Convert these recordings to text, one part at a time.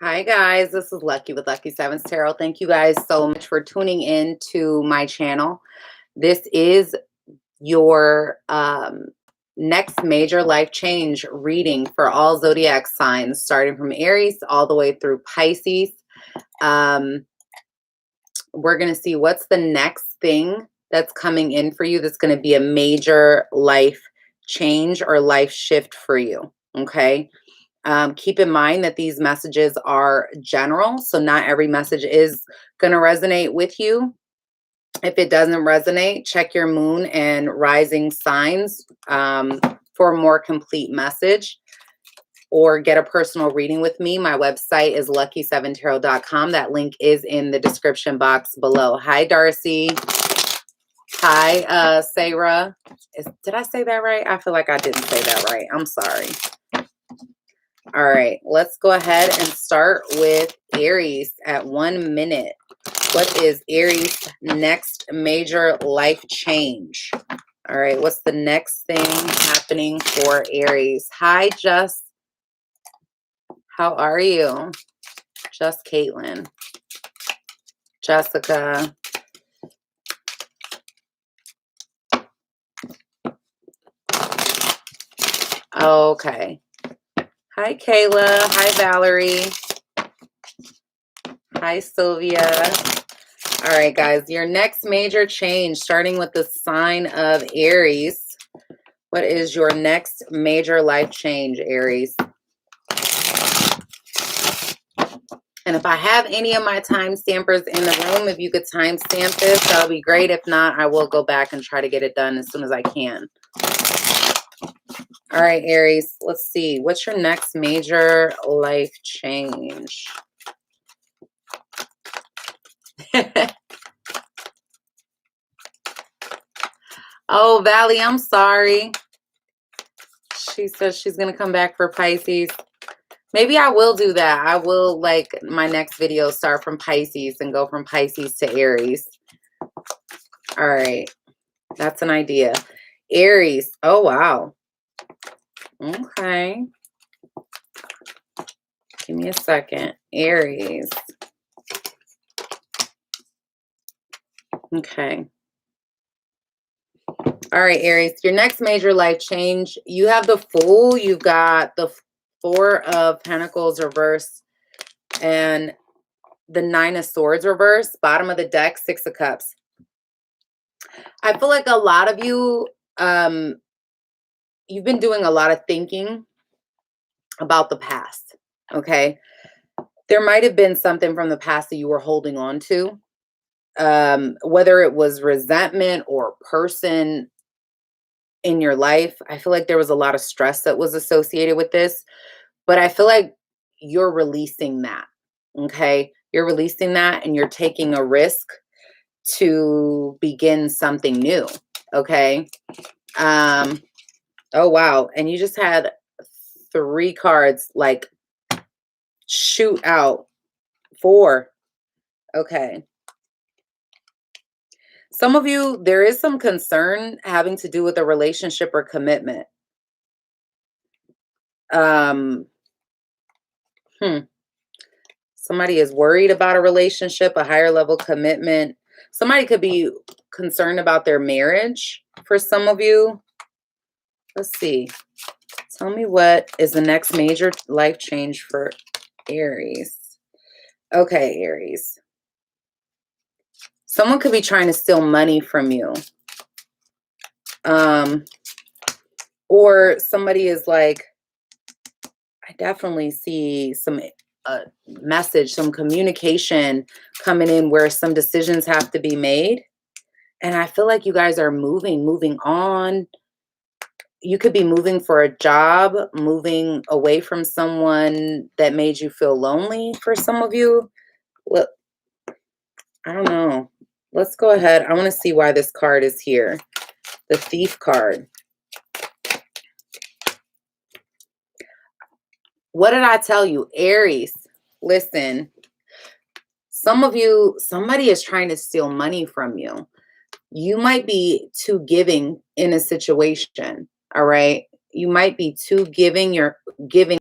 Hi guys, this is Lucky with Lucky Sevens Tarot. Thank you guys so much for tuning in to my channel. This is your next major life change reading for all zodiac signs, starting from Aries all the way through Pisces. We're going to see what's the next thing that's coming in for you that's going to be a major life change or life shift for you. Okay. Keep in mind that these messages are general, so not every message is going to resonate with you. If it doesn't resonate, check your moon and rising signs for a more complete message, or get a personal reading with me. My website is lucky7tarot.com. That link is in the description box below. Hi, Darcy. Hi, Sarah. Did I say that right? I feel like I didn't say that right. I'm sorry. All right, let's go ahead and start with Aries at 1 minute. What is Aries' next major life change? All right, what's the next thing happening for Aries? Hi, Jess. How are you? Just Caitlin. Jessica. Okay. Hi, Kayla. Hi, Valerie. Hi, Sylvia. All right, guys, your next major change, starting with the sign of Aries. What is your next major life change, Aries? And if I have any of my time stampers in the room, if you could time stamp this, that would be great. If not, I will go back and try to get it done as soon as I can. All right, Aries, let's see. What's your next major life change? Oh, Valley, I'm sorry. She says she's going to come back for Pisces. Maybe I will do that. I will, like, my next video start from Pisces and go from Pisces to Aries. All right. That's an idea. Aries. Oh, wow. Okay. Give me a second. Aries. Okay. All right, Aries. Your next major life change. You have the Fool. You've got the Four of Pentacles reverse and the Nine of Swords reverse. Bottom of the deck, Six of Cups. I feel like a lot of you, you've been doing a lot of thinking about the past, okay? There might have been something from the past that you were holding on to, whether it was resentment or person in your life. I feel like there was a lot of stress that was associated with this, but I feel like you're releasing that, okay? You're releasing that and you're taking a risk to begin something new, okay? Oh, wow. And you just had 3 cards, like, shoot out. 4. Okay. Some of you, there is some concern having to do with a relationship or commitment. Somebody is worried about a relationship, a higher level commitment. Somebody could be concerned about their marriage for some of you. Let's see. Tell me what is the next major life change for Aries. Okay, Aries. Someone could be trying to steal money from you. Or somebody is like, I definitely see some message, some communication coming in where some decisions have to be made. And I feel like you guys are moving on. You could be moving for a job, moving away from someone that made you feel lonely for some of you. Well, I don't know. Let's go ahead. I want to see why this card is here. The Thief card. What did I tell you? Aries, listen. Some of you, somebody is trying to steal money from you. You might be too giving in a situation, all right? You might be too giving. You're giving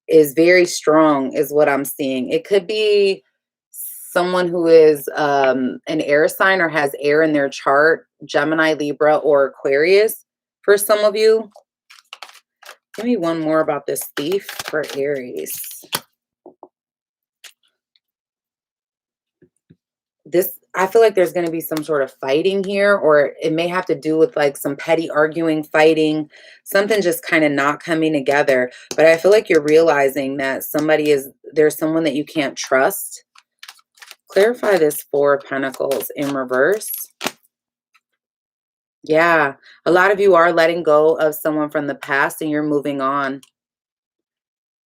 is very strong is what I'm seeing. It could be someone who is an air sign or has air in their chart, Gemini, Libra, or Aquarius for some of you. Give me one more about this thief for Aries. I feel like there's going to be some sort of fighting here, or it may have to do with like some petty arguing, fighting, something just kind of not coming together. But I feel like you're realizing that there's someone that you can't trust. Clarify this Four of Pentacles in reverse. Yeah, a lot of you are letting go of someone from the past and you're moving on.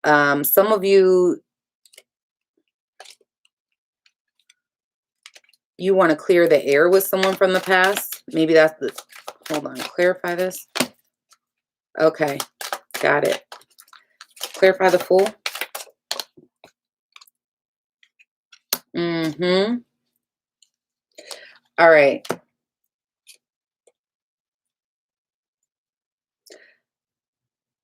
Some of you, you want to clear the air with someone from the past. Maybe that's the, hold on, clarify this. Okay, got it. Clarify the Fool. All right.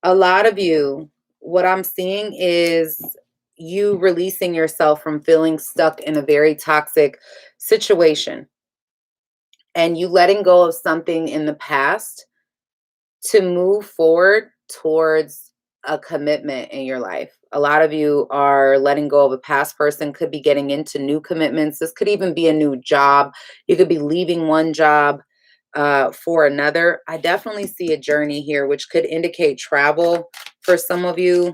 A lot of you, what I'm seeing is you releasing yourself from feeling stuck in a very toxic situation and you letting go of something in the past to move forward towards a commitment in your life. A lot of you are letting go of a past person, could be getting into new commitments. This could even be a new job. You could be leaving one job for another. I definitely see a journey here, which could indicate travel for some of you.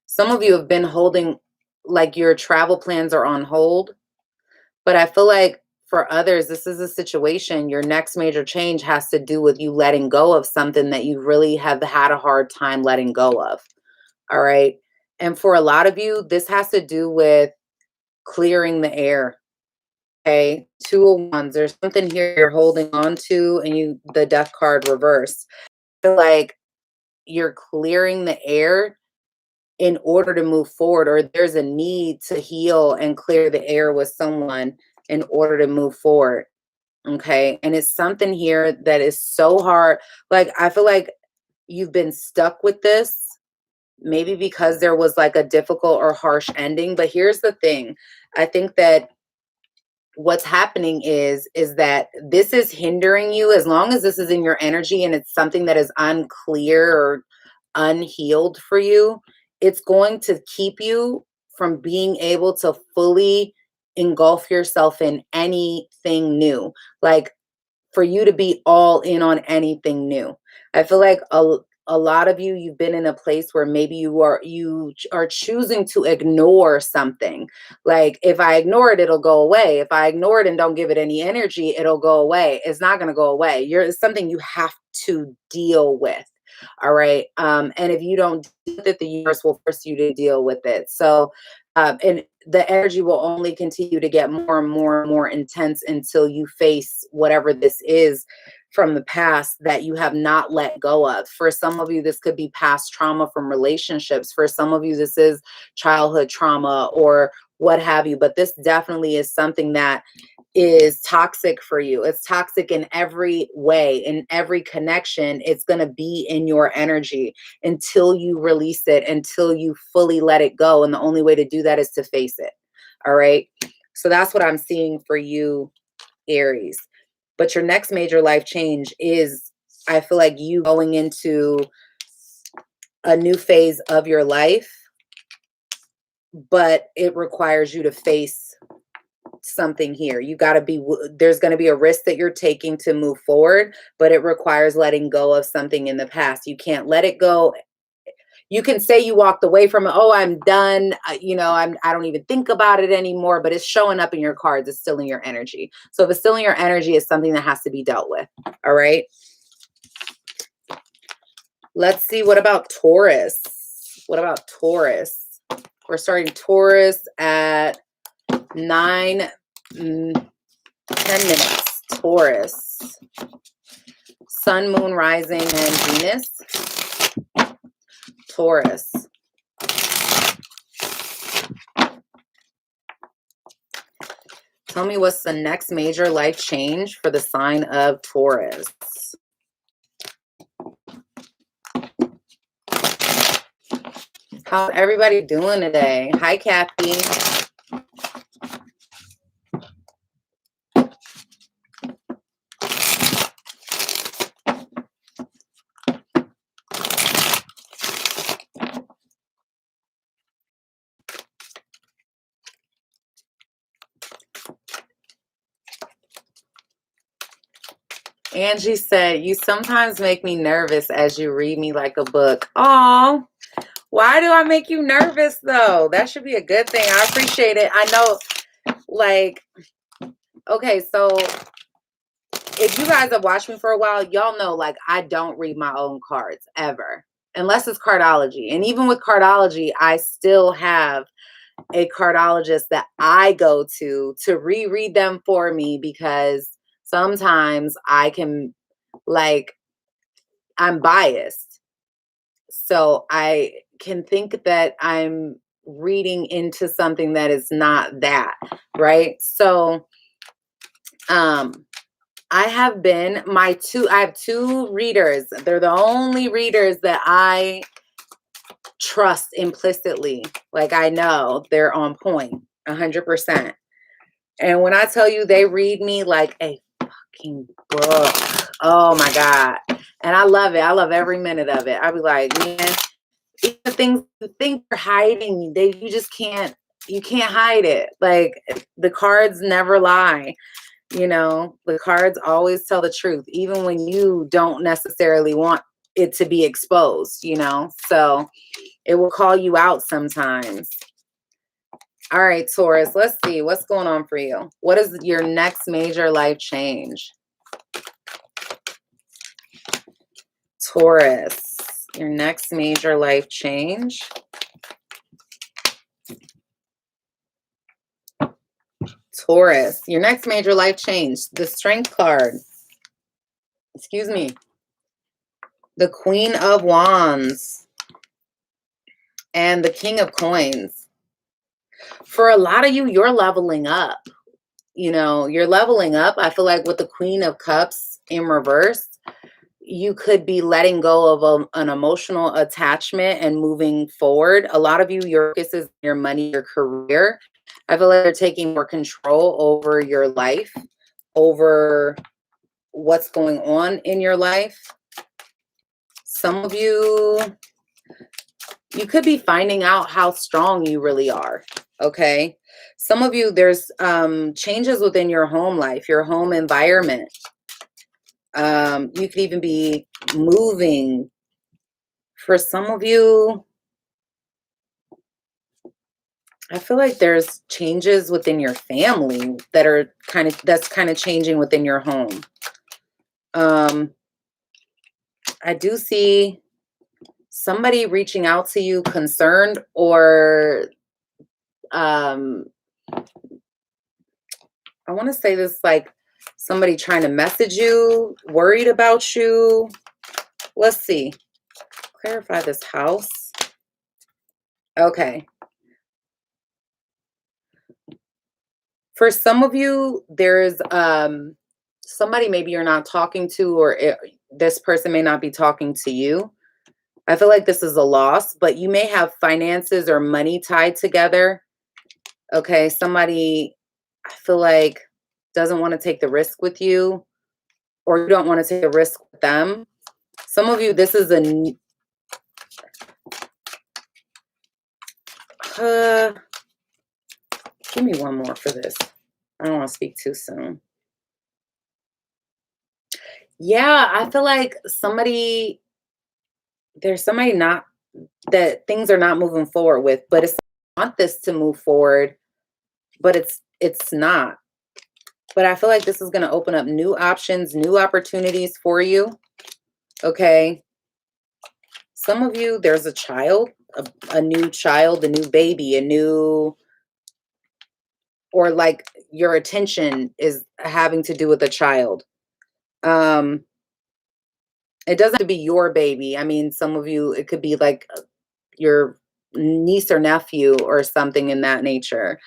Some of you have been holding, like your travel plans are on hold, but I feel like for others, this is a situation, your next major change has to do with you letting go of something that you really have had a hard time letting go of. All right. And for a lot of you, this has to do with clearing the air. Okay. Two of Wands. There's something here you're holding on to, and the Death card reverse. I feel like you're clearing the air in order to move forward, or there's a need to heal and clear the air with someone in order to move forward. Okay. And it's something here that is so hard. Like, I feel like you've been stuck with this, maybe because there was like a difficult or harsh ending. But here's the thing. I think that what's happening is that this is hindering you. As long as this is in your energy and it's something that is unclear or unhealed for you, it's going to keep you from being able to fully engulf yourself in anything new. Like, for you to be all in on anything new. I feel like a lot of you, you've been in a place where maybe you are choosing to ignore something. Like, if I ignore it, it'll go away. If I ignore it and don't give it any energy, it'll go away. It's not going to go away. It's something you have to deal with. All right. And if you don't deal with it, the universe will force you to deal with it. So, and the energy will only continue to get more and more and more intense until you face whatever this is from the past that you have not let go of. For some of you, this could be past trauma from relationships. For some of you, this is childhood trauma or what have you. But this definitely is something that is toxic for you. It's toxic in every way, in every connection. It's going to be in your energy until you release it, until you fully let it go. And the only way to do that is to face it. All right. So that's what I'm seeing for you, Aries. But your next major life change is, I feel like, you going into a new phase of your life, but it requires you to face something here. You got to be, there's going to be a risk that you're taking to move forward, but it requires letting go of something in the past. You can't let it go. You can say you walked away from it. Oh, I'm done. I don't even think about it anymore, but it's showing up in your cards. It's still in your energy. So if it's still in your energy, it's something that has to be dealt with. All right. Let's see. What about Taurus? What about Taurus? We're starting Taurus at 10 minutes. Taurus. Sun, moon, rising, and Venus. Taurus. Tell me what's the next major life change for the sign of Taurus. How's everybody doing today? Hi, Kathy. Angie said, you sometimes make me nervous as you read me like a book. Oh, why do I make you nervous, though? That should be a good thing. I appreciate it. I know, like, okay, so if you guys have watched me for a while, y'all know, like, I don't read my own cards ever, unless it's cardology. And even with cardology, I still have a cardologist that I go to reread them for me, because sometimes I can, like, I'm biased. So I can think that I'm reading into something that is not that, right? So I have two readers. They're the only readers that I trust implicitly. Like, I know they're on point 100%. And when I tell you, they read me like a fucking book. Oh my God. And I love it. I love every minute of it. I'll be like, man, the things you think you're hiding, you can't hide it. Like, the cards never lie. The cards always tell the truth, even when you don't necessarily want it to be exposed, so it will call you out sometimes. All right, Taurus, let's see what's going on for you. What is your next major life change? Taurus, your next major life change. Taurus, your next major life change. The Strength card. Excuse me. The Queen of Wands. And the King of Coins. For a lot of you, you're leveling up. You're leveling up. I feel like with the Queen of Cups in reverse, you could be letting go of an emotional attachment and moving forward. A lot of you, your focus is your money, your career. I feel like you're taking more control over your life, over what's going on in your life. Some of you could be finding out how strong you really are. Okay. Some of you, there's changes within your home life, your home environment. You could even be moving. For some of you, I feel like there's changes within your family that's kind of changing within your home. I do see somebody reaching out to you concerned, or I want to say this, like somebody trying to message you, worried about you. Let's see. Clarify this house. Okay. For some of you, there's somebody maybe you're not talking to, or this person may not be talking to you. I feel like this is a loss, but you may have finances or money tied together. Okay, somebody, I feel like, doesn't want to take the risk with you, or you don't want to take a risk with them. Some of you, this is give me one more for this. I don't want to speak too soon. Yeah, I feel like there's somebody not that things are not moving forward with, but it's want this to move forward, but it's not. But I feel like this is going to open up new options, new opportunities for you. Okay. Some of you, there's a child, a new child, a new baby, or like your attention is having to do with a child. It doesn't have to be your baby. I mean, some of you, it could be like your niece or nephew or something in that nature.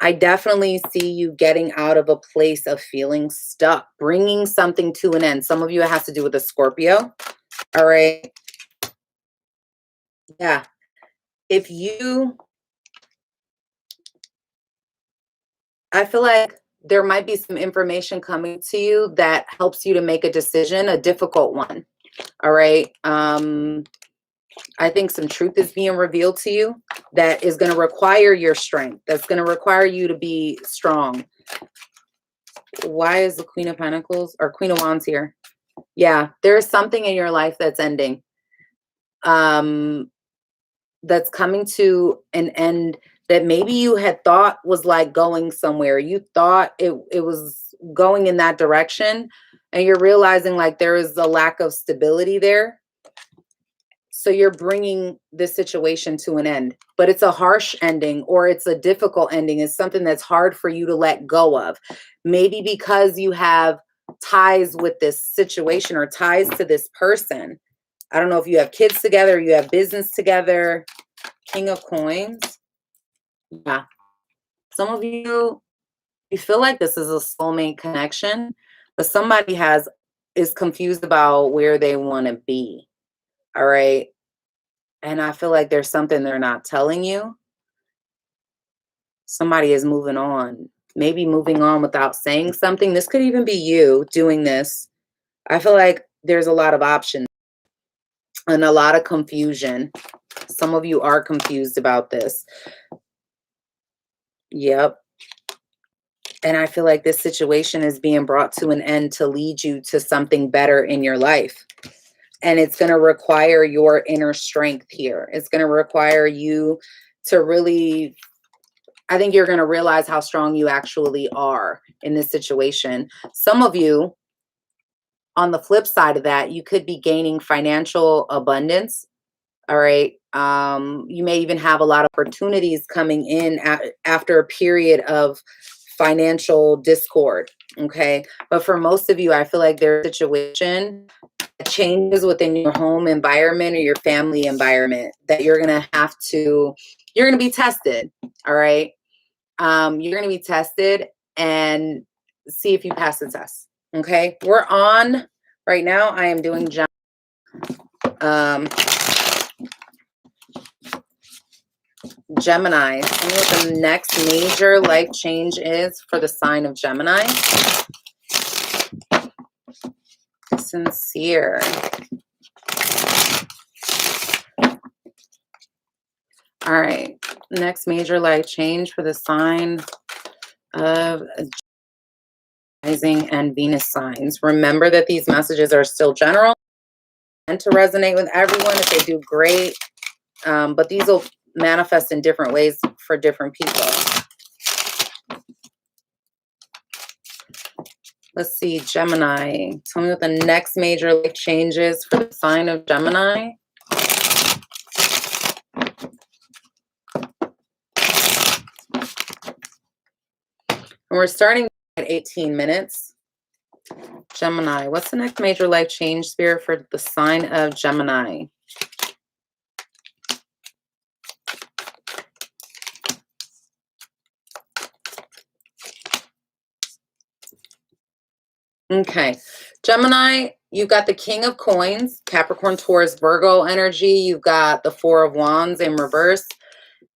I definitely see you getting out of a place of feeling stuck, bringing something to an end. Some of you, it has to do with a Scorpio. All right. Yeah. if you, I feel like there might be some information coming to you that helps you to make a decision, a difficult one. All right. I think some truth is being revealed to you that is going to require your strength. That's going to require you to be strong. Why is the Queen of Pentacles or Queen of Wands here? Yeah, there's something in your life that's ending. That's coming to an end that maybe you had thought was like going somewhere. You thought it was going in that direction, and you're realizing like there is a lack of stability there. So you're bringing this situation to an end, but it's a harsh ending or it's a difficult ending. It's something that's hard for you to let go of. Maybe because you have ties with this situation or ties to this person. I don't know if you have kids together, you have business together. King of Coins. Yeah. Some of you feel like this is a soulmate connection, but somebody is confused about where they want to be. All right. And I feel like there's something they're not telling you. Somebody is moving on, maybe moving on without saying something. This could even be you doing this. I feel like there's a lot of options and a lot of confusion. Some of you are confused about this. Yep. And I feel like this situation is being brought to an end to lead you to something better in your life. And it's going to require your inner strength here. It's going to require you to really, I think you're going to realize how strong you actually are in this situation. Some of you, on the flip side of that, you could be gaining financial abundance. All right. You may even have a lot of opportunities coming in after a period of financial discord. Okay. But for most of you, I feel like their situation changes within your home environment or your family environment that you're going to be tested. All right. You're going to be tested and see if you pass the test. Okay. We're on right now. I am doing Gemini. Tell me what the next major life change is for the sign of Gemini. Sincere. All right. Next major life change for the sign of Rising and Venus signs. Remember that these messages are still general and to resonate with everyone. If they do, great. But these will manifest in different ways for different people. Let's see, Gemini. Tell me what the next major life change is for the sign of Gemini. And we're starting at 18 minutes. Gemini. What's the next major life change, Spirit, for the sign of Gemini? Okay. Gemini, you've got the King of Coins, Capricorn, Taurus, Virgo energy. You've got the Four of Wands in reverse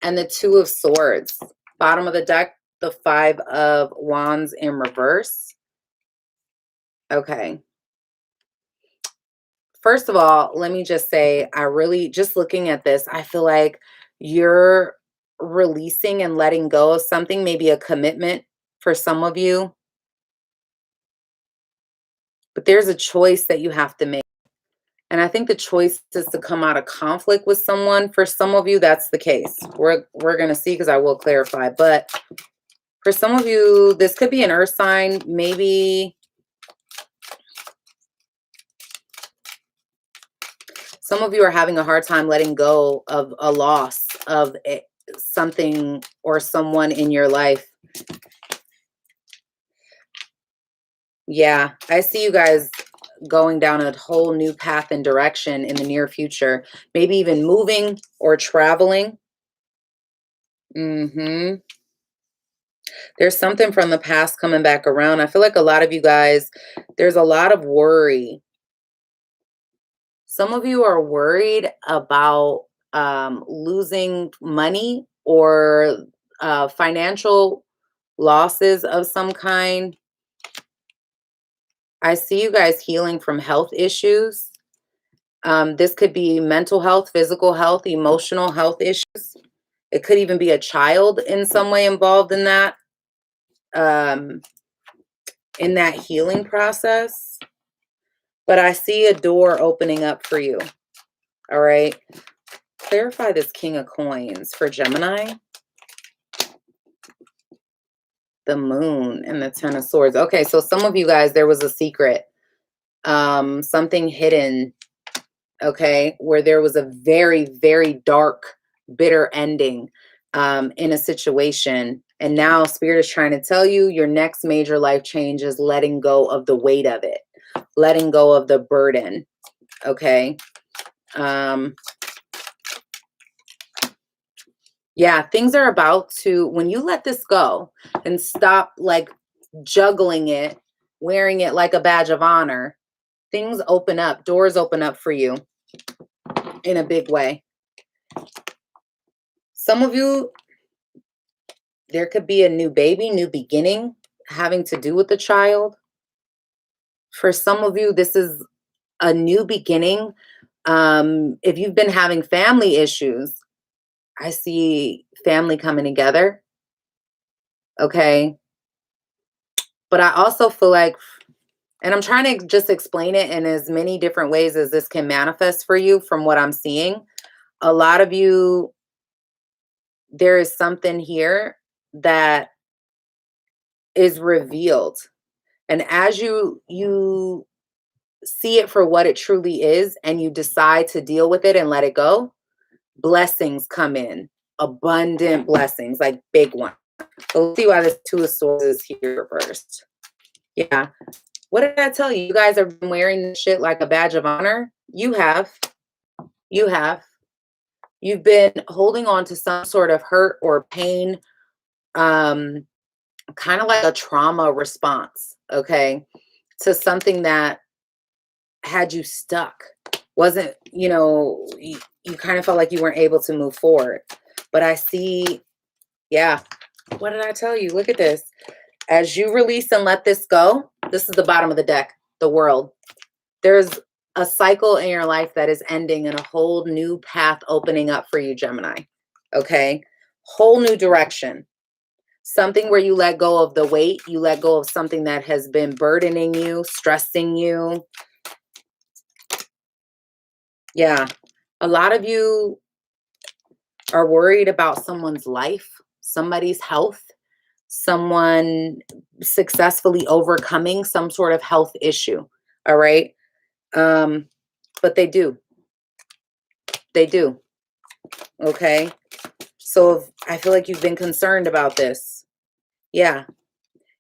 and the Two of Swords. Bottom of the deck, the Five of Wands in reverse. Okay. First of all, let me just say, just looking at this, I feel like you're releasing and letting go of something, maybe a commitment for some of you. But there's a choice that you have to make. And I think the choice is to come out of conflict with someone. For some of you, that's the case. We're going to see, because I will clarify. But for some of you, this could be an earth sign. Maybe some of you are having a hard time letting go of a loss of something or someone in your life. Yeah, I see you guys going down a whole new path and direction in the near future. Maybe even moving or traveling. There's something from the past coming back around. I feel like a lot of you guys, there's a lot of worry. Some of you are worried about losing money or financial losses of some kind. I see you guys healing from health issues. This could be mental health, physical health, emotional health issues. It could even be a child in some way involved in um, that healing process. But I see a door opening up for you. All right. Clarify this King of Coins for Gemini. The Moon and the Ten of Swords. Okay, so some of you guys, there was a secret. Something hidden. Okay, where there was a very, very dark, bitter ending in a situation. And now Spirit is trying to tell you your next major life change is letting go of the weight of it, letting go of the burden. Okay. Yeah, things are about to, when you let this go and stop like juggling it, wearing it like a badge of honor, things open up, doors open up for you in a big way. Some of you, there could be a new baby, new beginning having to do with the child. For some of you, this is a new beginning. If you've been having family issues, I see family coming together. Okay. But I also feel like, and I'm trying to just explain it in as many different ways as this can manifest for you from what I'm seeing. A lot of you, there is something here that is revealed. And as you see it for what it truly is and you decide to deal with it and let it go, blessings come in. Abundant blessings, like big ones. So let's see why this Two of Swords is here first. Yeah. What did I tell you? You guys have been wearing this shit like a badge of honor. You have. You have. You've been holding on to some sort of hurt or pain, kind of like a trauma response, okay, to something that had you stuck. Wasn't, you kind of felt like you weren't able to move forward. But I see, yeah. What did I tell you? Look at this. As you release and let this go, this is the bottom of the deck, the World. There's a cycle in your life that is ending and a whole new path opening up for you, Gemini. Okay? Whole new direction. Something where you let go of the weight. You let go of something that has been burdening you, stressing you. Yeah. A lot of you are worried about someone's life, somebody's health, someone successfully overcoming some sort of health issue. All right. But they do. They do. Okay. So I feel like you've been concerned about this. Yeah.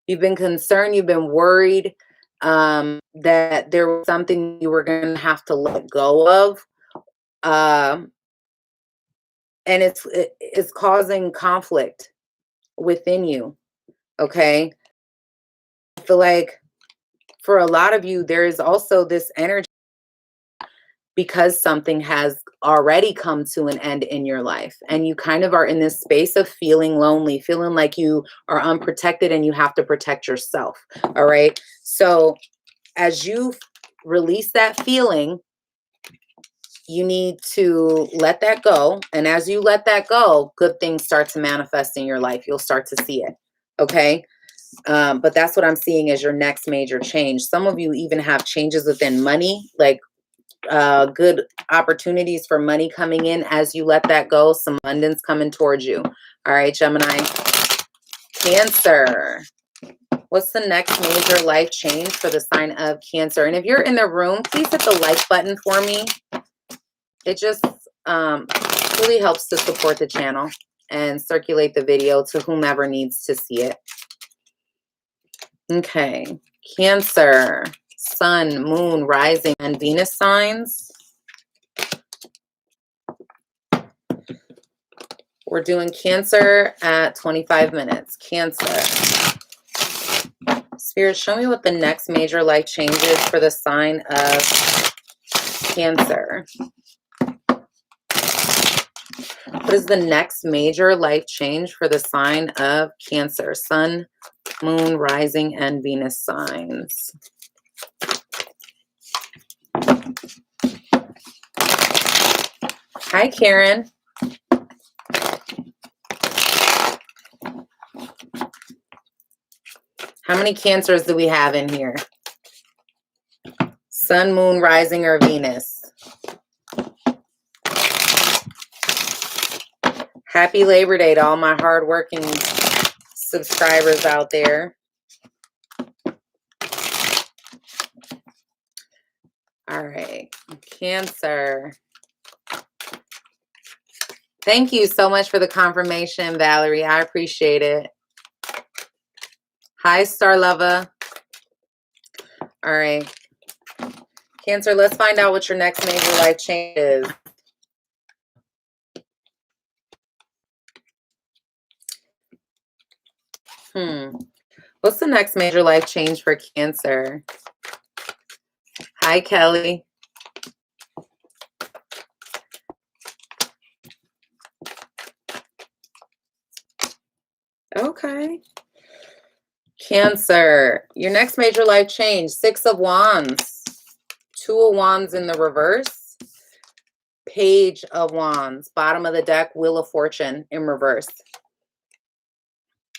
You've been concerned. You've been worried that there was something you were going to have to let go of. And it's causing conflict within you. Okay. I feel like for a lot of you, there is also this energy because something has already come to an end in your life. And you kind of are in this space of feeling lonely, feeling like you are unprotected and you have to protect yourself. All right. So as you release that feeling, you need to let that go. And as you let that go, good things start to manifest in your life. You'll start to see it. Okay. But that's what I'm seeing as your next major change. Some of you even have changes within money, like good opportunities for money coming in as you let that go. Some abundance coming towards you. All right, Gemini. Cancer. What's the next major life change for the sign of Cancer? And if you're in the room, please hit the like button for me. It just really helps to support the channel and circulate the video to whomever needs to see it. Okay, Cancer, Sun, Moon, Rising, and Venus signs. We're doing Cancer at 25 minutes. Cancer. Spirit, show me what the next major life change is for the sign of Cancer. What is the next major life change for the sign of Cancer? Sun, Moon, Rising, and Venus signs. Hi, Karen. How many Cancers do we have in here? Sun, Moon, Rising, or Venus? Happy Labor Day to all my hardworking subscribers out there. All right, Cancer. Thank you so much for the confirmation, Valerie. I appreciate it. Hi, Star Lover. All right. Cancer, let's find out what your next major life change is. What's the next major life change for Cancer? Hi, Kelly. Okay. Cancer, your next major life change, 6 of Wands, 2 of Wands in the reverse, Page of Wands, bottom of the deck, Wheel of Fortune in reverse,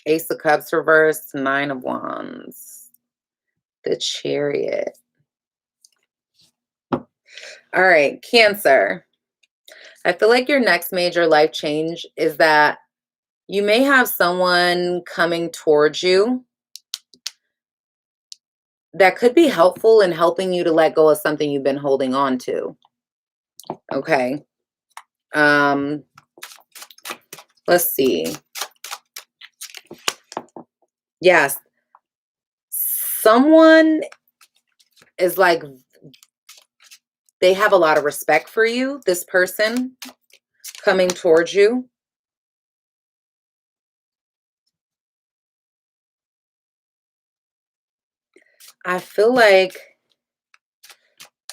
Ace of Cups reversed, 9 of Wands, the Chariot. All right, Cancer. I feel like your next major life change is that you may have someone coming towards you that could be helpful in helping you to let go of something you've been holding on to. Okay. Let's see. Yes. Someone is like, they have a lot of respect for you, this person coming towards you. I feel like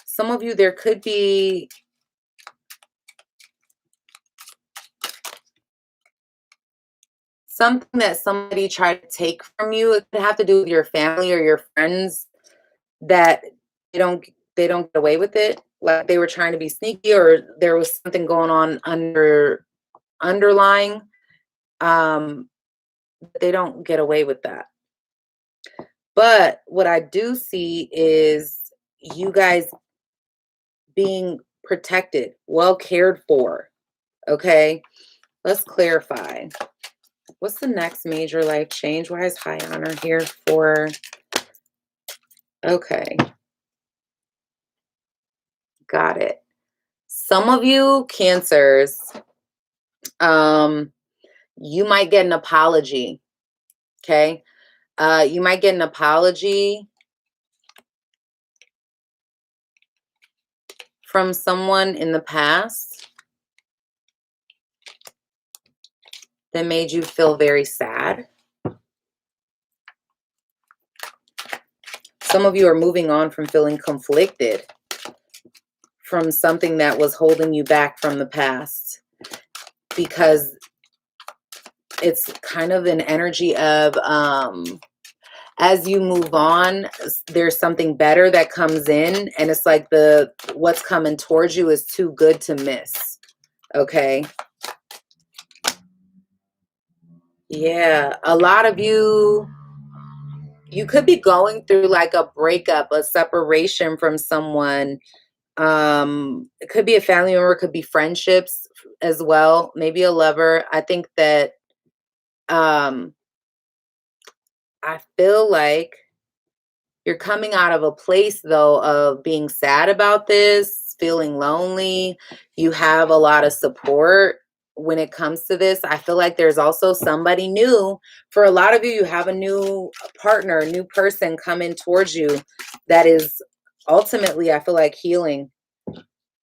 some of you, there could be something that somebody tried to take from you. It could have to do with your family or your friends that they don't get away with it. Like they were trying to be sneaky, or there was something going on underlying. They don't get away with that. But what I do see is you guys being protected, well cared for. Okay, let's clarify. What's the next major life change? Why is High Honor here for? Okay, got it. Some of you Cancers, you might get an apology. Okay, you might get an apology from someone in the past that made you feel very sad. Some of you are moving on from feeling conflicted from something that was holding you back from the past, because it's kind of an energy of as you move on, there's something better that comes in, and it's like what's coming towards you is too good to miss. Okay. Yeah, a lot of you could be going through like a breakup, a separation from someone. It could be a family member, it could be friendships as well, maybe a lover. I think that I feel like you're coming out of a place though of being sad about this, feeling lonely. You have a lot of support when it comes to this. I feel like there's also somebody new. For a lot of you, you have a new partner, a new person coming towards you that is ultimately, I feel like, healing.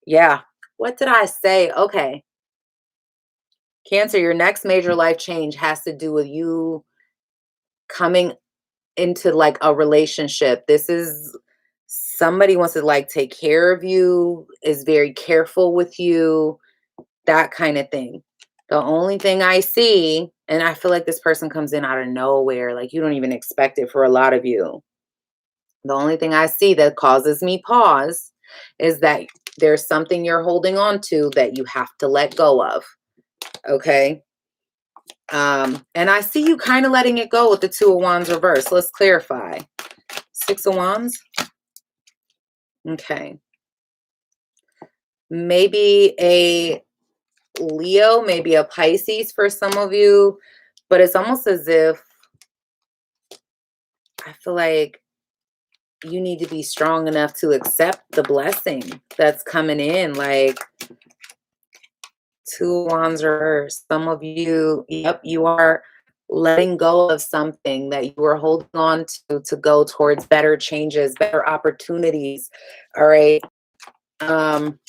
Yeah. What did I say? Okay. Cancer, your next major life change has to do with you coming into like a relationship. This is somebody wants to like take care of you, is very careful with you, that kind of thing. The only thing I see, and I feel like this person comes in out of nowhere, like you don't even expect it for a lot of you. The only thing I see that causes me pause is that there's something you're holding on to that you have to let go of. Okay. And I see you kind of letting it go with the Two of Wands reverse. Let's clarify. Six of Wands. Okay. Maybe a Leo, maybe a Pisces for some of you, but it's almost as if I feel like you need to be strong enough to accept the blessing that's coming in. Like, Two Wands reversed. Some of you, yep, you are letting go of something that you were holding on to go towards better changes, better opportunities. All right. Um,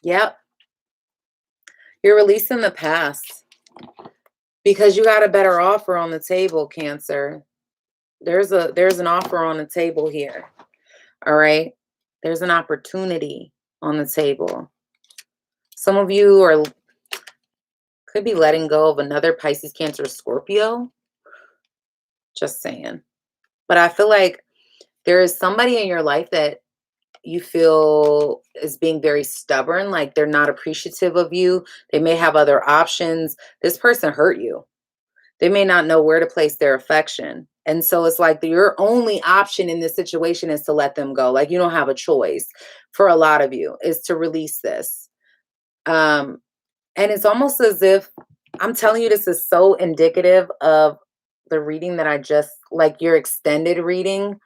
yep. You're releasing the past because you got a better offer on the table, Cancer. There's an offer on the table here. All right. There's an opportunity on the table. Some of you could be letting go of another Pisces, Cancer, Scorpio. Just saying. But I feel like there is somebody in your life that you feel is being very stubborn, like they're not appreciative of you. They may have other options. This person hurt you. They may not know where to place their affection. And so it's like your only option in this situation is to let them go. Like you don't have a choice for a lot of you is to release this. And it's almost as if I'm telling you, this is so indicative of the reading that I just, like your extended reading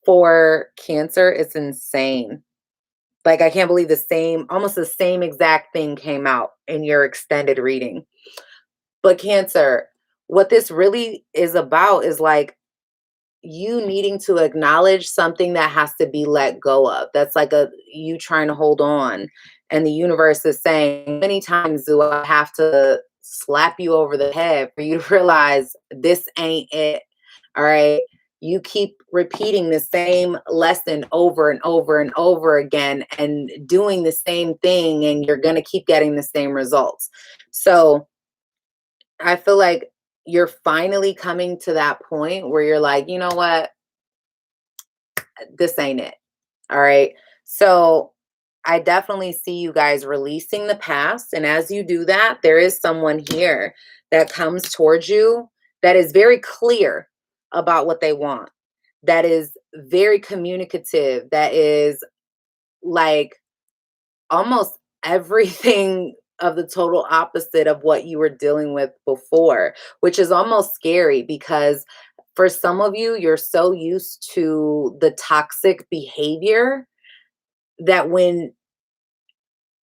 for Cancer. It's insane. Like I can't believe almost the same exact thing came out in your extended reading. But Cancer, what this really is about is like you needing to acknowledge something that has to be let go of. That's like you trying to hold on. And the universe is saying, many times do I have to slap you over the head for you to realize this ain't it. All right. You keep repeating the same lesson over and over and over again and doing the same thing, and you're going to keep getting the same results. So I feel like you're finally coming to that point where you're like, you know what? This ain't it. All right. So I definitely see you guys releasing the past. And as you do that, there is someone here that comes towards you that is very clear about what they want, that is very communicative, that is like almost everything of the total opposite of what you were dealing with before, which is almost scary because for some of you, you're so used to the toxic behavior that when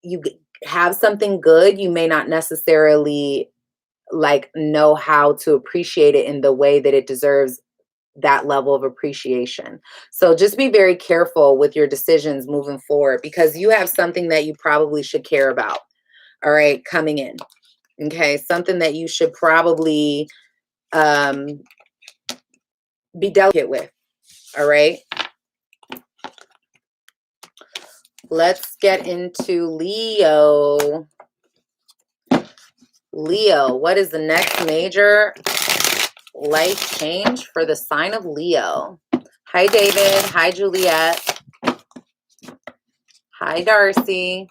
you have something good, you may not necessarily like know how to appreciate it in the way that it deserves that level of appreciation. So just be very careful with your decisions moving forward because you have something that you probably should care about. All right, coming in. Okay, something that you should probably be delicate with. All right. Let's get into Leo. Leo, what is the next major life change for the sign of Leo? Hi, David. Hi, Juliet. Hi, Darcy.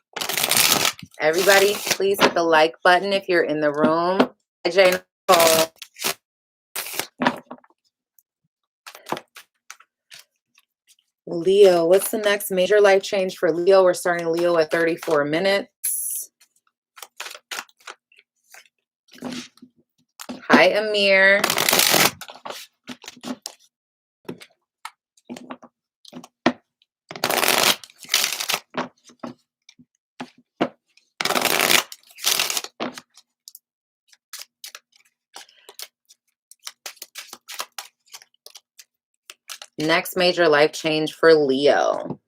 Everybody, please hit the like button if you're in the room. Hi, Jane Nicole. Leo, what's the next major life change for Leo? We're starting Leo at 34 minutes. Hi, Amir. Next major life change for Leo.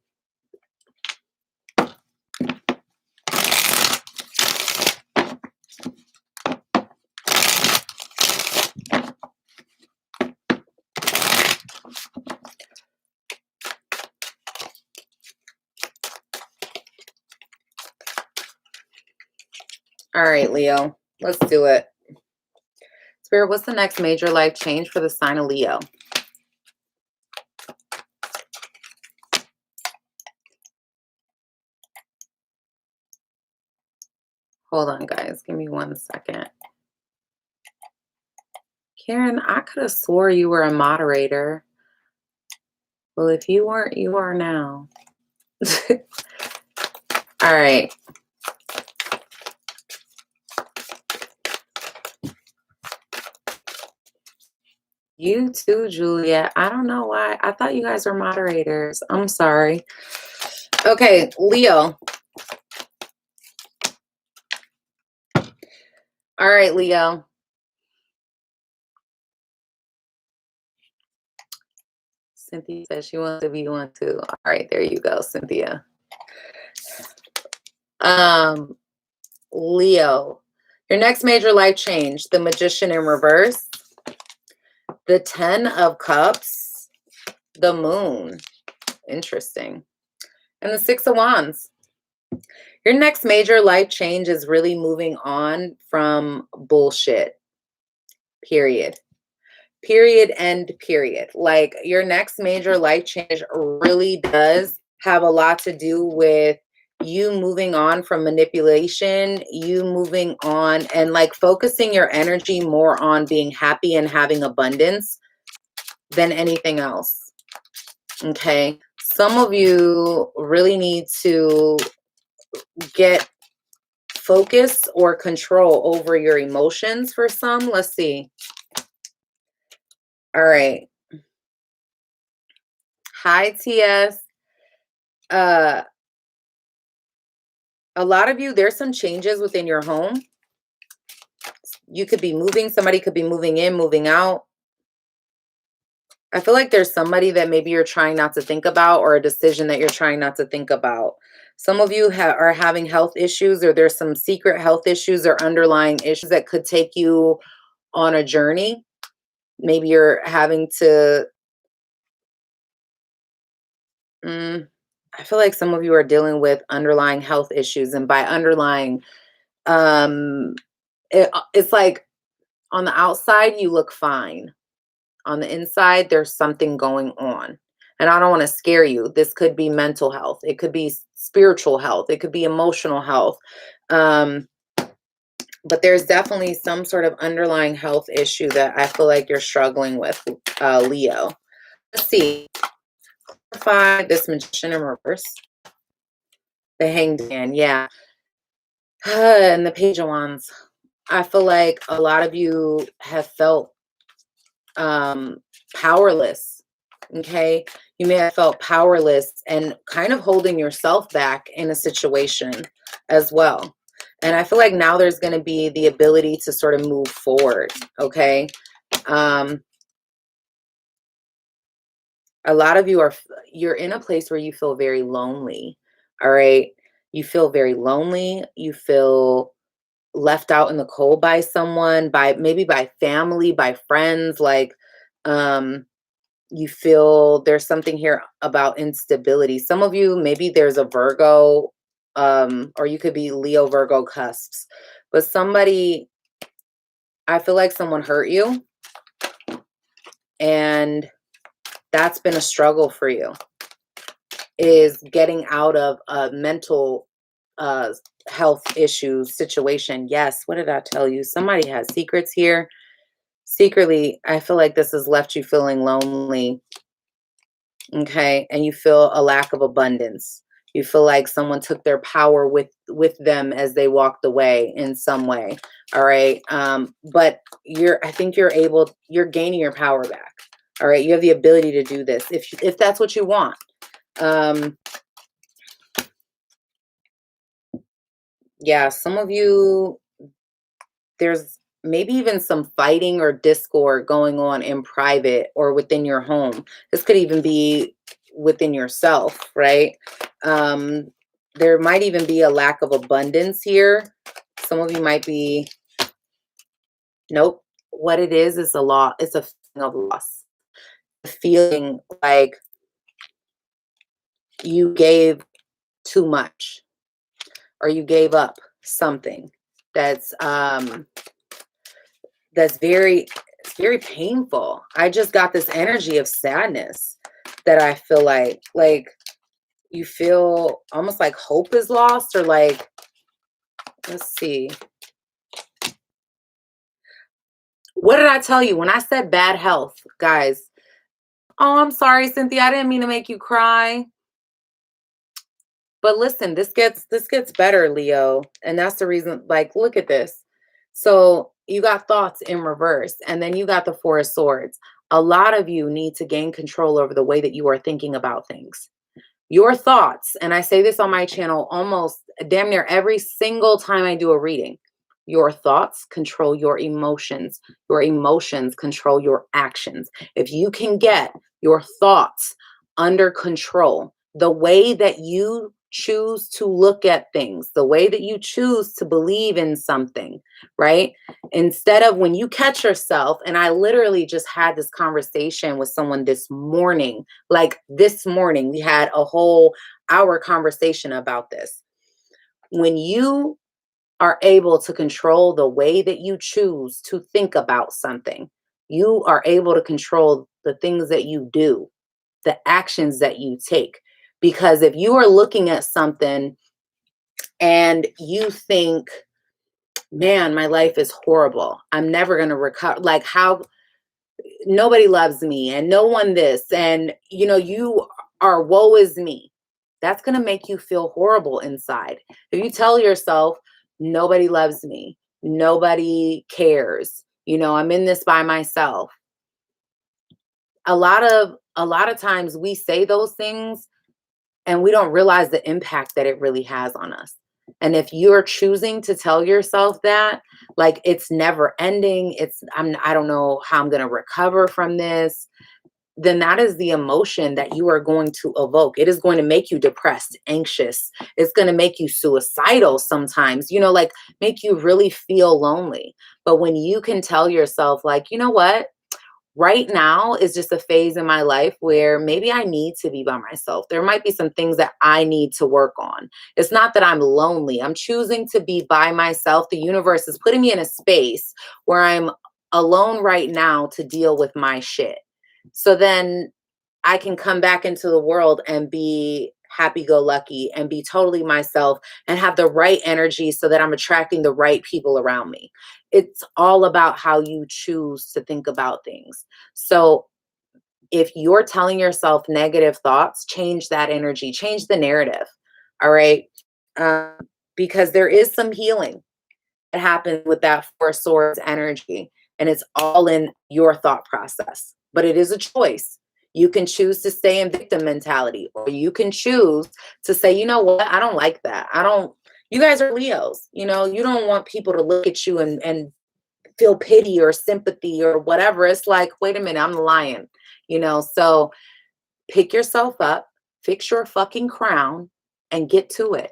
All right, Leo, let's do it. Spirit, what's the next major life change for the sign of Leo? Hold on, guys. Give me 1 second. Karen, I could have swore you were a moderator. Well, if you weren't, you are now. All right. You too, Julia. I don't know why. I thought you guys were moderators. I'm sorry. Okay, Leo. All right, Leo. Cynthia says she wants to be one too. All right, there you go, Cynthia. Leo, your next major life change, the Magician in reverse, the 10 of Cups, the Moon, interesting, and the 6 of Wands. Your next major life change is really moving on from bullshit, period. Period, end, period. Like, your next major life change really does have a lot to do with you moving on from manipulation, you moving on and like focusing your energy more on being happy and having abundance than anything else. Okay. Some of you really need to get focus or control over your emotions for some. Let's see. All right. Hi, TS. A lot of you, there's some changes within your home. You could be moving. Somebody could be moving in, moving out. I feel like there's somebody that maybe you're trying not to think about, or a decision that you're trying not to think about. Some of you are having health issues, or there's some secret health issues or underlying issues that could take you on a journey. Maybe you're having to... I feel like some of you are dealing with underlying health issues. And by underlying, it's like on the outside, you look fine. On the inside, there's something going on. And I don't want to scare you. This could be mental health. It could be spiritual health. It could be emotional health. But there's definitely some sort of underlying health issue that I feel like you're struggling with, Leo. Let's see. Clarify this Magician in reverse. The Hanged Man, yeah. And the Page of Wands. I feel like a lot of you have felt powerless. Okay, you may have felt powerless and kind of holding yourself back in a situation as well. And I feel like now there's going to be the ability to sort of move forward. Okay. A lot of you you're in a place where you feel very lonely. All right. You feel very lonely. You feel left out in the cold by someone, maybe by family, by friends. Like, you feel there's something here about instability. Some of you, maybe there's a Virgo, or you could be Leo, Virgo cusps, but somebody, I feel like someone hurt you, and that's been a struggle for you, is getting out of a mental health issue situation. Yes, what did I tell you? Somebody has secrets here. Secretly, I feel like this has left you feeling lonely. Okay, and you feel a lack of abundance. You feel like someone took their power with them as they walked away in some way. All right, but I think you're gaining your power back. All right, you have the ability to do this if that's what you want. Yeah, some of you, there's maybe even some fighting or discord going on in private or within your home. This could even be within yourself, right? There might even be a lack of abundance here. Some of you might be... Nope. What it is a loss. It's a feeling of loss. A feeling like you gave too much, or you gave up something. that's it's very painful. I just got this energy of sadness that I feel like you feel almost like hope is lost, or like, let's see. What did I tell you when I said bad health, guys? Oh, I'm sorry, Cynthia. I didn't mean to make you cry. But listen, this gets better, Leo. And that's the reason, like, look at this. So you got thoughts in reverse, and then you got the Four of Swords. A lot of you need to gain control over the way that you are thinking about things. Your thoughts, and I say this on my channel almost damn near every single time I do a reading. Your thoughts control your emotions. Your emotions control your actions. If you can get your thoughts under control, the way that you choose to look at things, the way that you choose to believe in something, right? Instead of when you catch yourself, and I literally just had this conversation with someone this morning, like this morning, we had a whole hour conversation about this. When you are able to control the way that you choose to think about something, you are able to control the things that you do, the actions that you take. Because if you are looking at something and you think, man, my life is horrible, I'm never going to recover, like, how nobody loves me and no one this, and you are woe is me, that's going to make you feel horrible inside. If you tell yourself, nobody loves me, nobody cares, I'm in this by myself, a lot of times we say those things and we don't realize the impact that it really has on us. And if you're choosing to tell yourself that, like, it's never ending, I don't know how I'm going to recover from this, then that is the emotion that you are going to evoke. It is going to make you depressed, anxious. It's going to make you suicidal sometimes, like, make you really feel lonely. But when you can tell yourself, like, you know what? Right now is just a phase in my life where maybe I need to be by myself. There might be some things that I need to work on. It's not that I'm lonely. I'm choosing to be by myself. The universe is putting me in a space where I'm alone right now to deal with my shit. So then I can come back into the world and be happy-go-lucky and be totally myself and have the right energy so that I'm attracting the right people around me. It's all about how you choose to think about things. So if you're telling yourself negative thoughts, change that energy, change the narrative. All right. Um, because there is some healing that happens with that Four Swords energy, and it's all in your thought process. But it is a choice. You can choose to stay in victim mentality, or you can choose to say, you know what, I don't like that. You guys are Leos, you don't want people to look at you and feel pity or sympathy or whatever. It's like, wait a minute, I'm the lion, so pick yourself up, fix your fucking crown, and get to it.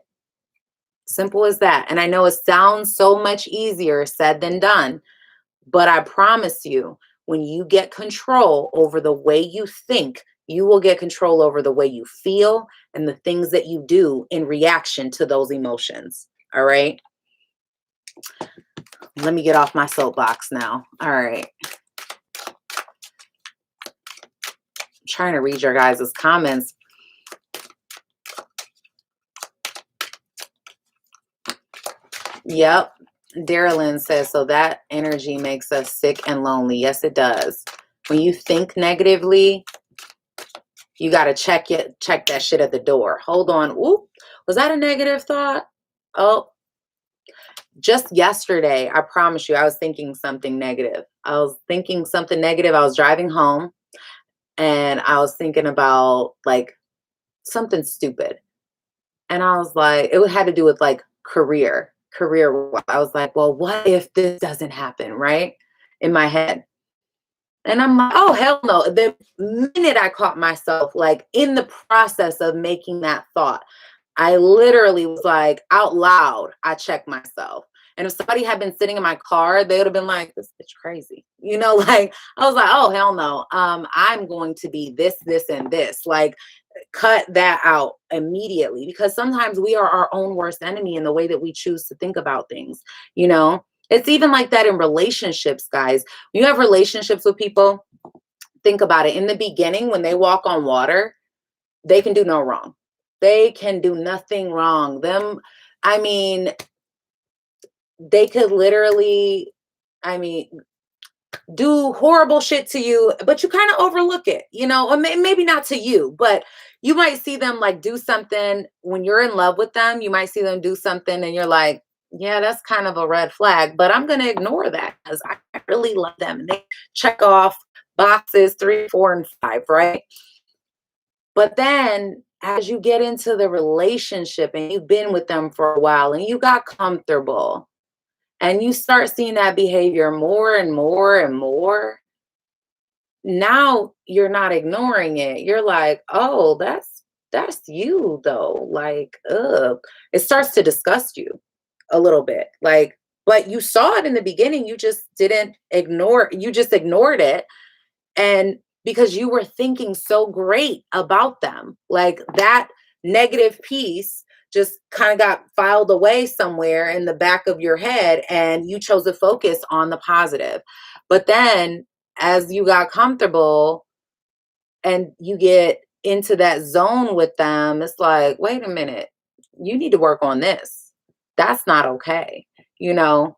Simple as that. And I know it sounds so much easier said than done, but I promise you, when you get control over the way you think, you will get control over the way you feel and the things that you do in reaction to those emotions. All right. Let me get off my soapbox now. All right. I'm trying to read your guys' comments. Yep. Darylyn says, so that energy makes us sick and lonely. Yes, it does. When you think negatively, you got to check that shit at the door. Hold on. Oop. Was that a negative thought? Oh, just yesterday, I promise you, I was thinking something negative. I was driving home and I was thinking about, like, something stupid. And I was like, it had to do with, like, career. I was like, well, what if this doesn't happen, right? In my head. And I'm like, oh, hell no. The minute I caught myself, like, in the process of making that thought, I literally was like, out loud, I checked myself. And if somebody had been sitting in my car, they would have been like, this bitch crazy. You know, like I was like, oh hell no. I'm going to be this, this, and this. Like cut that out immediately, because sometimes we are our own worst enemy in the way that we choose to think about things. You know, it's even like that in relationships, guys. When you have relationships with people, think about it. In the beginning, when they walk on water, they can do no wrong. They can do nothing wrong. I mean, they could literally, I mean, do horrible shit to you, but you kind of overlook it, you know, or maybe not to you, but you might see them like do something when you're in love with them. You might see them do something and you're like, yeah, that's kind of a red flag, but I'm going to ignore that because I really love them. And they check off boxes 3, 4, and 5, right? But then as you get into the relationship and you've been with them for a while and you got comfortable and you start seeing that behavior more and more and more, now you're not ignoring it. You're like, oh, that's you though. Like, ugh. It starts to disgust you a little bit. Like, but you saw it in the beginning, you just didn't ignore, you just ignored it. And because you were thinking so great about them, like that negative piece just kind of got filed away somewhere in the back of your head and you chose to focus on the positive. But then as you got comfortable and you get into that zone with them, it's like, wait a minute, you need to work on this. That's not okay, you know?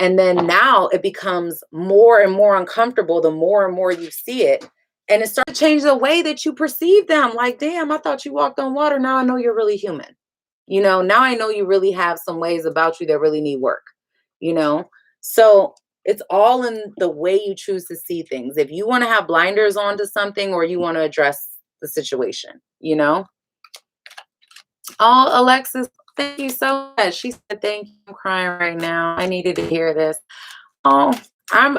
And then now it becomes more and more uncomfortable the more and more you see it. And it starts to change the way that you perceive them. Like, damn, I thought you walked on water. Now I know you're really human. You know, now I know you really have some ways about you that really need work, you know? So it's all in the way you choose to see things. If you want to have blinders on to something or you want to address the situation, you know? Oh, Alexis, thank you so much. She said, thank you. I'm crying right now. I needed to hear this. Oh, you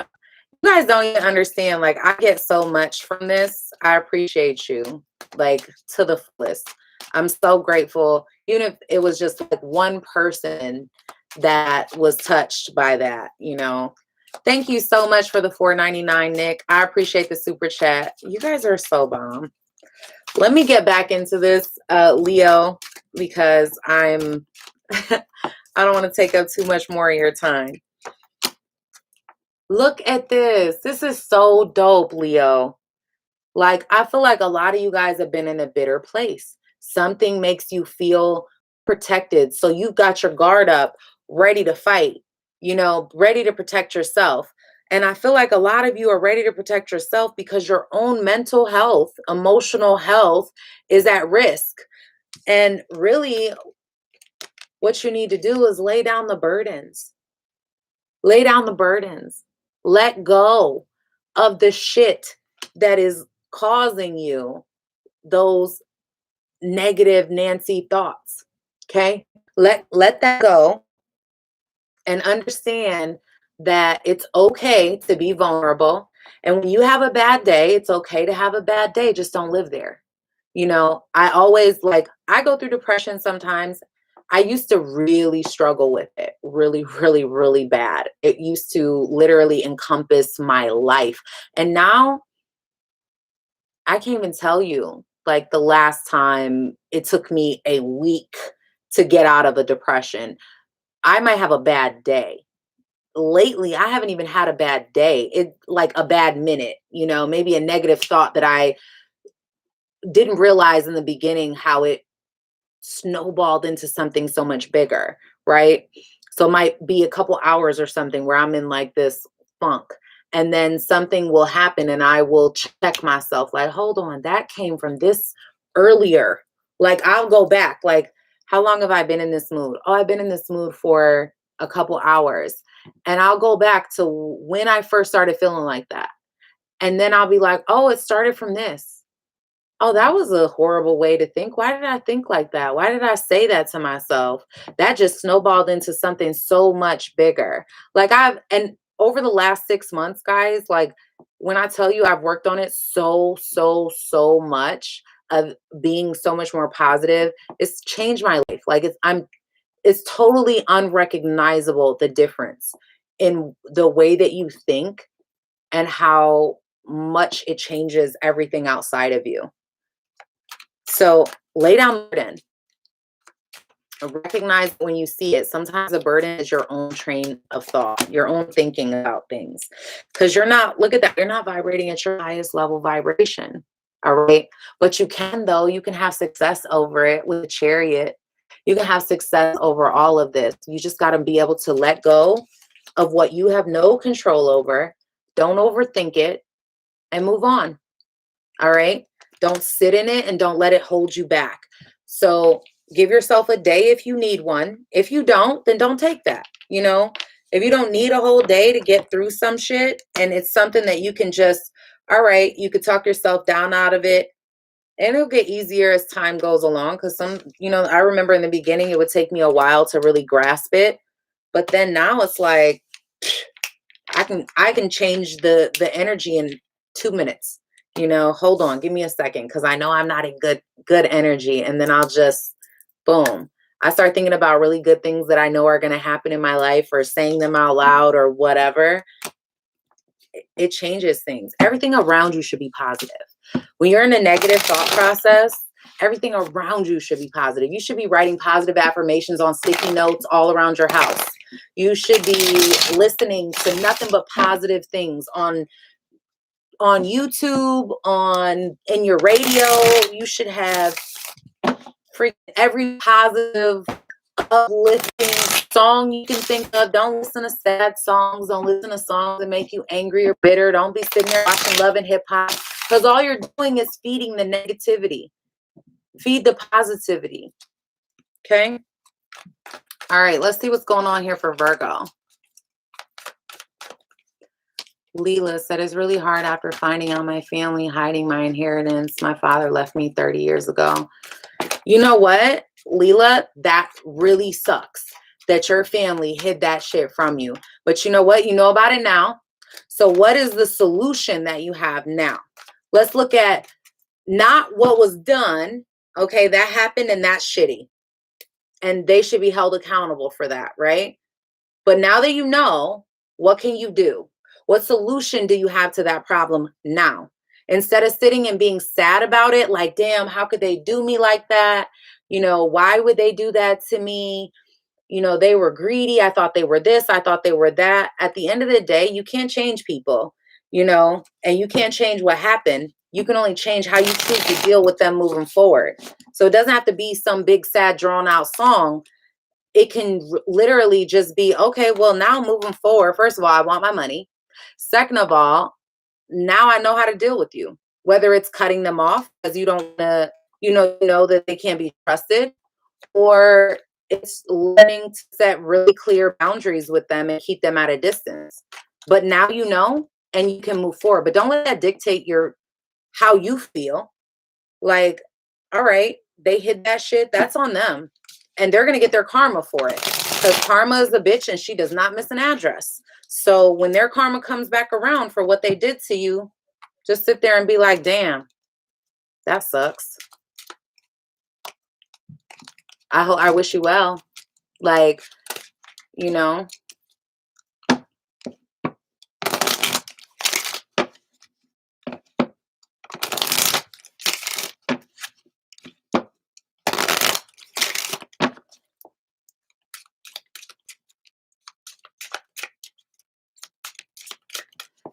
guys don't even understand. Like, I get so much from this. I appreciate you, like, to the fullest. I'm so grateful. Even if it was just like one person that was touched by that, you know. Thank you so much for the $4.99, Nick. I appreciate the super chat. You guys are so bomb. Let me get back into this, Leo, because I don't want to take up too much more of your time. Look at this. This is so dope, Leo. Like, I feel like a lot of you guys have been in a bitter place. Something makes you feel protected. So you've got your guard up, ready to fight, you know, ready to protect yourself. And I feel like a lot of you are ready to protect yourself because your own mental health, emotional health is at risk. And really, what you need to do is lay down the burdens. Lay down the burdens. Let go of the shit that is causing you those negative Nancy thoughts. Okay? Let that go and understand that it's okay to be vulnerable. And when you have a bad day, it's okay to have a bad day. Just don't live there. You know, I always like, I go through depression sometimes. I used to really struggle with it, really, really, really bad. It used to literally encompass my life. And now I can't even tell you, like, the last time it took me a week to get out of a depression. I might have a bad day. Lately, I haven't even had a bad day. It like a bad minute, you know, maybe a negative thought that I didn't realize in the beginning how it snowballed into something so much bigger, right? So it might be a couple hours or something where I'm in like this funk. And then something will happen and I will check myself like, hold on, that came from this earlier. Like I'll go back, like, how long have I been in this mood? Oh, I've been in this mood for a couple hours. And I'll go back to when I first started feeling like that. And then I'll be like, oh, it started from this. Oh, that was a horrible way to think. Why did I think like that? Why did I say that to myself? That just snowballed into something so much bigger. And over the last 6 months, guys, like when I tell you I've worked on it so much of being so much more positive, it's changed my life. Like it's totally unrecognizable, the difference in the way that you think and how much it changes everything outside of you. So lay down the burden. Recognize when you see it. Sometimes the burden is your own train of thought, your own thinking about things. Because you're not, look at that, you're not vibrating at your highest level vibration. All right. But you can, though, you can have success over it with a chariot. You can have success over all of this. You just got to be able to let go of what you have no control over. Don't overthink it and move on. All right. Don't sit in it and don't let it hold you back. So give yourself a day if you need one. If you don't, then don't take that. You know, if you don't need a whole day to get through some shit and it's something that you can just, all right, you could talk yourself down out of it. And it'll get easier as time goes along. Because some, you know, I remember in the beginning, it would take me a while to really grasp it. But then now it's like, I can change the energy in 2 minutes. You know, hold on, give me a second, because I know I'm not in good energy, and then I'll just boom. I start thinking about really good things that I know are going to happen in my life, or saying them out loud or whatever. It changes things. Everything around you should be positive. When you're in a negative thought process, everything around you should be positive. You should be writing positive affirmations on sticky notes all around your house. You should be listening to nothing but positive things on YouTube, in your radio. You should have every positive, uplifting song you can think of. Don't listen to sad songs. Don't listen to songs that make you angry or bitter. Don't be sitting there watching Love and Hip Hop, because all you're doing is feeding the negativity. Feed the positivity. Okay? All right, let's see what's going on here for Virgo. Leela said, it's really hard after finding out my family hiding my inheritance. My father left me 30 years ago. You know what, Leela? That really sucks that your family hid that shit from you. But you know what? You know about it now. So what is the solution that you have now? Let's look at not what was done. Okay, that happened and that's shitty. And they should be held accountable for that, right? But now that you know, what can you do? What solution do you have to that problem now? Instead of sitting and being sad about it, like, damn, how could they do me like that? You know, why would they do that to me? You know, they were greedy. I thought they were this. I thought they were that. At the end of the day, you can't change people, you know, and you can't change what happened. You can only change how you choose to deal with them moving forward. So it doesn't have to be some big, sad, drawn out song. It can literally just be, okay, well, now moving forward, first of all, I want my money. Second of all, now I know how to deal with you, whether it's cutting them off because you don't know that they can't be trusted, or it's learning to set really clear boundaries with them and keep them at a distance. But now you know, and you can move forward. But don't let that dictate how you feel. Like, all right, they hid that shit. That's on them. And they're going to get their karma for it. Because karma is a bitch and she does not miss an address. So when their karma comes back around for what they did to you, just sit there and be like, damn, that sucks. I wish you well. Like, you know.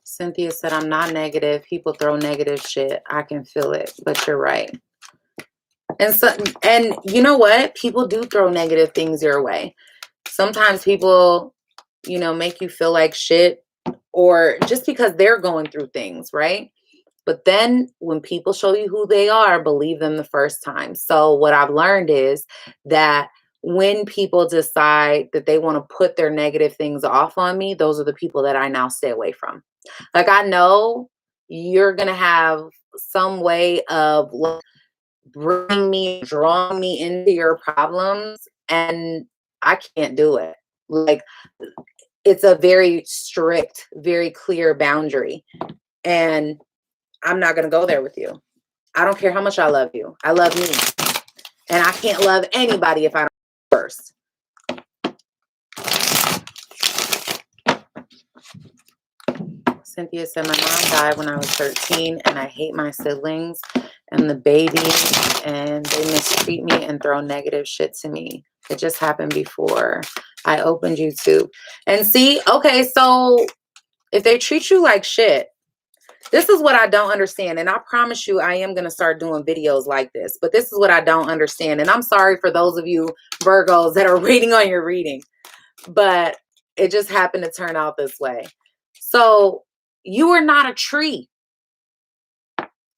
Cynthia said, I'm not negative. People throw negative shit. I can feel it, but you're right. And you know what? People do throw negative things your way. Sometimes people, you know, make you feel like shit, or just because they're going through things, right? But then when people show you who they are, believe them the first time. So what I've learned is that when people decide that they want to put their negative things off on me, those are the people that I now stay away from. Like, I know you're going to have some way of drawing me into your problems, and I can't do it. Like, it's a very strict, very clear boundary. And I'm not going to go there with you. I don't care how much I love you. I love me. And I can't love anybody if I don't first. Cynthia said, my mom died when I was 13 and I hate my siblings and the baby and they mistreat me and throw negative shit to me. It just happened before I opened YouTube. And see, okay, so if they treat you like shit, this is what I don't understand. And I promise you, I am going to start doing videos like this. But this is what I don't understand. And I'm sorry for those of you Virgos that are reading on your reading. But it just happened to turn out this way. So you are not a tree.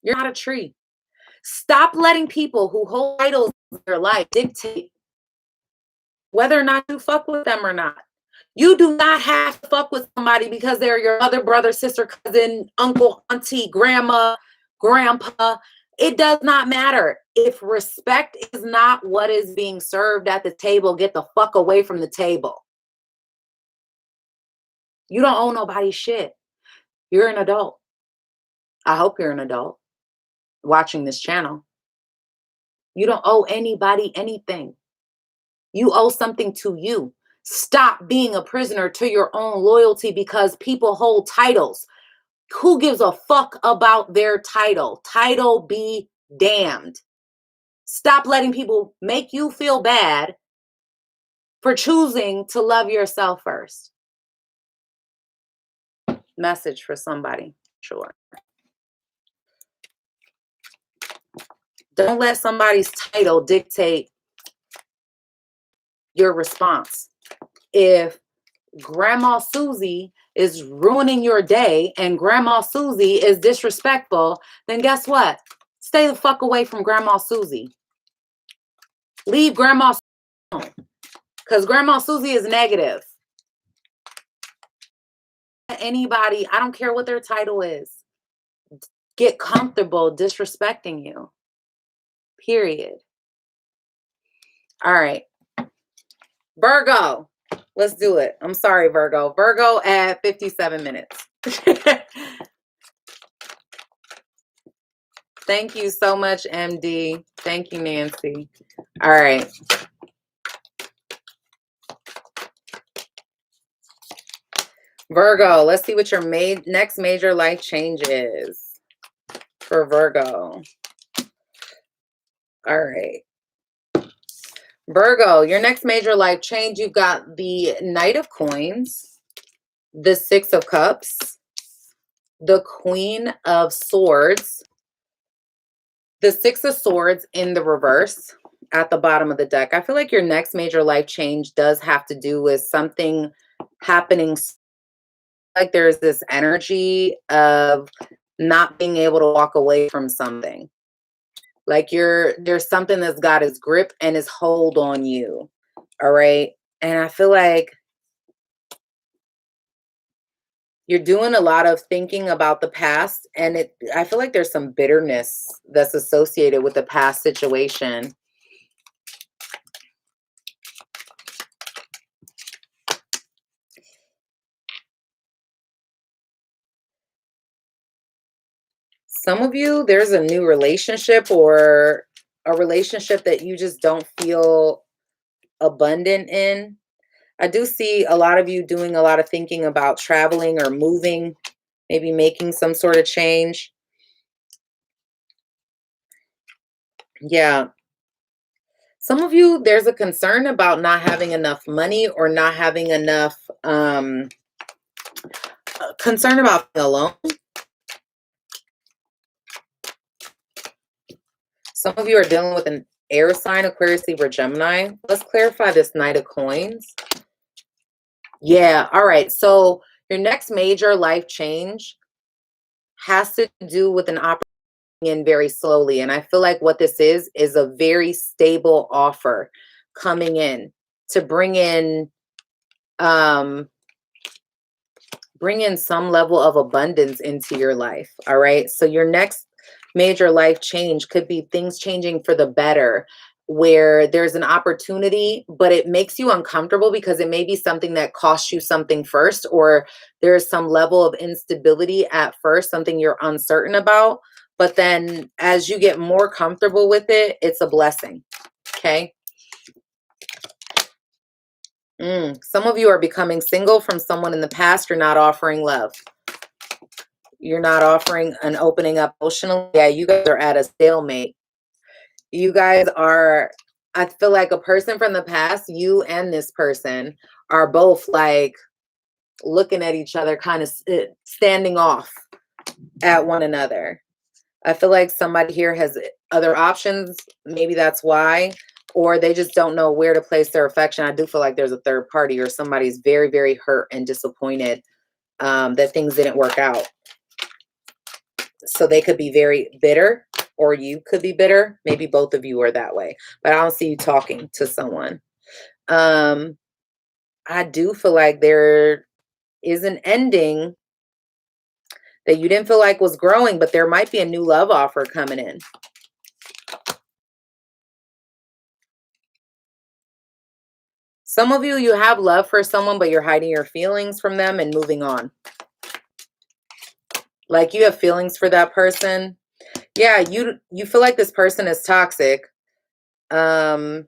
You're not a tree. Stop letting people who hold titles in their life dictate whether or not you fuck with them or not. You do not have to fuck with somebody because they're your mother, brother, sister, cousin, uncle, auntie, grandma, grandpa. It does not matter. If respect is not what is being served at the table, get the fuck away from the table. You don't owe nobody shit. You're an adult. I hope you're an adult watching this channel. You don't owe anybody anything. You owe something to you. Stop being a prisoner to your own loyalty because people hold titles. Who gives a fuck about their title? Title be damned. Stop letting people make you feel bad for choosing to love yourself first. Message for somebody, sure. Don't let somebody's title dictate your response. If Grandma Susie is ruining your day and Grandma Susie is disrespectful, then guess what? Stay the fuck away from Grandma Susie. Leave Grandma alone. Because Grandma Susie is negative. Anybody, I don't care what their title is, get comfortable disrespecting you. Period. All right. Virgo. Let's do it. I'm sorry, Virgo. Virgo at 57 minutes. Thank you so much, MD. Thank you, Nancy. All right. Virgo, let's see what your next major life change is for Virgo. All right. Virgo, your next major life change, you've got the Knight of Coins, the Six of Cups, the Queen of Swords, the Six of Swords in the reverse at the bottom of the deck. I feel like your next major life change does have to do with something happening. Like there's this energy of not being able to walk away from something. Like there's something that's got its grip and its hold on you. All right. And I feel like you're doing a lot of thinking about the past, and I feel like there's some bitterness that's associated with the past situation. Some of you, there's a new relationship or a relationship that you just don't feel abundant in. I do see a lot of you doing a lot of thinking about traveling or moving, maybe making some sort of change. Yeah. Some of you, there's a concern about not having enough money or not having enough concern about being alone. Some of you are dealing with an air sign, Aquarius, Libra, Gemini. Let's clarify this Knight of Coins. Yeah, all right. So your next major life change has to do with an opportunity in very slowly. And I feel like what this is a very stable offer coming in to bring in some level of abundance into your life. All right. So your next major life change could be things changing for the better, where there's an opportunity, but it makes you uncomfortable because it may be something that costs you something first, or there's some level of instability at first, something you're uncertain about. But then as you get more comfortable with it, it's a blessing. Okay. Some of you are becoming single from someone in the past. You're not offering love. You're not offering and opening up emotionally. Yeah, you guys are at a stalemate. You guys are, I feel like a person from the past, you and this person are both like looking at each other, kind of standing off at one another. I feel like somebody here has other options. Maybe that's why. Or they just don't know where to place their affection. I do feel like there's a third party, or somebody's very, very hurt and disappointed that things didn't work out. So they could be very bitter, or you could be bitter. Maybe both of you are that way. But I don't see you talking to someone. I do feel like there is an ending that you didn't feel like was growing, but there might be a new love offer coming in. Some of you, you have love for someone, but you're hiding your feelings from them and moving on. Like you have feelings for that person. Yeah, you feel like this person is toxic. And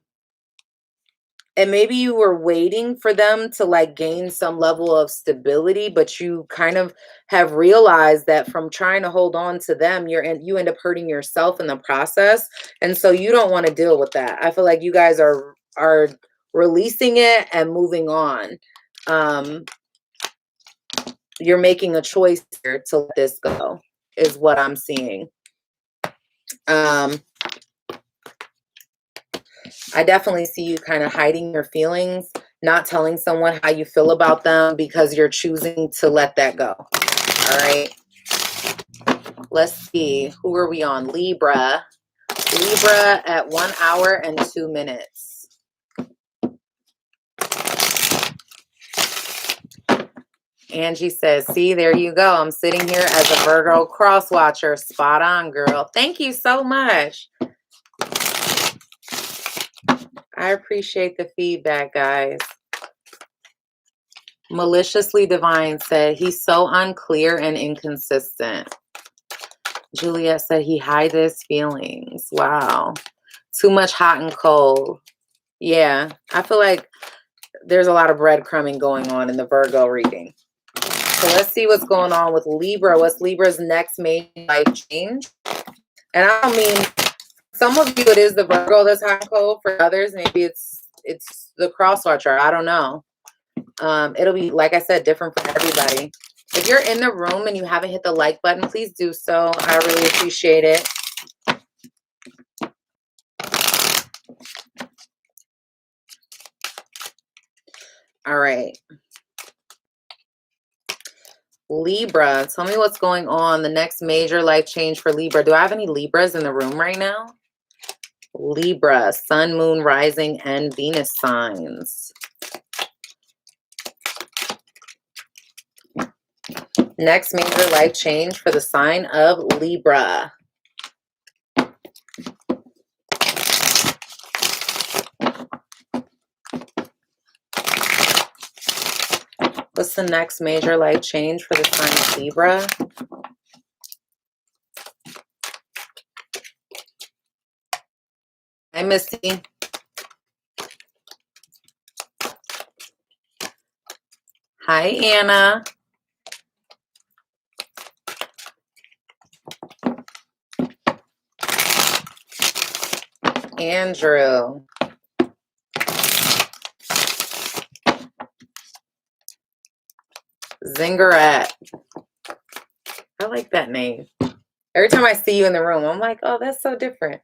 maybe you were waiting for them to like gain some level of stability, but you kind of have realized that from trying to hold on to them, you end up hurting yourself in the process. And so you don't want to deal with that. I feel like you guys are releasing it and moving on. You're making a choice here to let this go, is what I'm seeing. I definitely see you kind of hiding your feelings, not telling someone how you feel about them because you're choosing to let that go. All right. Let's see. Who are we on? Libra. Libra at 1 hour and 2 minutes. Angie says, see, there you go. I'm sitting here as a Virgo cross watcher. Spot on, girl. Thank you so much. I appreciate the feedback, guys. Maliciously Divine said, he's so unclear and inconsistent. Juliet said, he hides his feelings. Wow. Too much hot and cold. Yeah, I feel like there's a lot of breadcrumbing going on in the Virgo reading. So let's see what's going on with Libra. What's Libra's next major life change? And I don't mean, some of you it is the Virgo that's hot and cold. For others, maybe it's the cross watcher. I don't know. It'll be, like I said, different for everybody. If you're in the room and you haven't hit the like button, please do so. I really appreciate it. All right. Libra, tell me what's going on. The next major life change for Libra. Do I have any Libras in the room right now? Libra, Sun, Moon, Rising, and Venus signs. Next major life change for the sign of Libra. What's the next major life change for the sign of Libra? Hi, Missy. Hi, Anna. Andrew. Zingaret. I like that name. Every time I see you in the room, I'm like, oh, that's so different.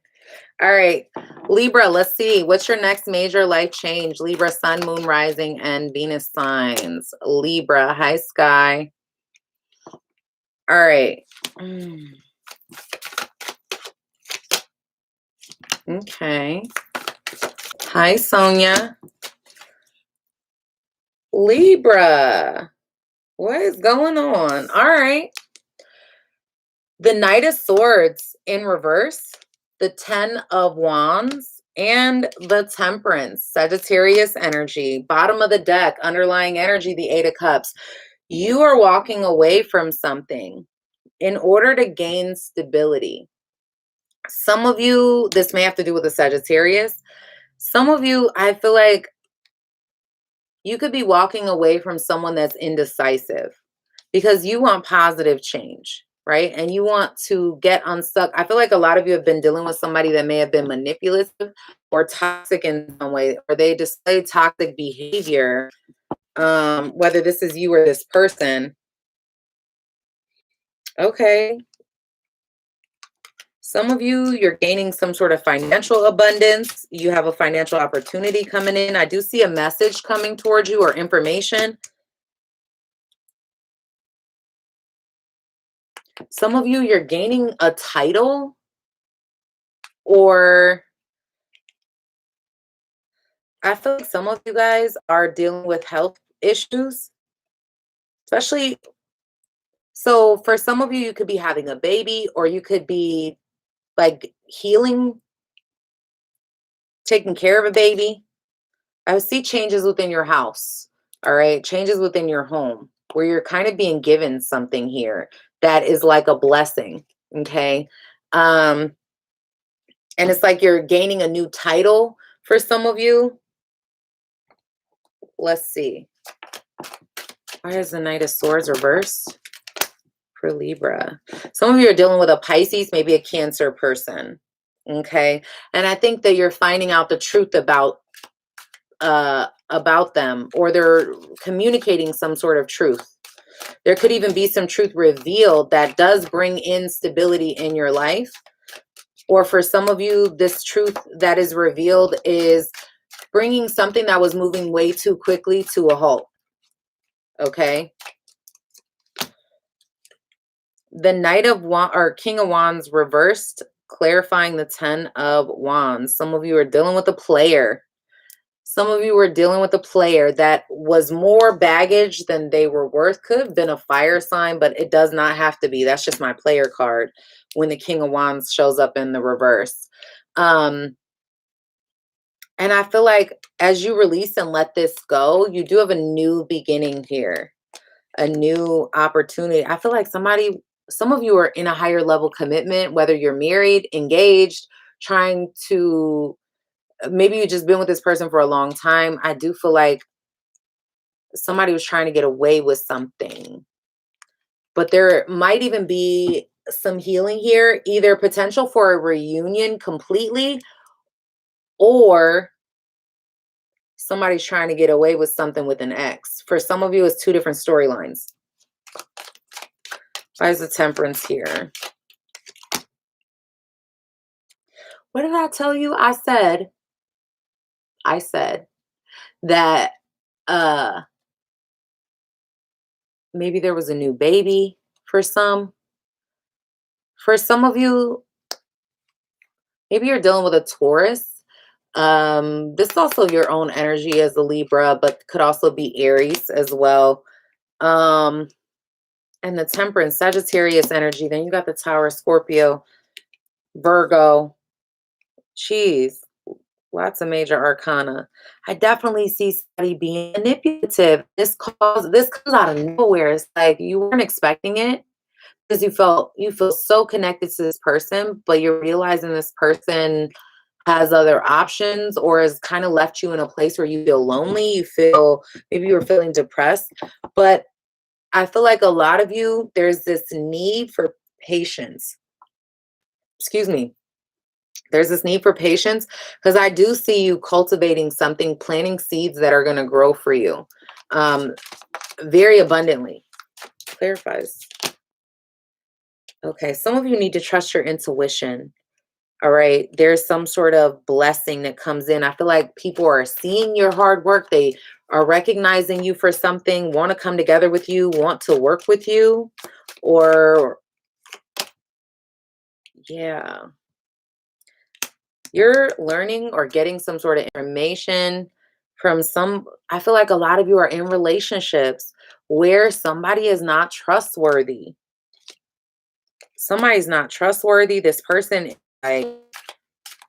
All right, Libra, let's see. What's your next major life change? Libra, Sun, Moon, Rising, and Venus signs. Libra, hi, Sky. All right. Okay. Hi, Sonia. Libra, what is going on? All right. The Knight of Swords in reverse, the 10 of Wands, and the Temperance, Sagittarius energy, bottom of the deck, underlying energy, the 8 of Cups. You are walking away from something in order to gain stability. Some of you, this may have to do with the Sagittarius. Some of you, I feel like you could be walking away from someone that's indecisive. because you want positive change, right? And you want to get unstuck. I feel like a lot of you have been dealing with somebody that may have been manipulative or toxic in some way, or they display toxic behavior, whether this is you or this person. Okay. Some of you, you're gaining some sort of financial abundance. You have a financial opportunity coming in. I do see a message coming towards you or information. Some of you, you're gaining a title, or I feel like some of you guys are dealing with health issues, especially. So for some of you, you could be having a baby, or you could be like healing, taking care of a baby. I see changes within your house. All right. Changes within your home where you're kind of being given something here that is like a blessing. Okay. Um, and it's like you're gaining a new title for some of you. Let's see. Why is the Knight of Swords reversed for Libra? Some of you are dealing with a Pisces, maybe a Cancer person. Okay. And I think that you're finding out the truth about them, or they're communicating some sort of truth. There could even be some truth revealed that does bring in stability in your life. Or for some of you, this truth that is revealed is bringing something that was moving way too quickly to a halt. Okay. The Knight of Wands or King of Wands reversed, clarifying the 10 of Wands. Some of you are dealing with a player. Some of you were dealing with a player that was more baggage than they were worth. Could have been a fire sign, but it does not have to be. That's just my player card when the King of Wands shows up in the reverse. And I feel like as you release and let this go, you do have a new beginning here, a new opportunity. I feel like some of you are in a higher level commitment, whether you're married, engaged, trying to, maybe you've just been with this person for a long time. I do feel like somebody was trying to get away with something, but there might even be some healing here, either potential for a reunion completely, or somebody's trying to get away with something with an ex. For some of you, it's two different storylines. Why is the Temperance here? What did I tell you? I said that maybe there was a new baby for some. For some of you, maybe you're dealing with a Taurus. This is also your own energy as a Libra, but could also be Aries as well. And the Temperance, Sagittarius energy. Then you got the Tower, Scorpio, Virgo. Jeez, lots of major arcana. I definitely see somebody being manipulative. This comes out of nowhere. It's like you weren't expecting it because you feel so connected to this person, but you're realizing this person has other options or has kind of left you in a place where you feel lonely. You feel, maybe you were feeling depressed, but I feel like a lot of you, there's this need for patience. Excuse me. There's this need for patience because I do see you cultivating something, planting seeds that are going to grow for you very abundantly. Clarifies. Okay, some of you need to trust your intuition. All right, there's some sort of blessing that comes in. I feel like people are seeing your hard work. They are recognizing you for something, want to come together with you, want to work with you, or yeah. You're learning or getting some sort of information from I feel like a lot of you are in relationships where somebody is not trustworthy. Somebody's not trustworthy. This person is like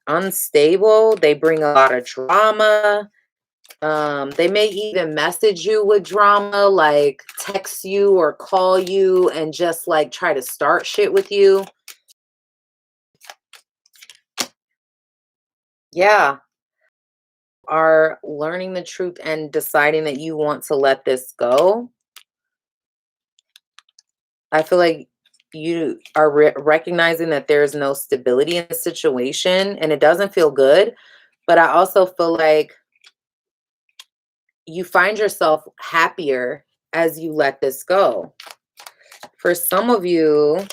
unstable. They bring a lot of drama. They may even message you with drama, like text you or call you and just like try to start shit with you. Yeah. Are learning the truth and deciding that you want to let this go. I feel like you are recognizing that there's no stability in the situation and it doesn't feel good. But I also feel like you find yourself happier as you let this go. For some of you,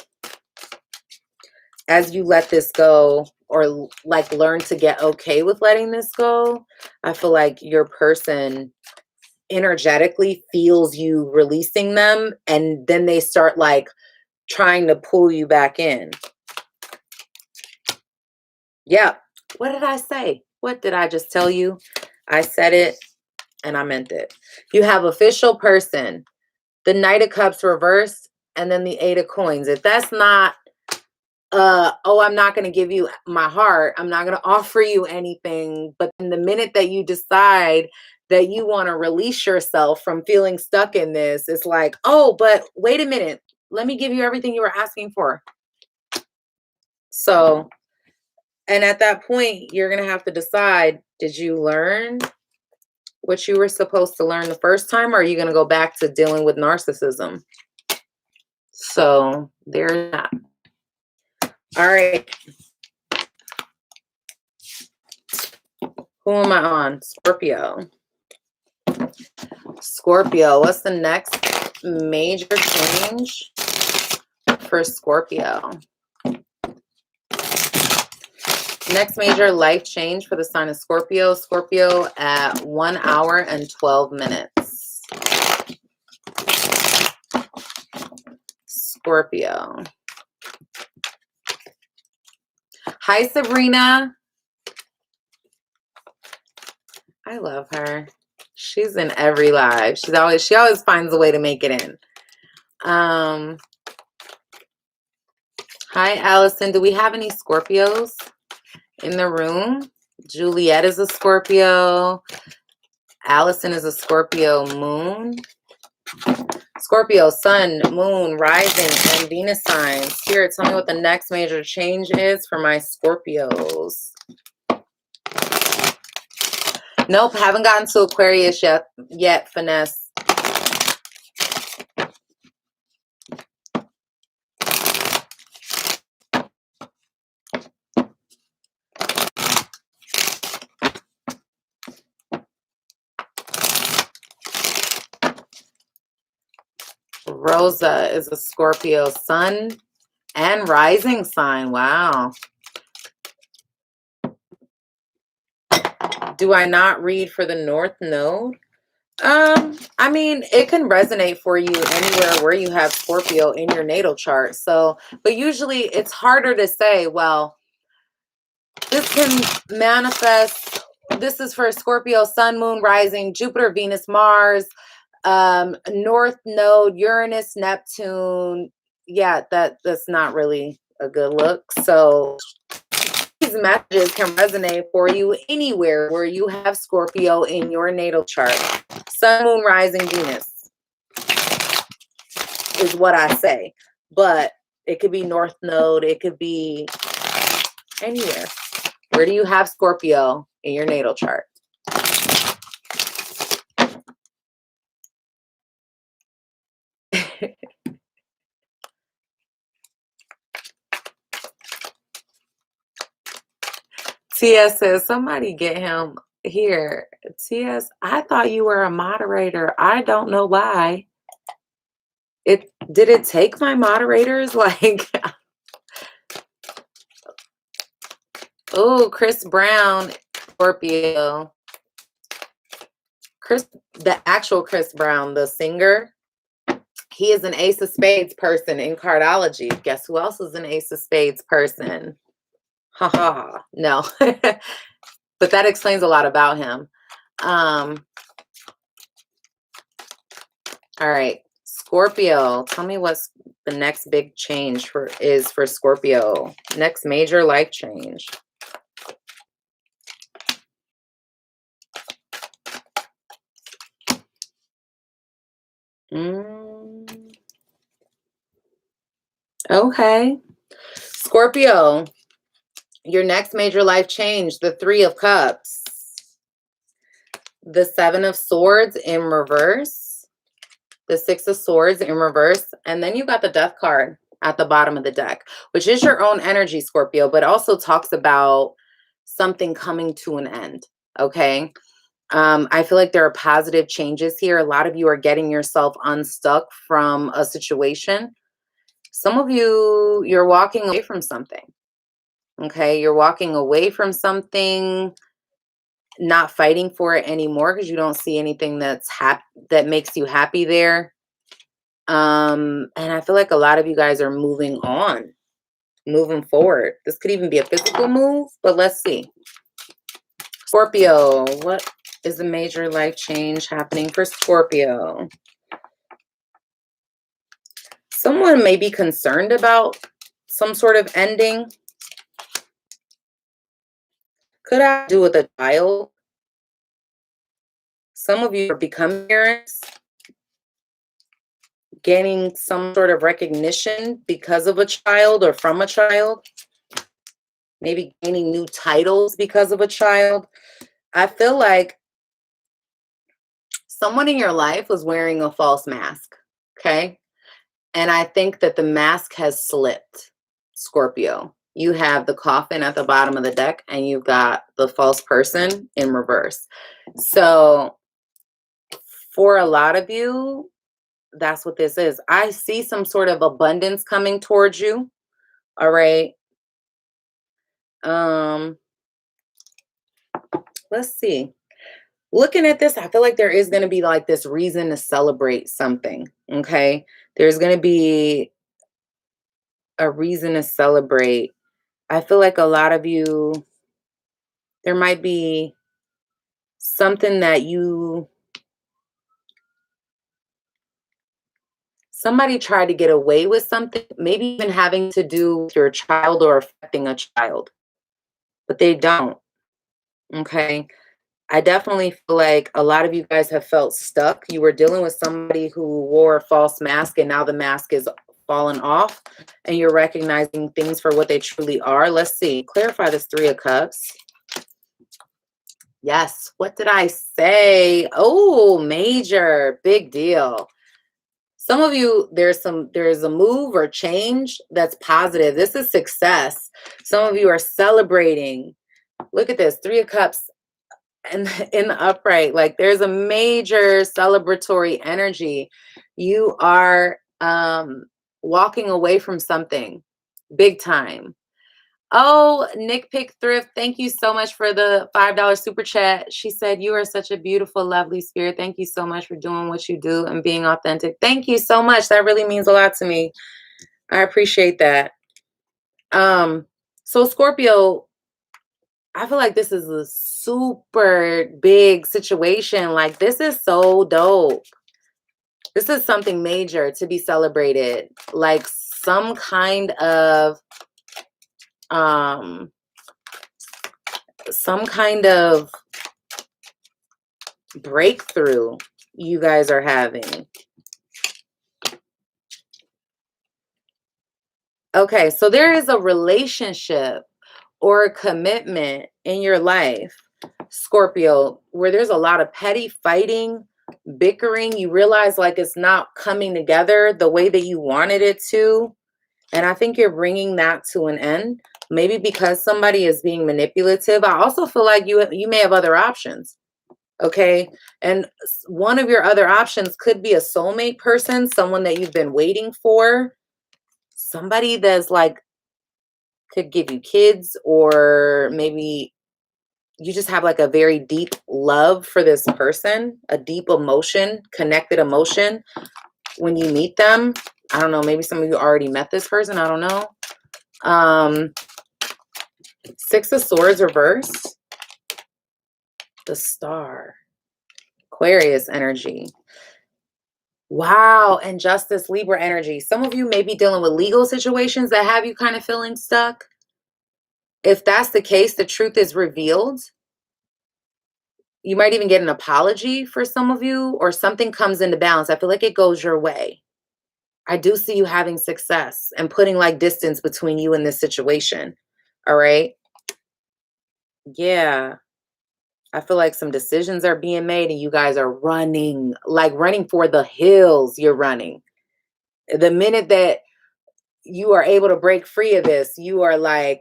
as you let this go, or like learn to get okay with letting this go, I feel like your person energetically feels you releasing them, and then they start like trying to pull you back in. Yeah. What did I say? What did I just tell you? I said it and I meant it. You have official person, the Knight of Cups reversed, and then the Eight of Coins. If that's not oh, I'm not going to give you my heart, I'm not going to offer you anything, but in the minute that you decide that you want to release yourself from feeling stuck in this, it's like, oh, but wait a minute, let me give you everything you were asking for. So, and at that point, you're going to have to decide, did you learn what you were supposed to learn the first time, or are you going to go back to dealing with narcissism? So there's that. All right. Who am I on? Scorpio. Scorpio, what's the next major change for Scorpio? Next major life change for the sign of Scorpio. Scorpio at 1 hour and 12 minutes. Scorpio. Hi, Sabrina. I love her. She's in every live. She always finds a way to make it in. Hi, Allison. Do we have any Scorpios in the room? Juliet is a Scorpio. Allison is a Scorpio moon. Scorpio, sun, moon, rising, and Venus sign. Spirit, tell me what the next major change is for my Scorpios. Nope, haven't gotten to Aquarius yet, Finesse. Rosa is a Scorpio sun and rising sign. Wow. Do I not read for the North Node? I mean, it can resonate for you anywhere where you have Scorpio in your natal chart. So, but usually it's harder to say, well, this can manifest. This is for Scorpio, sun, moon, rising, Jupiter, Venus, Mars, North Node, Uranus, Neptune. Yeah, that's not really a good look. So these messages can resonate for you anywhere where you have Scorpio in your natal chart. Sun, moon, rising, Venus is what I say. But it could be North Node. It could be anywhere. Where do you have Scorpio in your natal chart? TS says, somebody get him here. TS, I thought you were a moderator. I don't know why. Did it take my moderators? Like, oh, Chris Brown, Scorpio. The actual Chris Brown, the singer, he is an Ace of Spades person in cardology. Guess who else is an Ace of Spades person? Haha, no. But that explains a lot about him. All right, Scorpio, tell me what's the next big change for Scorpio. Next major life change. Okay. Scorpio, your next major life change, the Three of Cups, the Seven of Swords in reverse, the Six of Swords in reverse, and then you got the Death card at the bottom of the deck, which is your own energy, Scorpio, but also talks about something coming to an end, okay? I feel like there are positive changes here. A lot of you are getting yourself unstuck from a situation. Some of you, you're walking away from something, okay? You're walking away from something, not fighting for it anymore because you don't see anything that makes you happy there. And I feel like a lot of you guys are moving on, moving forward. This could even be a physical move, but let's see. Scorpio, what is a major life change happening for Scorpio? Someone may be concerned about some sort of ending. Could have to do with a child. Some of you are becoming parents, gaining some sort of recognition because of a child or from a child. Maybe gaining new titles because of a child. I feel like someone in your life was wearing a false mask, okay? And I think that the mask has slipped, Scorpio. You have the coffin at the bottom of the deck, and you've got the false person in reverse. So for a lot of you, that's what this is. I see some sort of abundance coming towards you, all right? Let's see. Looking at this, I feel like there is going to be like this reason to celebrate something, okay? There's going to be a reason to celebrate. I feel like a lot of you, there might be something that somebody tried to get away with something, maybe even having to do with your child or affecting a child, but they don't, okay? I definitely feel like a lot of you guys have felt stuck. You were dealing with somebody who wore a false mask, and now the mask is fallen off, and you're recognizing things for what they truly are. Let's see. Clarify this Three of Cups. Yes. What did I say? Oh, major. Big deal. Some of you, there's a move or change that's positive. This is success. Some of you are celebrating. Look at this. Three of Cups. And in the upright, like there's a major celebratory energy. You are walking away from something big time. Oh, Nick Pick Thrift, thank you so much for the $5 super chat. She said, you are such a beautiful, lovely spirit. Thank you so much for doing what you do and being authentic. Thank you so much. That really means a lot to me. I appreciate that. So Scorpio, I feel like this is a super big situation. Like, this is so dope. This is something major to be celebrated. Like some kind of breakthrough you guys are having. Okay, so there is a relationship or a commitment in your life, Scorpio, where there's a lot of petty fighting, bickering. You realize like it's not coming together the way that you wanted it to. And I think you're bringing that to an end, maybe because somebody is being manipulative. I also feel like you may have other options. Okay. And one of your other options could be a soulmate person, someone that you've been waiting for, somebody that's like could give you kids, or maybe you just have like a very deep love for this person, a deep emotion, connected emotion when you meet them. I don't know, maybe some of you already met this person. I don't know. Six of Swords reverse. The Star. Aquarius energy. Wow. And Justice, Libra energy. Some of you may be dealing with legal situations that have you kind of feeling stuck. If that's the case, the truth is revealed. You might even get an apology for some of you, or something comes into balance. I feel like it goes your way. I do see you having success and putting like distance between you and this situation. All right. Yeah. I feel like some decisions are being made and you guys are running, like running for the hills. You're running. The minute that you are able to break free of this, you are like,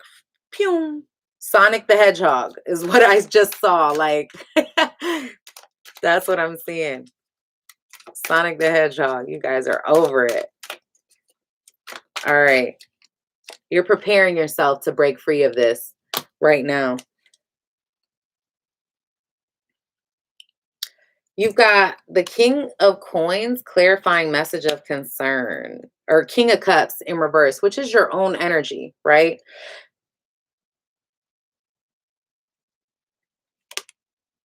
pew, Sonic the Hedgehog is what I just saw. Like, that's what I'm seeing. Sonic the Hedgehog. You guys are over it. All right. You're preparing yourself to break free of this right now. You've got the King of Coins, clarifying message of concern, or King of Cups in reverse, which is your own energy, right?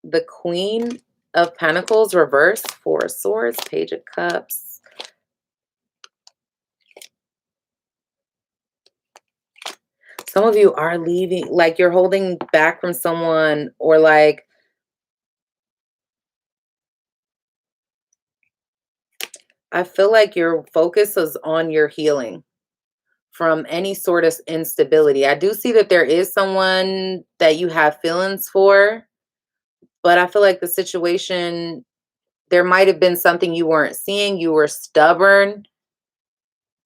The Queen of Pentacles reverse, Four of Swords, Page of Cups. Some of you are leaving, like you're holding back from someone, or like I feel like your focus is on your healing from any sort of instability. I do see that there is someone that you have feelings for, but I feel like the situation, there might have been something you weren't seeing. You were stubborn.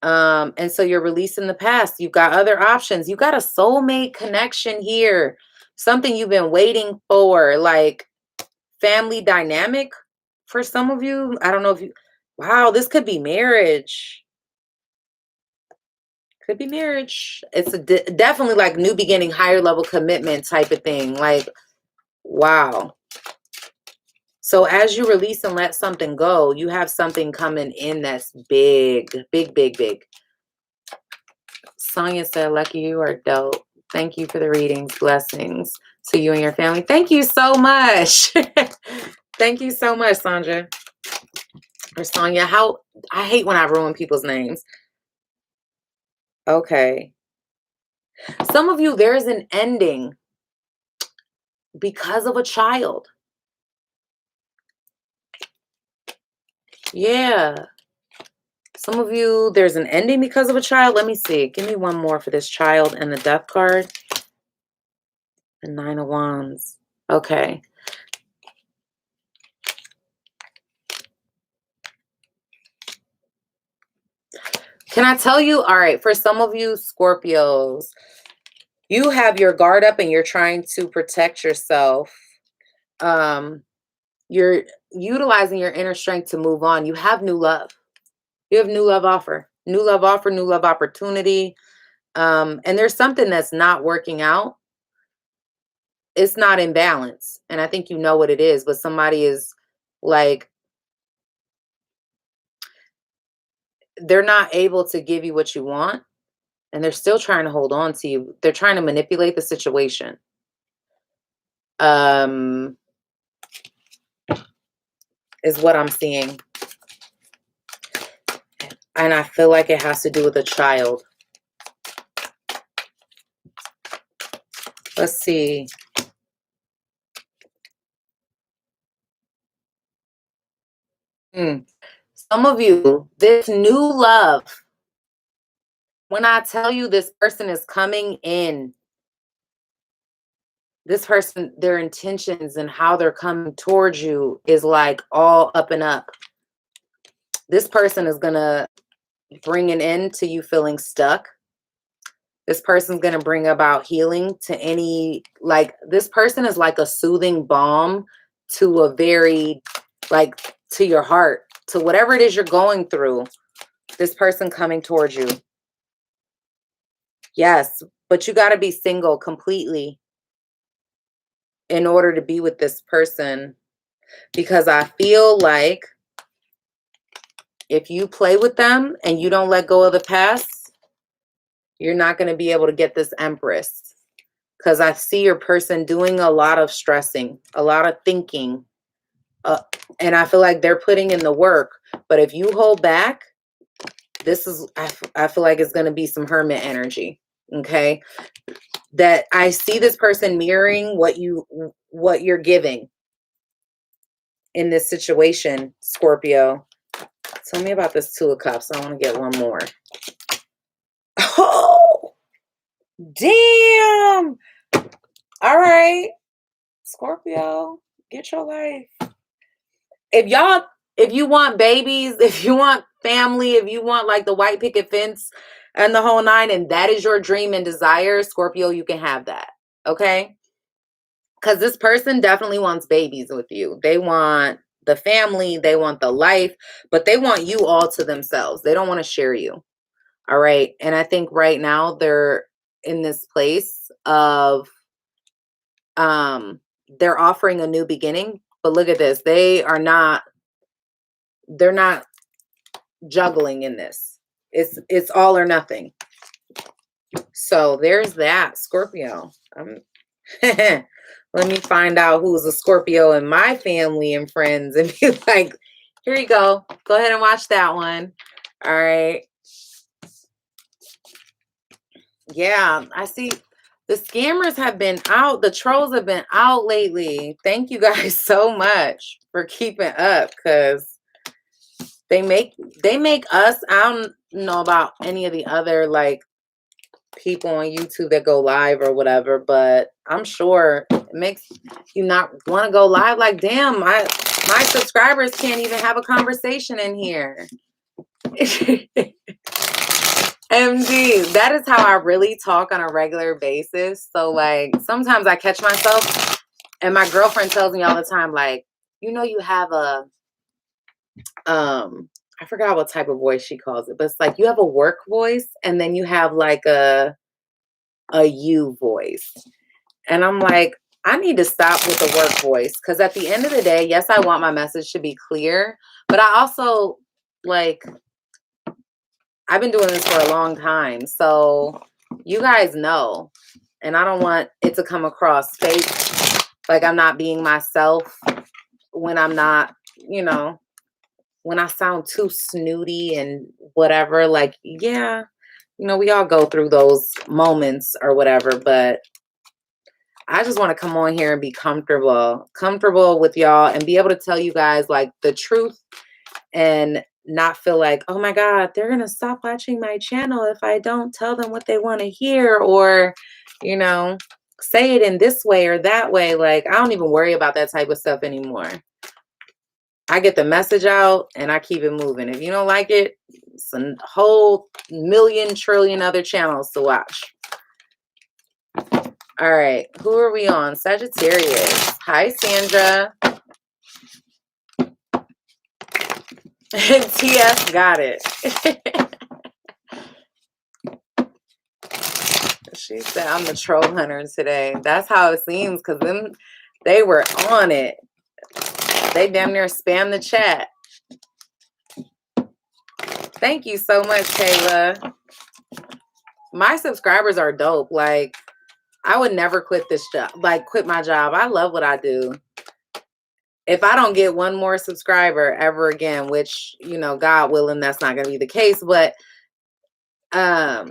And so you're releasing the past. You've got other options. You got a soulmate connection here. Something you've been waiting for, like family dynamic for some of you. I don't know if you, wow, this could be marriage. Could be marriage. It's a definitely like new beginning, higher level commitment type of thing. Like, wow. So as you release and let something go, you have something coming in that's big, big, big, big. Sonia said, Lucky, you are dope. Thank you for the readings. Blessings to you and your family. Thank you so much. Thank you so much, Sandra. Or Sonia. How I hate when I ruin people's names. Okay. Some of you, there is an ending because of a child. Yeah. Some of you, there's an ending because of a child. Let me see. Give me one more for this child and the death card. The Nine of Wands. Okay. Can I tell you? All right. For some of you Scorpios, you have your guard up and you're trying to protect yourself. You're utilizing your inner strength to move on. You have new love. You have new love offer. New love offer, new love opportunity. And there's something that's not working out. It's not in balance. And I think you know what it is, but somebody is like, they're not able to give you what you want. And they're still trying to hold on to you. They're trying to manipulate the situation. Is what I'm seeing. And I feel like it has to do with a child. Let's see. Some of you, this new love, when I tell you this person is coming in, this person, their intentions and how they're coming towards you is like all up and up. This person is going to bring an end to you feeling stuck. This person's going to bring about healing to any, like, this person is like a soothing balm to a very, like, to your heart, to whatever it is you're going through. This person coming towards you. Yes, but you got to be single completely in order to be with this person, because I feel like if you play with them and you don't let go of the past, you're not going to be able to get this Empress, because I see your person doing a lot of stressing, a lot of thinking, and I feel like they're putting in the work. But if you hold back, this is, I feel like it's going to be some hermit energy. Okay, that I see this person mirroring what you're giving in this situation, Scorpio. Tell me about this Two of Cups. I want to get one more. Oh, damn. All right. Scorpio, get your life. If you want babies, if you want family, if you want like the white picket fence and the whole nine, and that is your dream and desire, Scorpio, you can have that. Okay? Because this person definitely wants babies with you. They want the family, they want the life, but they want you all to themselves. They don't want to share you. All right. And I think right now they're in this place of they're offering a new beginning. But look at this. They're not juggling in this. It's all or nothing. So there's that, Scorpio. Let me find out who's a Scorpio in my family and friends and be like, here you go. Go ahead and watch that one. All right. Yeah, I see the scammers have been out. The trolls have been out lately. Thank you guys so much for keeping up, because they make us, I don't know about any of the other like people on YouTube that go live or whatever, but I'm sure it makes you not want to go live. Like, damn, my subscribers can't even have a conversation in here. MG, that is how I really talk on a regular basis. So like sometimes I catch myself and my girlfriend tells me all the time, like, you know, you have a I forgot what type of voice she calls it, but it's like you have a work voice and then you have like a you voice. And I'm like, I need to stop with the work voice, because at the end of the day, yes, I want my message to be clear, but I also like I've been doing this for a long time, so you guys know, and I don't want it to come across fake, like I'm not being myself when I'm not, you know, when I sound too snooty and whatever. Like, yeah, you know, we all go through those moments or whatever, but I just want to come on here and be comfortable with y'all and be able to tell you guys like the truth and not feel like, oh my God, they're going to stop watching my channel if I don't tell them what they want to hear, or, you know, say it in this way or that way. Like, I don't even worry about that type of stuff anymore. I get the message out and I keep it moving. If you don't like it, it's a whole million trillion other channels to watch. All right, who are we on? Sagittarius. Hi, Sandra. TS got it. She said, I'm the troll hunter today. That's how it seems, because they were on it. They damn near spammed the chat. Thank you so much, Kayla. My subscribers are dope. Like, I would never quit this job, like quit my job. I love what I do. If I don't get one more subscriber ever again, which, you know, God willing, that's not going to be the case, but I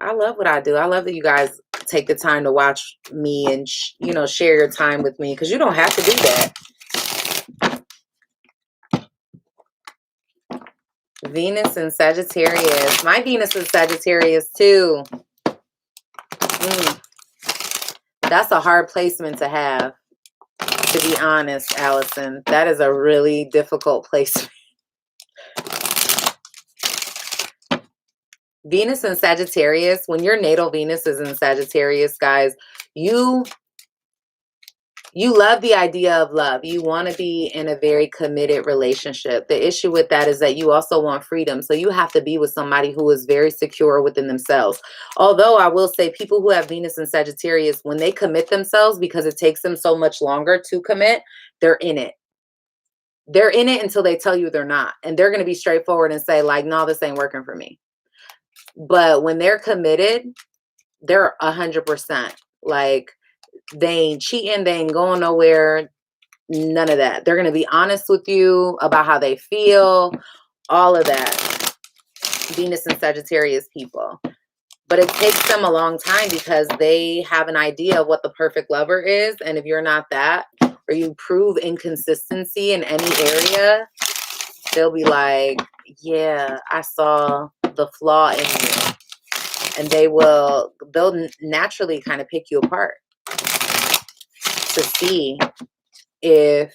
love what I do. I love that you guys take the time to watch me and, you know, share your time with me, because you don't have to do that. Venus and Sagittarius. My Venus is Sagittarius too. That's a hard placement to have, to be honest, Allison. That is a really difficult placement. Venus and Sagittarius, when your natal Venus is in Sagittarius, guys, you love the idea of love. You want to be in a very committed relationship. The issue with that is that you also want freedom. So you have to be with somebody who is very secure within themselves. Although I will say people who have Venus and Sagittarius, when they commit themselves, because it takes them so much longer to commit, they're in it. They're in it until they tell you they're not. And they're going to be straightforward and say like, no, this ain't working for me. But when they're committed, they're 100%. Like, they ain't cheating, they ain't going nowhere, none of that. They're going to be honest with you about how they feel, all of that. Venus and Sagittarius people. But it takes them a long time because they have an idea of what the perfect lover is. And if you're not that, or you prove inconsistency in any area, they'll be like, yeah, I saw the flaw in you. And they'll naturally kind of pick you apart. to see if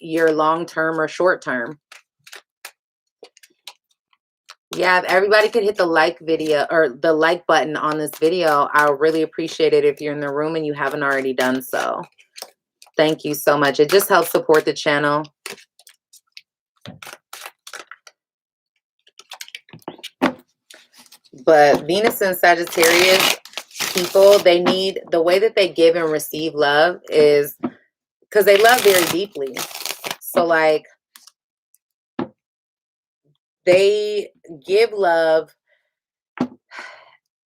you're long-term or short-term. Yeah, if everybody could hit the like video or the like button on this video, I'll really appreciate it if you're in the room and you haven't already done so. Thank you so much. It just helps support the channel. But Venus and Sagittarius people, they need, the way that they give and receive love is because they love very deeply. So like they give love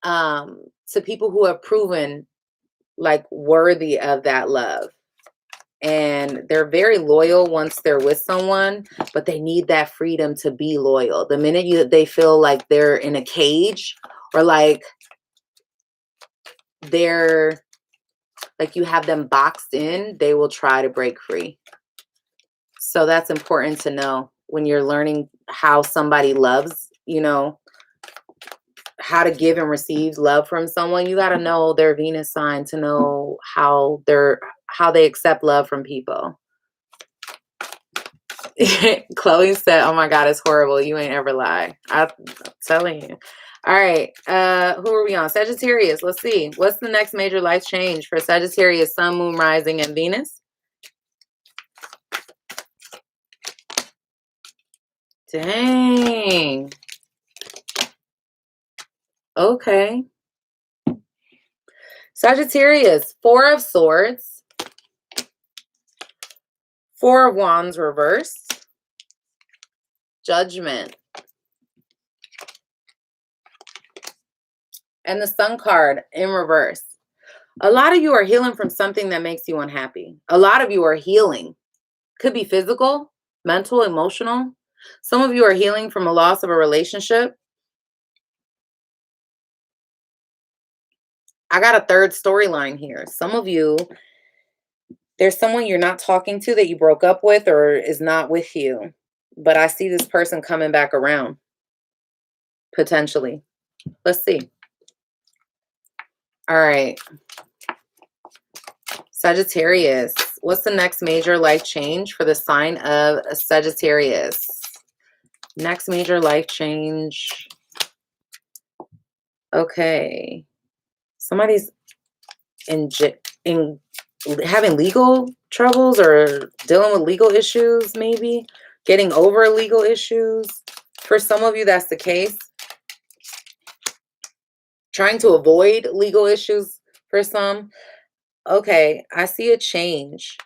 to people who have proven like worthy of that love. And they're very loyal once they're with someone, but they need that freedom to be loyal. The minute they feel like they're in a cage, or like they're like you have them boxed in, they will try to break free. So that's important to know when you're learning how somebody loves, you know, how to give and receive love from someone. You got to know their Venus sign to know how they accept love from people. Chloe said, oh my God, it's horrible. You ain't ever lie. I'm telling you. All right. Who are we on? Sagittarius. Let's see. What's the next major life change for Sagittarius, Sun, Moon, Rising, and Venus? Dang. Okay. Sagittarius, Four of Swords, Four of Wands reversed, Judgment, and the Sun card in reverse. A lot of you are healing from something that makes you unhappy. A lot of you are healing. Could be physical, mental, emotional. Some of you are healing from a loss of a relationship. I got a third storyline here. Some of you, there's someone you're not talking to that you broke up with or is not with you. But I see this person coming back around, potentially. Let's see. All right. Sagittarius. What's the next major life change for the sign of Sagittarius? Next major life change. Okay. Somebody's in having legal troubles or dealing with legal issues, maybe getting over legal issues. For some of you, that's the case. Trying to avoid legal issues for some. Okay, I see a change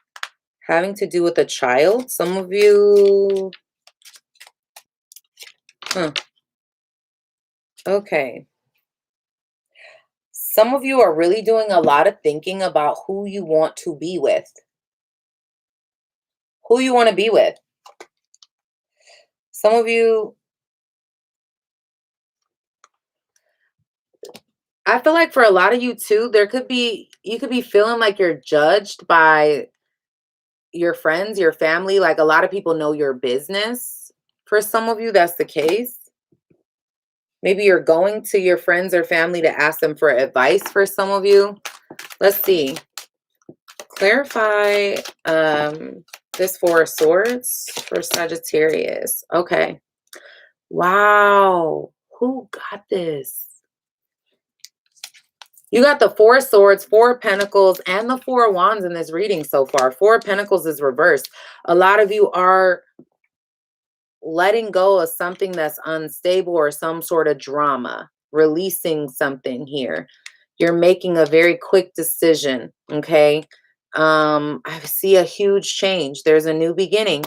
having to do with a child. Some of you. Okay. Some of you are really doing a lot of thinking about who you want to be with. Who you want to be with. Some of you, I feel like for a lot of you too, you could be feeling like you're judged by your friends, your family. Like a lot of people know your business. For some of you, that's the case. Maybe you're going to your friends or family to ask them for advice for some of you. Let's see. Clarify this Four of Swords for Sagittarius. Okay. Wow. Who got this? You got the Four of Swords, Four of Pentacles, and the Four of Wands in this reading so far. Four of Pentacles is reversed. A lot of you are letting go of something that's unstable or some sort of drama, releasing something here. You're making a very quick decision, okay? I see a huge change. There's a new beginning.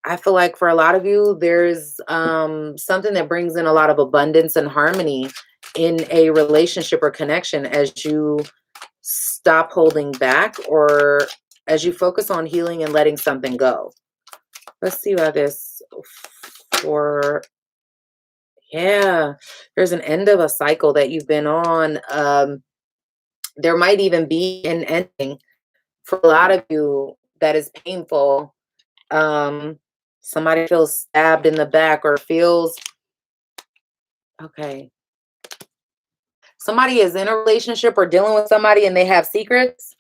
I feel like for a lot of you, there's something that brings in a lot of abundance and harmony in a relationship or connection as you stop holding back or as you focus on healing and letting something go. Let's see about this for, yeah, there's an end of a cycle that you've been on. There might even be an ending for a lot of you that is painful. Somebody feels stabbed in the back or feels, okay. Somebody is in a relationship or dealing with somebody and they have secrets.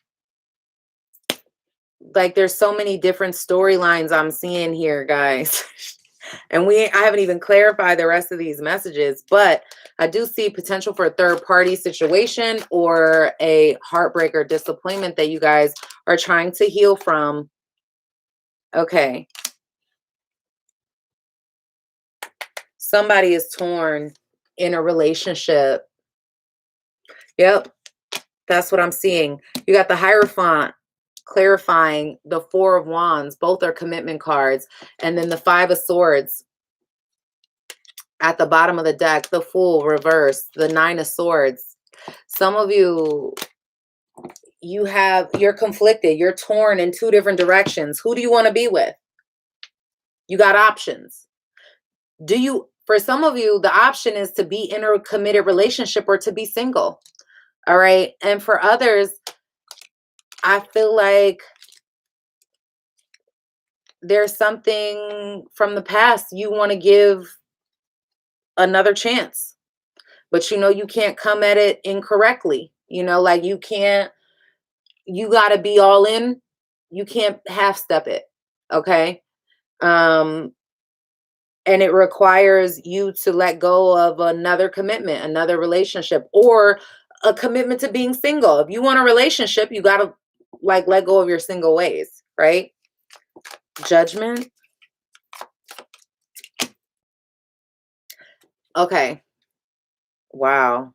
Like there's so many different storylines I'm seeing here, guys. And I haven't even clarified the rest of these messages, but I do see potential for a third party situation or a heartbreak or disappointment that you guys are trying to heal from. Okay. Somebody is torn in a relationship. Yep. That's what I'm seeing. You got the Hierophant clarifying the Four of Wands. Both are commitment cards. And then the Five of Swords at the bottom of the deck. The Fool reversed. The Nine of Swords. Some of you, you're conflicted. You're torn in two different directions. Who do you want to be with? You got options. For some of you, the option is to be in a committed relationship or to be single. All right. And for others, I feel like there's something from the past you want to give another chance, but you can't come at it incorrectly. Like you got to be all in. You can't half step it. Okay. And it requires you to let go of another commitment, another relationship, or a commitment to being single. If you want a relationship, you got to let go of your single ways, right? Judgment. Okay. Wow.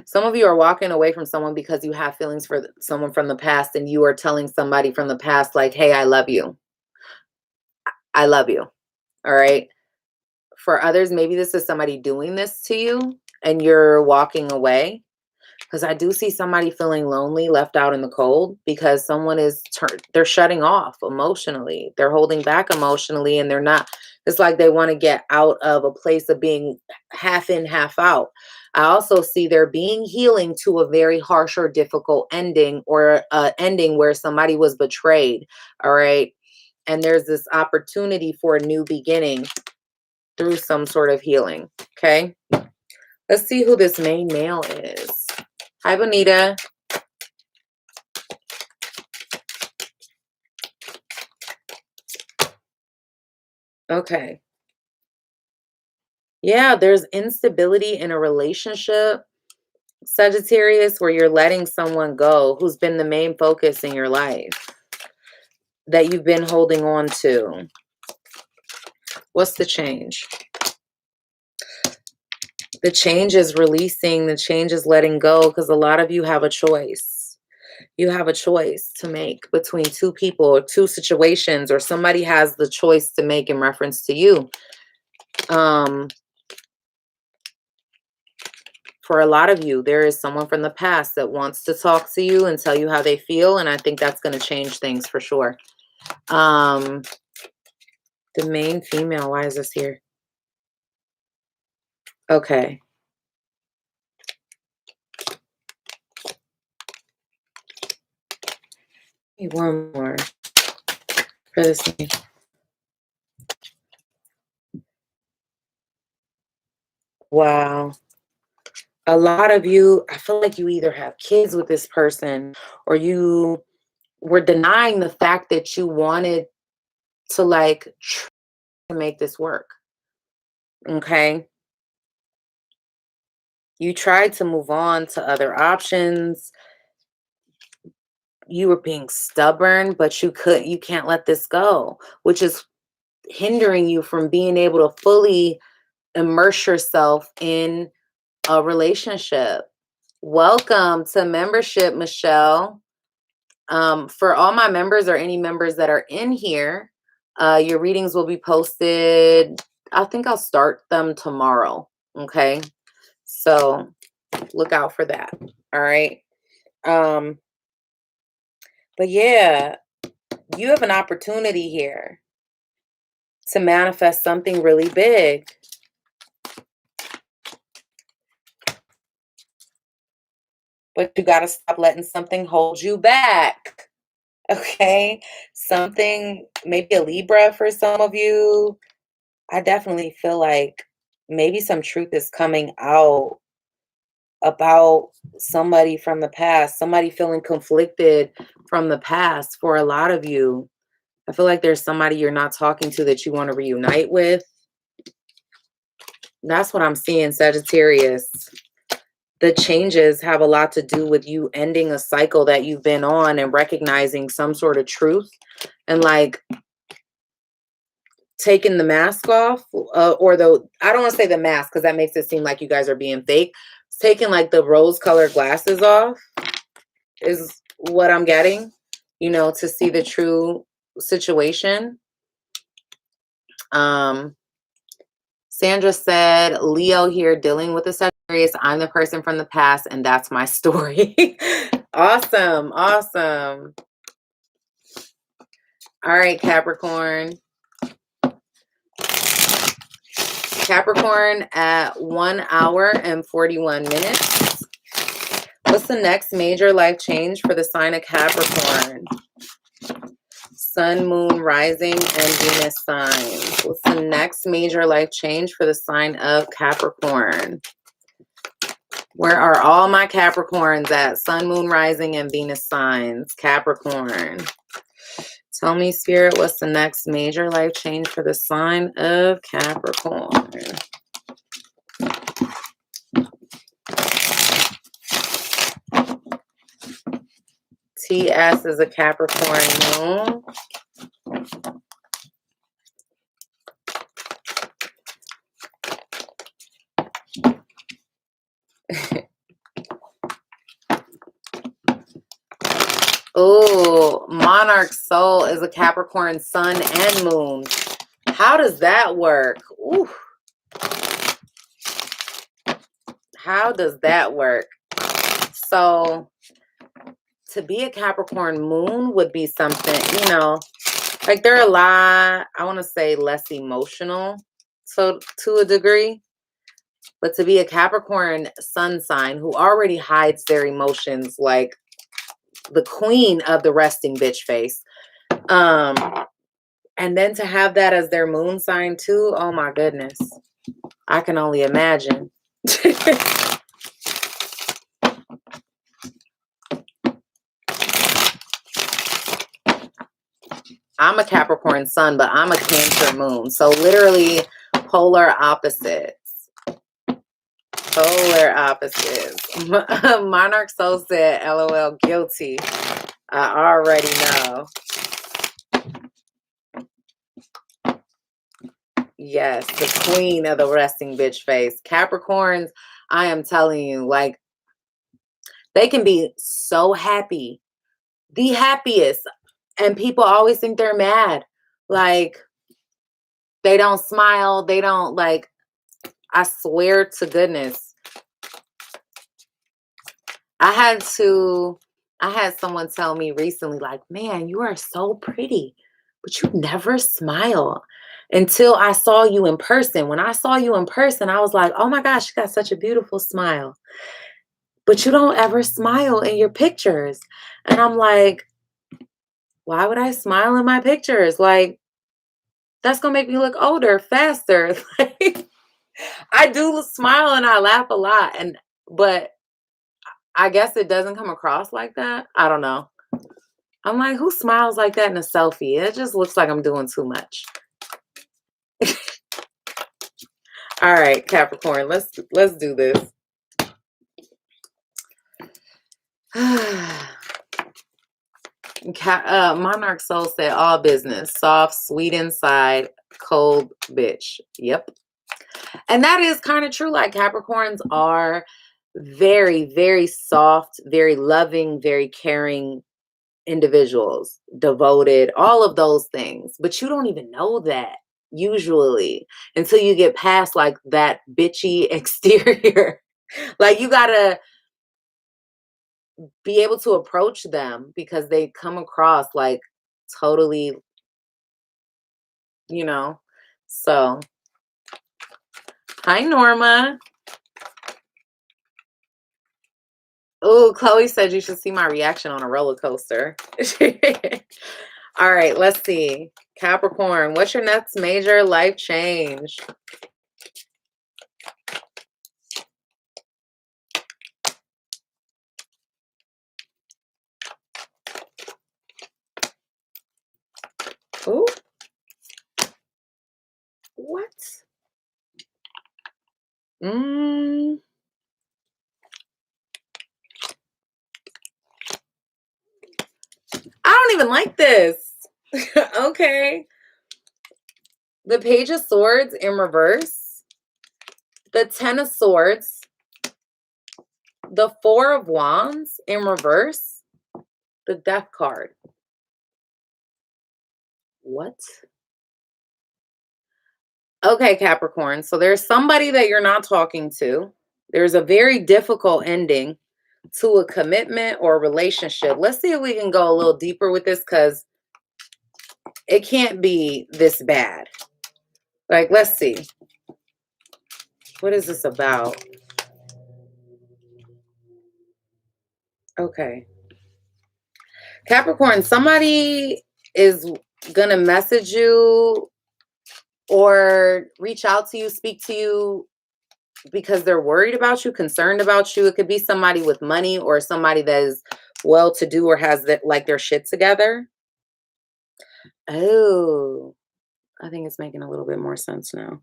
Some of you are walking away from someone because you have feelings for someone from the past, and you are telling somebody from the past, like, hey, I love you. I love you. All right. For others, maybe this is somebody doing this to you and you're walking away. Because I do see somebody feeling lonely, left out in the cold, because someone they're shutting off emotionally. They're holding back emotionally, and it's like they want to get out of a place of being half in, half out. I also see there being healing to a very harsh or difficult ending, or ending where somebody was betrayed. All right. And there's this opportunity for a new beginning through some sort of healing. Okay. Let's see who this main male is. Hi, Bonita. Okay. Yeah, there's instability in a relationship, Sagittarius, where you're letting someone go who's been the main focus in your life that you've been holding on to. What's the change? The change is releasing. The change is letting go, because a lot of you have a choice. You have a choice to make between two people or two situations, or somebody has the choice to make in reference to you. For a lot of you, there is someone from the past that wants to talk to you and tell you how they feel, and I think that's going to change things for sure. The main female, why is this here? Okay. One more for this thing. Wow. A lot of you, I feel like you either have kids with this person, or you were denying the fact that you wanted to try to make this work. Okay. You tried to move on to other options. You were being stubborn, but you can't let this go, which is hindering you from being able to fully immerse yourself in a relationship. Welcome to membership, Michelle. For all my members or any members that are in here, your readings will be posted. I think I'll start them tomorrow. Okay. So look out for that. All right. But yeah, you have an opportunity here to manifest something really big. But you got to stop letting something hold you back. Okay? Something, maybe a Libra for some of you. I definitely feel like maybe some truth is coming out about somebody from the past, somebody feeling conflicted from the past for a lot of you. I feel like there's somebody you're not talking to that you want to reunite with. That's what I'm seeing, Sagittarius. The changes have a lot to do with you ending a cycle that you've been on and recognizing some sort of truth and like taking the mask off, or the, I don't want to say the mask because that makes it seem like you guys are being fake. Taking like the rose-colored glasses off is what I'm getting, you know, to see the true situation. Sandra said, Leo here dealing with the Sagittarius. I'm the person from the past, and that's my story. Awesome. Awesome. All right, Capricorn. Capricorn at 1 hour and 41 minutes. What's the next major life change for the sign of Capricorn? Sun, moon, rising, and Venus signs. What's the next major life change for the sign of Capricorn? Where are all my Capricorns at? Sun, moon, rising, and Venus signs. Capricorn. Tell me, Spirit, what's the next major life change for the sign of Capricorn? TS is a Capricorn moon. Oh, Monarch Soul is a Capricorn sun and moon. How does that work? Ooh. How does that work? So to be a Capricorn moon would be something, you know, like they're a lot, I want to say less emotional, so to a degree. But to be a Capricorn sun sign who already hides their emotions like the queen of the resting bitch face. And then to have that as their moon sign too, oh my goodness. I can only imagine. I'm a Capricorn sun, but I'm a Cancer moon. So literally polar opposites. Polar opposites. Monarch Soul said, LOL, guilty. I already know. Yes, the queen of the resting bitch face. Capricorns, I am telling you, like, they can be so happy. The happiest. And people always think they're mad. Like, they don't smile. They don't, like, I swear to goodness. I had someone tell me recently, like, man, you are so pretty, but you never smile until I saw you in person. When I saw you in person, I was like, oh my gosh, you got such a beautiful smile, but you don't ever smile in your pictures. And I'm like, why would I smile in my pictures? Like, that's going to make me look older, faster. I do smile and I laugh a lot. But I guess it doesn't come across like that. I don't know. I'm like, who smiles like that in a selfie? It just looks like I'm doing too much. All right, Capricorn, let's do this. Monarch Soul said, all business, soft, sweet inside, cold bitch. Yep. And that is kind of true. Like, Capricorns are very, very soft, very loving, very caring individuals, devoted, all of those things. But you don't even know that usually until you get past like that bitchy exterior. Like, you gotta be able to approach them because they come across like totally, you know. So hi, Norma. Oh, Chloe said you should see my reaction on a roller coaster. All right, let's see. Capricorn, what's your next major life change? Mm, I don't even like this. Okay. The Page of Swords in reverse, the Ten of Swords, the Four of Wands in reverse, the Death card. What? Okay, Capricorn. So there's somebody that you're not talking to. There's a very difficult ending to a commitment or a relationship. Let's see if we can go a little deeper with this because it can't be this bad. Like, let's see. What is this about? Okay. Capricorn, somebody is going to message you or reach out to you, speak to you because they're worried about you, concerned about you. It could be somebody with money or somebody that is well-to-do or has like their shit together. Oh, I think it's making a little bit more sense now.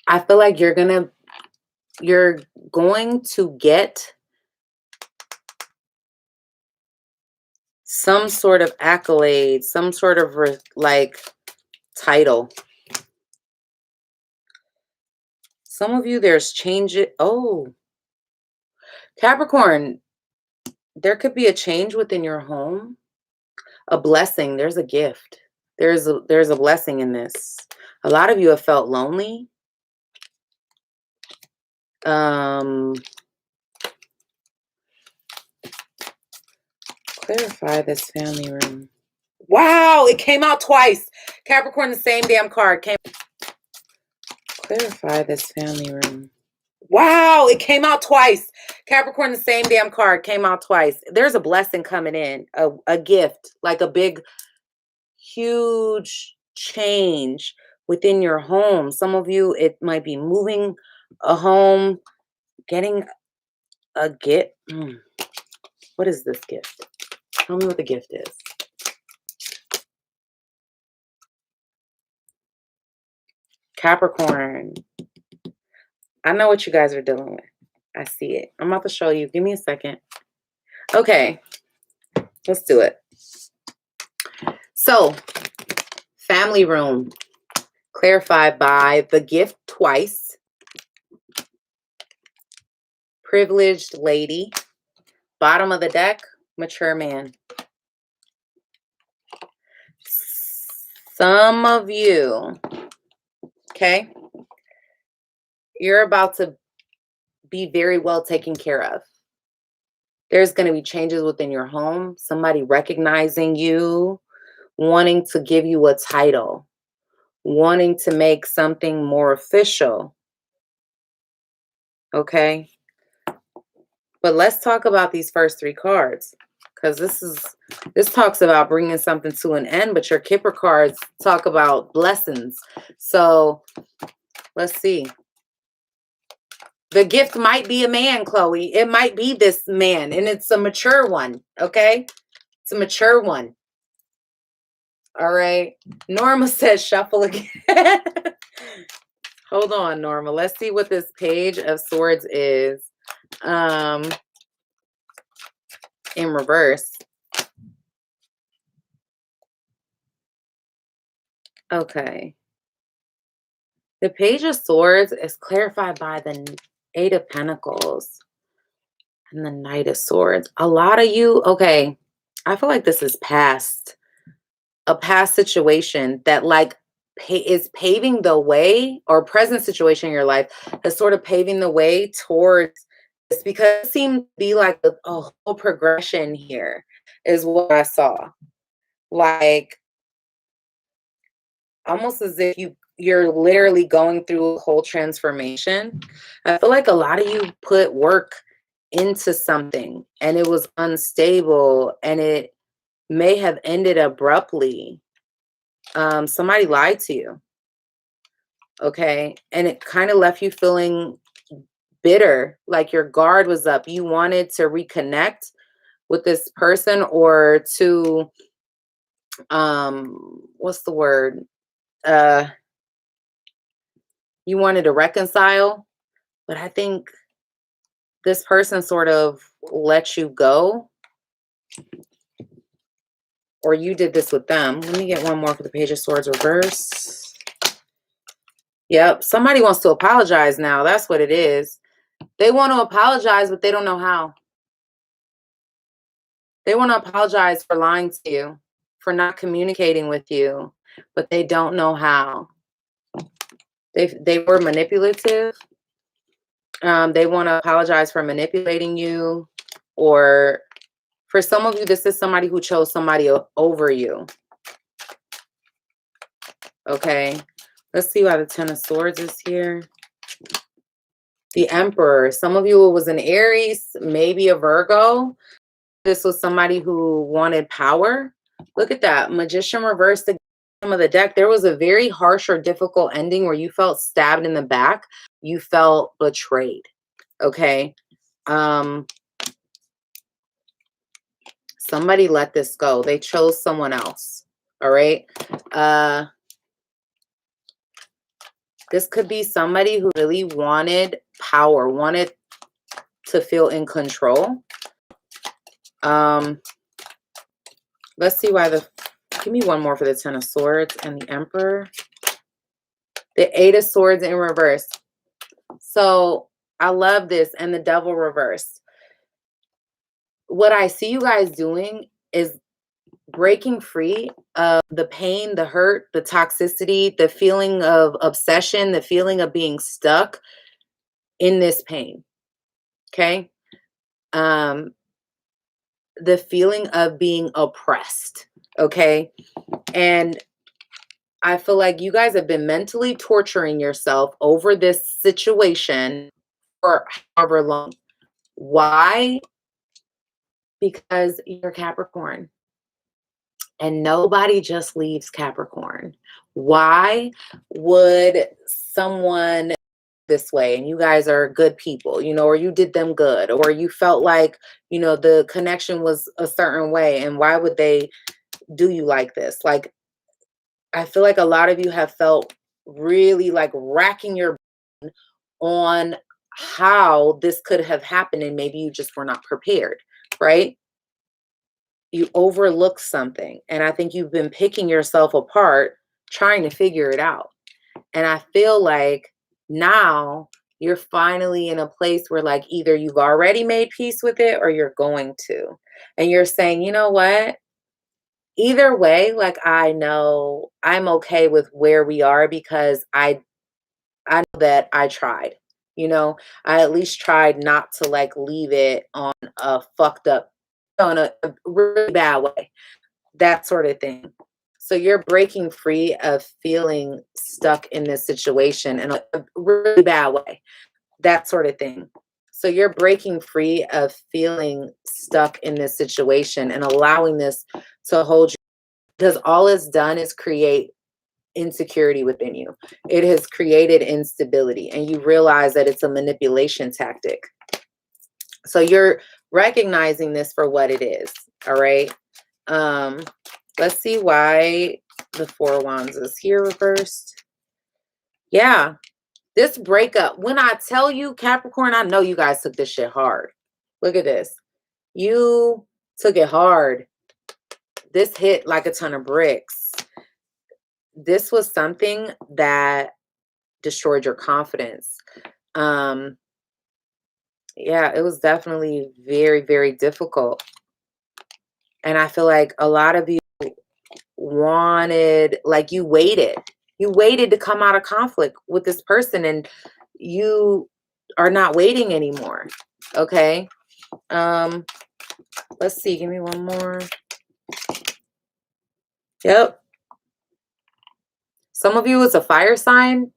I feel like you're going to get some sort of accolade, some sort of like title. Some of you, there's change. Oh, Capricorn, there could be a change within your home, a blessing. There's a gift. There's a blessing in this. A lot of you have felt lonely. Clarify this family room. Wow, it came out twice. Capricorn, the same damn card came. Clarify this family room. Wow, it came out twice. Capricorn, the same damn card came out twice. There's a blessing coming in, a gift, like a big, huge change within your home. Some of you, it might be moving a home, getting a gift. What is this gift? Tell me what the gift is. Capricorn. I know what you guys are dealing with. I see it. I'm about to show you. Give me a second. Okay. Let's do it. So, family room. Clarified by the gift twice. Privileged lady. Bottom of the deck. Mature man. Some of you, okay, you're about to be very well taken care of. There's going to be changes within your home. Somebody recognizing you, wanting to give you a title, wanting to make something more official. Okay. But let's talk about these first three cards, because this talks about bringing something to an end, but your Kipper cards talk about blessings. So let's see. The gift might be a man, Chloe. It might be this man, and it's a mature one, okay? It's a mature one. All right. Norma says shuffle again. Hold on, Norma. Let's see what this Page of Swords is. In reverse. Okay. The Page of Swords is clarified by the Eight of Pentacles and the Knight of Swords. A lot of you, okay, I feel like this is a past situation that like is paving the way, or present situation in your life that's sort of paving the way towards this, because it seemed to be like a whole progression here is what I saw. Like almost as if you're literally going through a whole transformation. I feel like a lot of you put work into something and it was unstable and it may have ended abruptly. Somebody lied to you. Okay. And it kind of left you feeling bitter, like your guard was up. You wanted to reconnect with this person or to, what's the word? uh, you wanted to reconcile, but I think this person sort of let you go, or you did this with them. Let me get one more for the Page of Swords reverse. Yep, somebody wants to apologize now. That's what it is. They want to apologize, but they don't know how. They want to apologize for lying to you, for not communicating with you, but they don't know how. They were manipulative. They want to apologize for manipulating you, or for some of you, this is somebody who chose somebody over you. Okay, let's see why the Ten of Swords is here. The Emperor. Some of you, it was an Aries, maybe a Virgo. This was somebody who wanted power. Look at that. Magician reversed the bottom of the deck. There was a very harsh or difficult ending where you felt stabbed in the back. You felt betrayed. Okay. Somebody let this go. They chose someone else. All right. This could be somebody who really wanted power, wanted to feel in control. Let's see why give me one more for the Ten of Swords and the Emperor. The Eight of Swords in reverse. So I love this, and the Devil reverse. What I see you guys doing is breaking free of the pain, the hurt, the toxicity, the feeling of obsession, the feeling of being stuck in this pain. Okay? The feeling of being oppressed. Okay? And I feel like you guys have been mentally torturing yourself over this situation for however long. Why? Because you're Capricorn. And nobody just leaves Capricorn. Why would someone this way, and you guys are good people, you know, or you did them good, or you felt like, you know, the connection was a certain way, and why would they do you like this? Like, I feel like a lot of you have felt really like racking your brain on how this could have happened, and maybe you just were not prepared, right? You overlooked something, and I think you've been picking yourself apart trying to figure it out. And I feel like now you're finally in a place where, like, either you've already made peace with it or you're going to, and you're saying, you know what, either way, like, I know I'm okay with where we are, because I know that I tried. You know, I at least tried not to like leave it on a fucked up, on a really bad way, that sort of thing. So you're breaking free of feeling stuck in this situation in a really bad way, that sort of thing. So you're breaking free of feeling stuck in this situation and allowing this to hold you, because all it's done is create insecurity within you. It has created instability, and you realize that it's a manipulation tactic. So you're recognizing this for what it is. All right. Let's see why the Four of Wands is here reversed. Yeah, this breakup, when I tell you, Capricorn, I know you guys took this shit hard. Look at this. You took it hard. This hit like a ton of bricks. This was something that destroyed your confidence. Yeah, it was definitely very, very difficult. And I feel like a lot of you wanted, like, you waited to come out of conflict with this person, and you are not waiting anymore. Okay. Let's see, give me one more. Yep. Some of you, it's a fire sign: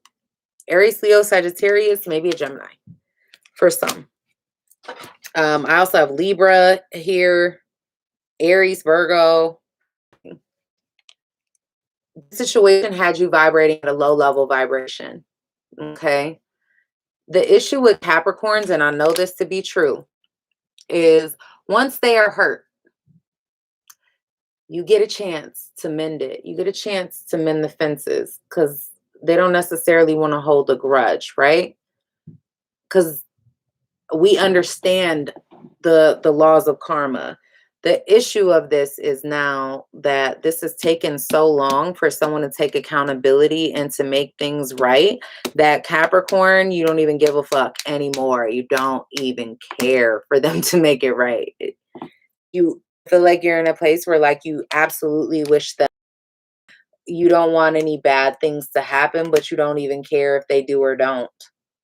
Aries, Leo, Sagittarius, maybe a Gemini for some. I also have Libra here, Aries, Virgo. The situation had you vibrating at a low level vibration. Okay. The issue with Capricorns, and I know this to be true, is once they are hurt, you get a chance to mend it. You get a chance to mend the fences because they don't necessarily want to hold a grudge, right? Because we understand the laws of karma. The issue of this is now that this has taken so long for someone to take accountability and to make things right, that Capricorn, you don't even give a fuck anymore. You don't even care for them to make it right. You feel like you're in a place where like you absolutely wish that you don't want any bad things to happen, but you don't even care if they do or don't.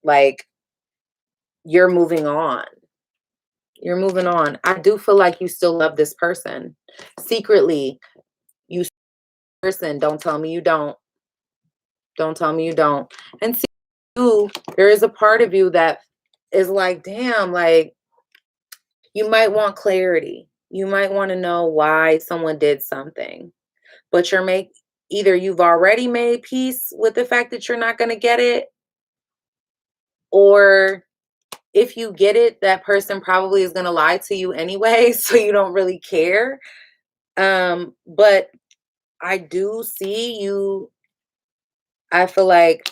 Like, you're moving on. You're moving on. I do feel like you still love this person. Secretly, you person, don't tell me you don't. Don't tell me you don't. And see, you, there is a part of you that is like, damn, like you might want clarity. You might want to know why someone did something. But either you've already made peace with the fact that you're not going to get it, or if you get it, that person probably is going to lie to you anyway, so you don't really care. But I do see you. I feel like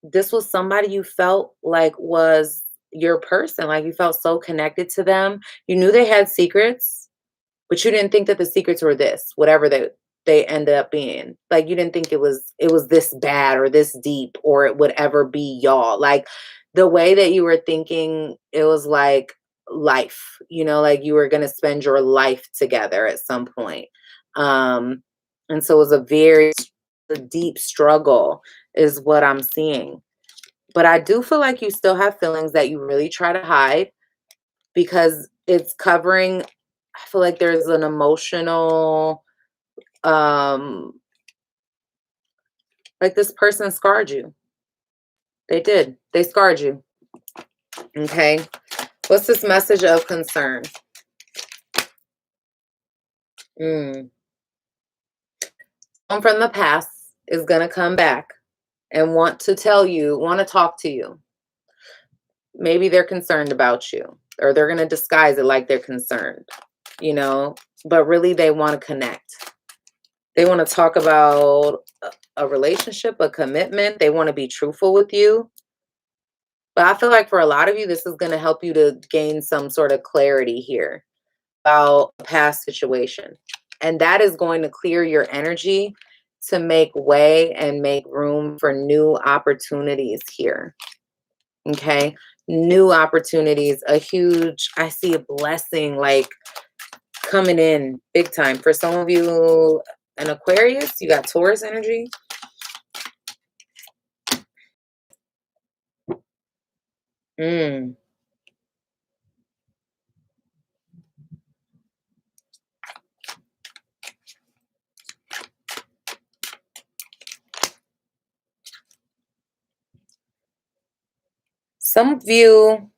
this was somebody you felt like was your person, like you felt so connected to them. You knew they had secrets, but you didn't think that the secrets were this, whatever they ended up being. Like you didn't think it was this bad or this deep or it would ever be y'all. Like the way that you were thinking, it was like life, like you were going to spend your life together at some point. Um and so it was a deep struggle is what I'm seeing. But I do feel like you still have feelings that you really try to hide because it's covering. I feel like there's an emotional, um, like this person scarred you. They did. They scarred you. Okay. What's this message of concern? Someone from the past is going to come back and want to talk to you. Maybe they're concerned about you, or they're going to disguise it like they're concerned, but really they want to connect. They want to talk about a relationship, a commitment. They want to be truthful with you. But I feel like for a lot of you, this is going to help you to gain some sort of clarity here about a past situation. And that is going to clear your energy to make way and make room for new opportunities here. Okay. New opportunities, I see a blessing like coming in big time. For some of you, an Aquarius, you got Taurus energy. Mm. Some of you,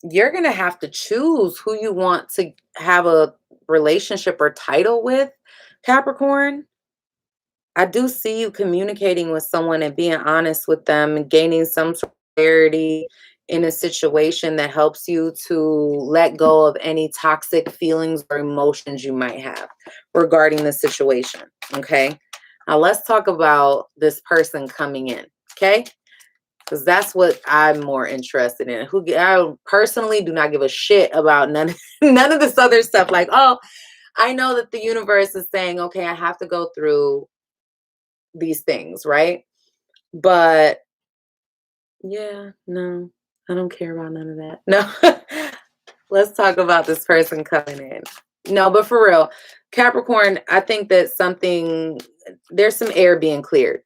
you're going to have to choose who you want to have a relationship or title with, Capricorn. I do see you communicating with someone and being honest with them and gaining some sort of clarity in a situation that helps you to let go of any toxic feelings or emotions you might have regarding the situation. Okay. Now let's talk about this person coming in. Okay. Because that's what I'm more interested in. I personally do not give a shit about none of this other stuff. Like, oh, I know that the universe is saying, okay, I have to go through these things, right? But yeah, no, I don't care about none of that. No, let's talk about this person coming in. No, but for real, Capricorn, I think that there's some air being cleared.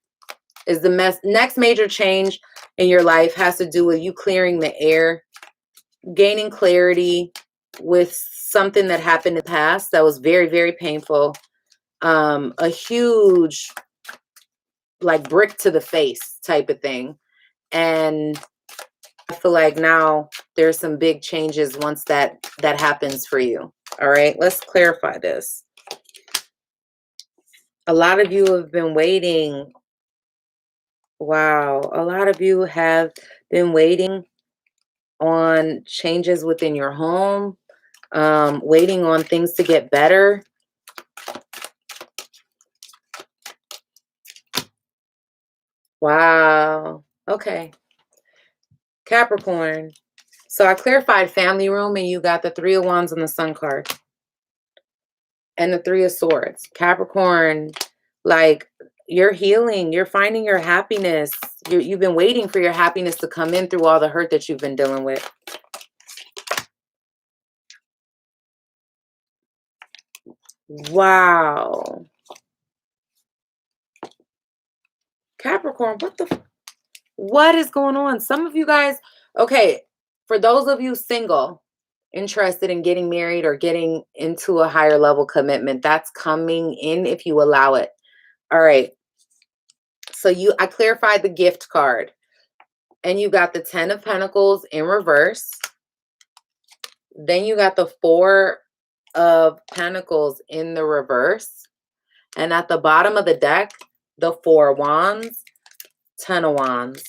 Is the next major change in your life has to do with you clearing the air, gaining clarity with something that happened in the past that was very, very painful. A huge like brick to the face type of thing. And I feel like now there's some big changes once that happens for you. All right, let's clarify this. A lot of you have been waiting. Wow, a lot of you have been waiting on changes within your home. Waiting on things to get better. Wow. Okay. Capricorn. So I clarified family room and you got the Three of Wands and the Sun card. And the Three of Swords. Capricorn, like, you're healing. You're finding your happiness. You've been waiting for your happiness to come in through all the hurt that you've been dealing with. Wow. Capricorn, what is going on? Some of you guys, okay, for those of you single, interested in getting married or getting into a higher level commitment, that's coming in if you allow it. All right. So I clarified the gift card. And you got the 10 of Pentacles in reverse. Then you got the 4 of Pentacles in the reverse. And at the bottom of the deck, the 4 of Wands, 10 of Wands,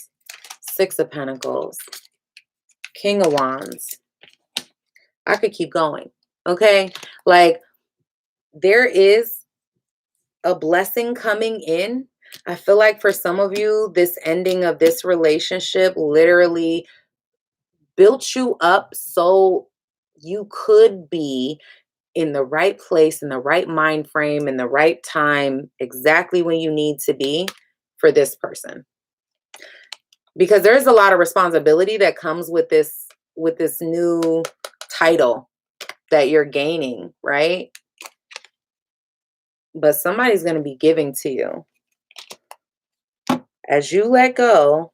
6 of Pentacles, King of Wands. I could keep going. Okay? Like, there is a blessing coming in. I feel like for some of you, this ending of this relationship literally built you up so you could be in the right place, in the right mind frame, in the right time, exactly when you need to be for this person. Because there's a lot of responsibility that comes with this new title that you're gaining, right? But somebody's going to be giving to you. As you let go,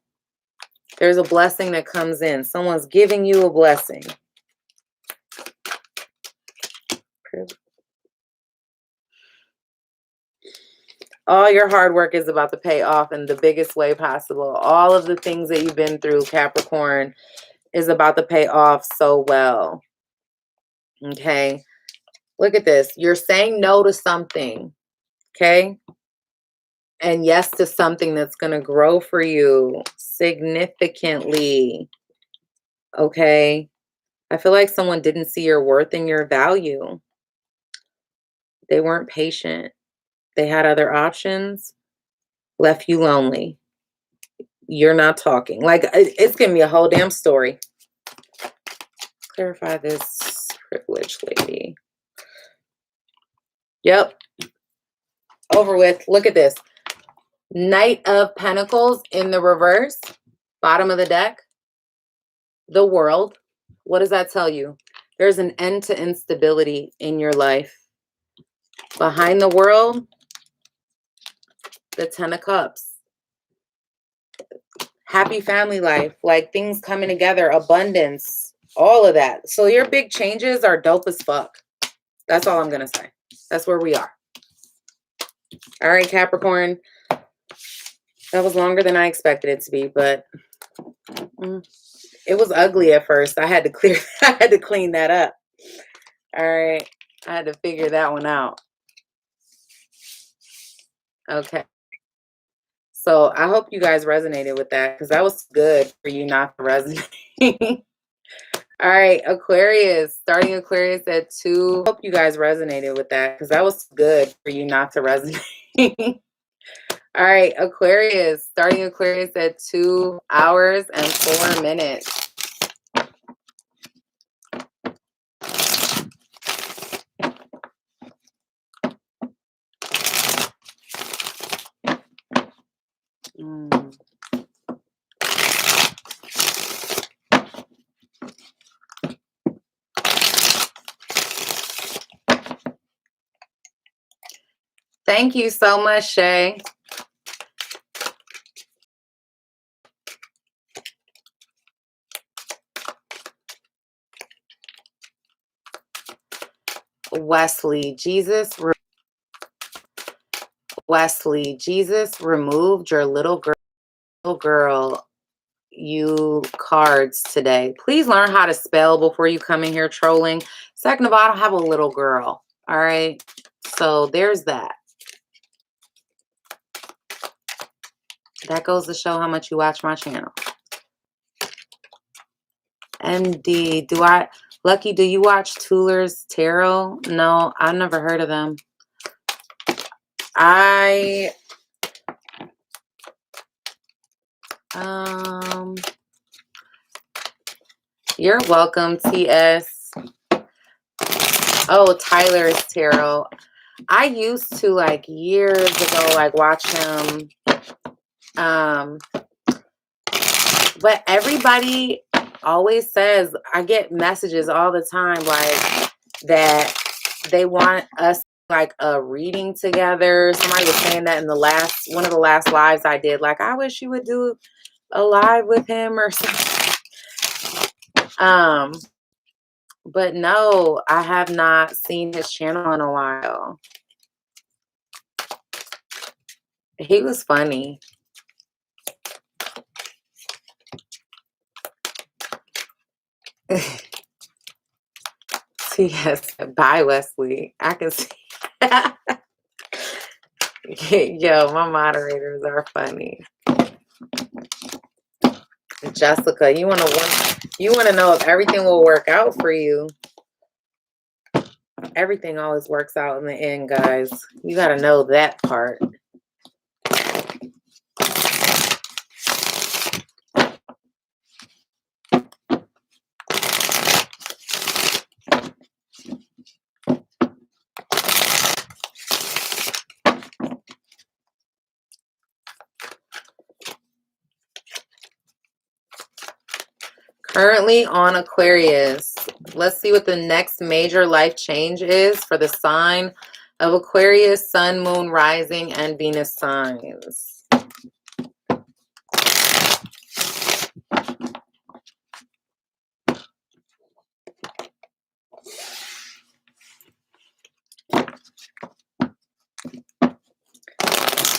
there's a blessing that comes in. Someone's giving you a blessing. All your hard work is about to pay off in the biggest way possible. All of the things that you've been through, Capricorn, is about to pay off so well. Okay? Look at this. You're saying no to something. Okay? And yes to something that's going to grow for you significantly. Okay? I feel like someone didn't see your worth and your value. They weren't patient. They had other options, left you lonely. You're not talking. Like, it's giving me a whole damn story. Clarify this privileged lady. Yep. Over with. Look at this. Knight of Pentacles in the reverse. Bottom of the deck. The World. What does that tell you? There's an end to instability in your life. Behind the World, the 10 of Cups. Happy family life. Like, things coming together. Abundance. All of that. So your big changes are dope as fuck. That's all I'm going to say. That's where we are. All right, Capricorn. That was longer than I expected it to be, but it was ugly at first. I had to clean that up. All right. I had to figure that one out. Okay. So I hope you guys resonated with that, because that was good for you not to resonate. All right, Aquarius. Starting Aquarius at 2. Hope you guys resonated with that, because that was good for you not to resonate. All right, Aquarius. Starting Aquarius at 2 hours and 4 minutes. Thank you so much, Shay. Wesley, Jesus removed your little girl you cards today. Please learn how to spell before you come in here trolling. Second of all, I don't have a little girl. All right. So there's that. That goes to show how much you watch my channel. MD, Lucky, do you watch Tullers Tarot? No, I've never heard of them. You're welcome, TS. Oh, Tyler's Tarot. I used to, like, years ago, like, watch him. But everybody always says, I get messages all the time, like, that they want us, like, a reading together. Somebody was saying that in one of the last lives I did. Like, I wish you would do a live with him or something. But no, I have not seen his channel in a while. He was funny. Yes, bye, Wesley. I can see. Yo, my moderators are funny. Jessica, you want to know if everything will work out for you. Everything always works out in the end, guys. You got to know that part. Currently on Aquarius. Let's see what the next major life change is for the sign of Aquarius, Sun, Moon, Rising, and Venus signs.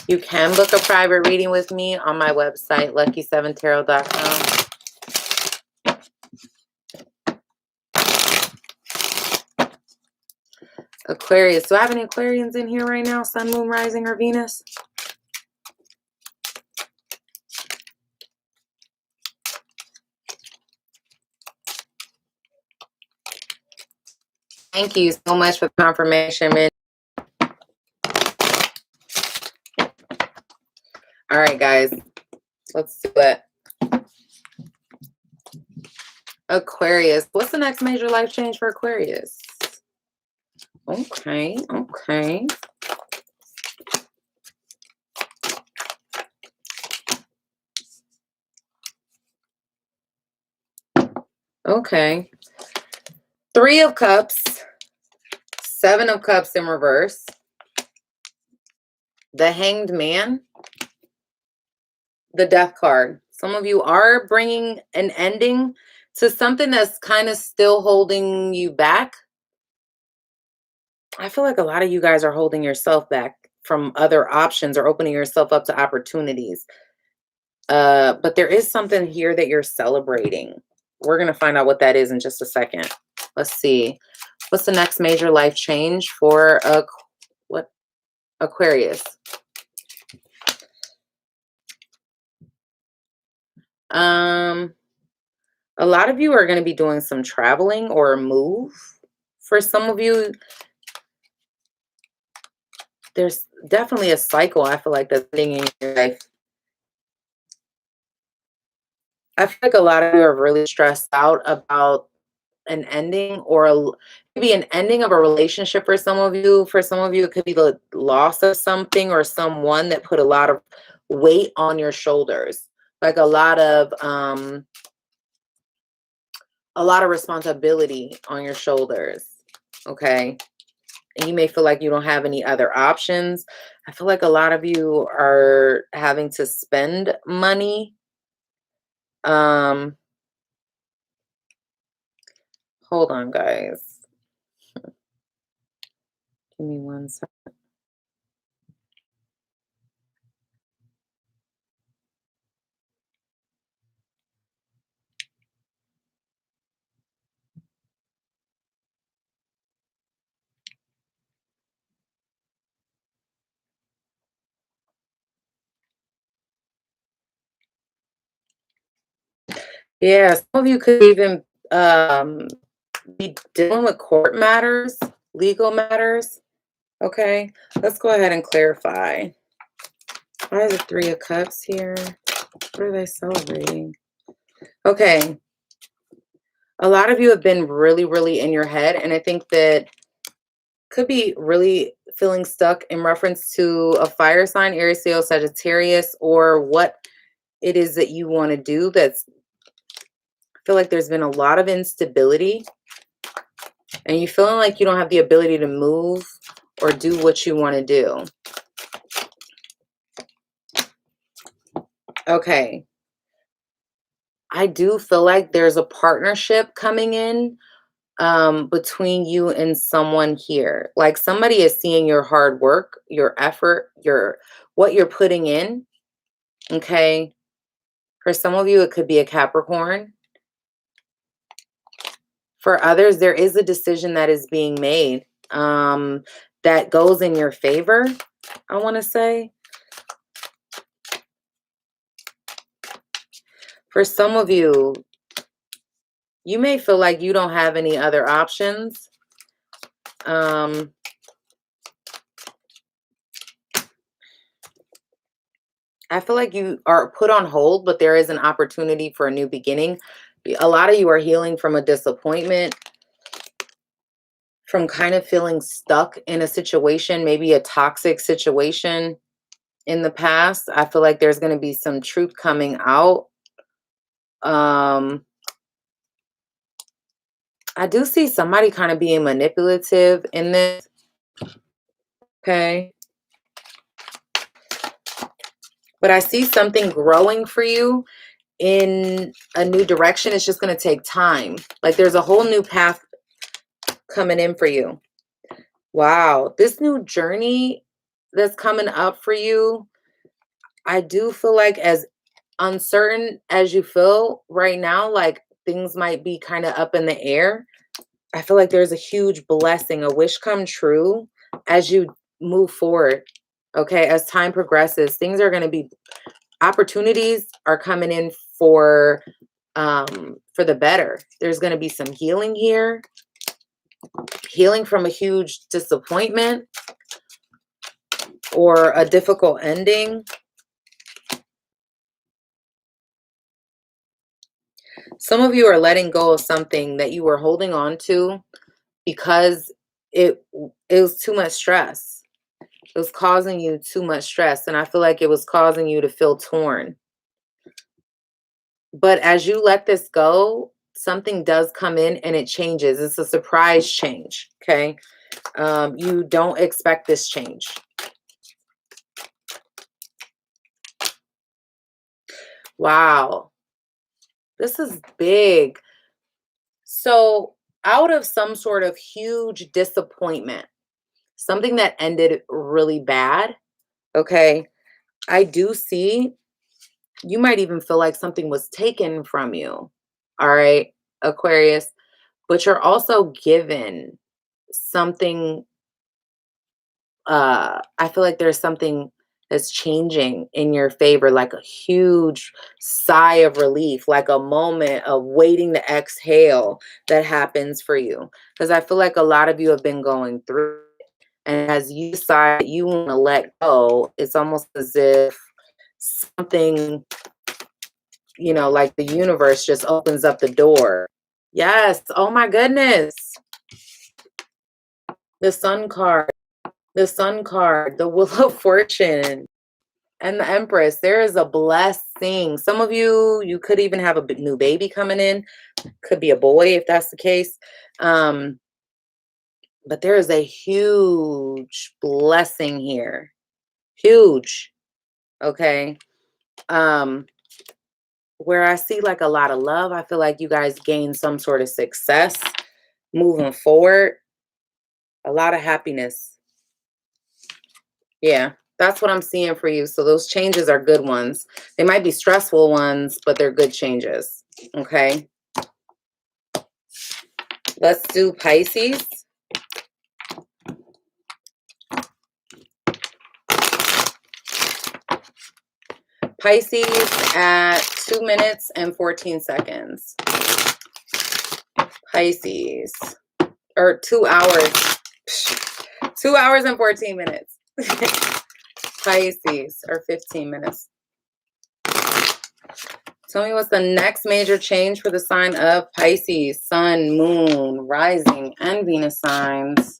You can book a private reading with me on my website, lucky7tarot.com. Aquarius. Do I have any Aquarians in here right now? Sun, Moon, Rising, or Venus? Thank you so much for confirmation, man. All right, guys. Let's do it. Aquarius. What's the next major life change for Aquarius? Okay, okay. Okay. 3 of Cups, 7 of Cups in reverse, the Hanged Man, the Death card. Some of you are bringing an ending to something that's kind of still holding you back. I feel like a lot of you guys are holding yourself back from other options or opening yourself up to opportunities. But there is something here that you're celebrating. We're going to find out what that is in just a second. Let's see. What's the next major life change for Aquarius? A lot of you are going to be doing some traveling or a move. For some of you, there's definitely a cycle, I feel like, that's ending in your life. I feel like a lot of you are really stressed out about an ending or maybe an ending of a relationship for some of you. For some of you, it could be the loss of something or someone that put a lot of weight on your shoulders. Like a lot of responsibility on your shoulders. Okay. And you may feel like you don't have any other options. I feel like a lot of you are having to spend money. Hold on, guys. Give me 1 second. Yeah, some of you could even be dealing with court matters, legal matters. Okay, let's go ahead and clarify. Why is the Three of Cups here? What are they celebrating? Okay, a lot of you have been really, really in your head, and I think that could be really feeling stuck in reference to a fire sign, Aries, Leo, Sagittarius, or what it is that you want to do. I feel like there's been a lot of instability, and you feeling like you don't have the ability to move or do what you want to do. Okay. I do feel like there's a partnership coming in between you and someone here. Like somebody is seeing your hard work, your effort, what you're putting in. Okay. For some of you, it could be a Capricorn. For others, there is a decision that is being made that goes in your favor, I want to say. For some of you, you may feel like you don't have any other options. I feel like you are put on hold, but there is an opportunity for a new beginning. A lot of you are healing from a disappointment, from kind of feeling stuck in a situation, maybe a toxic situation in the past. I feel like there's going to be some truth coming out. I do see somebody kind of being manipulative in this. Okay. But I see something growing for you in a new direction. It's just going to take time. Like there's a whole new path coming in for you. Wow. This new journey that's coming up for you, I do feel like as uncertain as you feel right now, like things might be kind of up in the air. I feel like there's a huge blessing, a wish come true as you move forward. Okay. As time progresses, things are going to be, opportunities are coming in for the better. There's going to be some healing here, healing from a huge disappointment or a difficult ending. Some of you are letting go of something that you were holding on to because it was too much stress. It was causing you too much stress, and I feel like it was causing you to feel torn. But as you let this go, something does come in and it changes. It's a surprise change, okay? You don't expect this change. Wow. This is big. So out of some sort of huge disappointment, something that ended really bad, okay, I do see you might even feel like something was taken from you, all right, Aquarius, but you're also given something. I feel like there's something that's changing in your favor, like a huge sigh of relief, like a moment of waiting to exhale that happens for you. Because I feel like a lot of you have been going through it, and as you decide that you want to let go, it's almost as if something, like the universe just opens up the door. Yes. Oh my goodness. The Sun card. The Sun card, the Wheel of Fortune, and the Empress. There is a blessing. Some of you could even have a new baby coming in. Could be a boy if that's the case. But there is a huge blessing here. Huge. Okay. Where I see like a lot of love, I feel like you guys gain some sort of success moving forward. A lot of happiness. Yeah, that's what I'm seeing for you. So those changes are good ones. They might be stressful ones, but they're good changes. Okay. Let's do Pisces. Pisces at 2 minutes and 14 seconds. Pisces. Or 2 hours. 2 hours and 14 minutes. Pisces. Or 15 minutes. Tell me what's the next major change for the sign of Pisces. Sun, Moon, Rising, and Venus signs.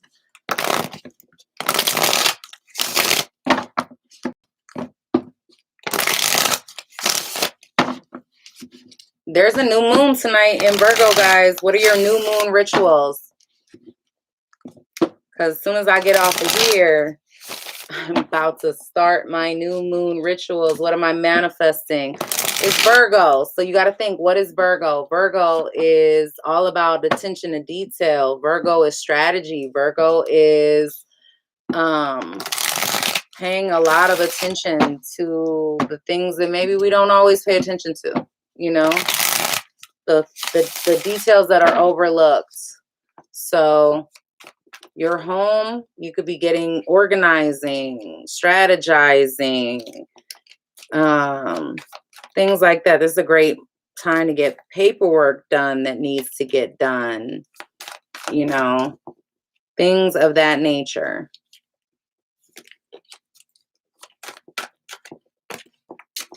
There's a new moon tonight in Virgo, guys. What are your new moon rituals? Because as soon as I get off of here, I'm about to start my new moon rituals. What am I manifesting? It's Virgo. So you got to think, what is Virgo? Virgo is all about attention to detail. Virgo is strategy. Virgo is paying a lot of attention to the things that maybe we don't always pay attention to, you know, the details that are overlooked. So your home, you could be getting organizing, strategizing, things like that. This is a great time to get paperwork done that needs to get done, you know, things of that nature.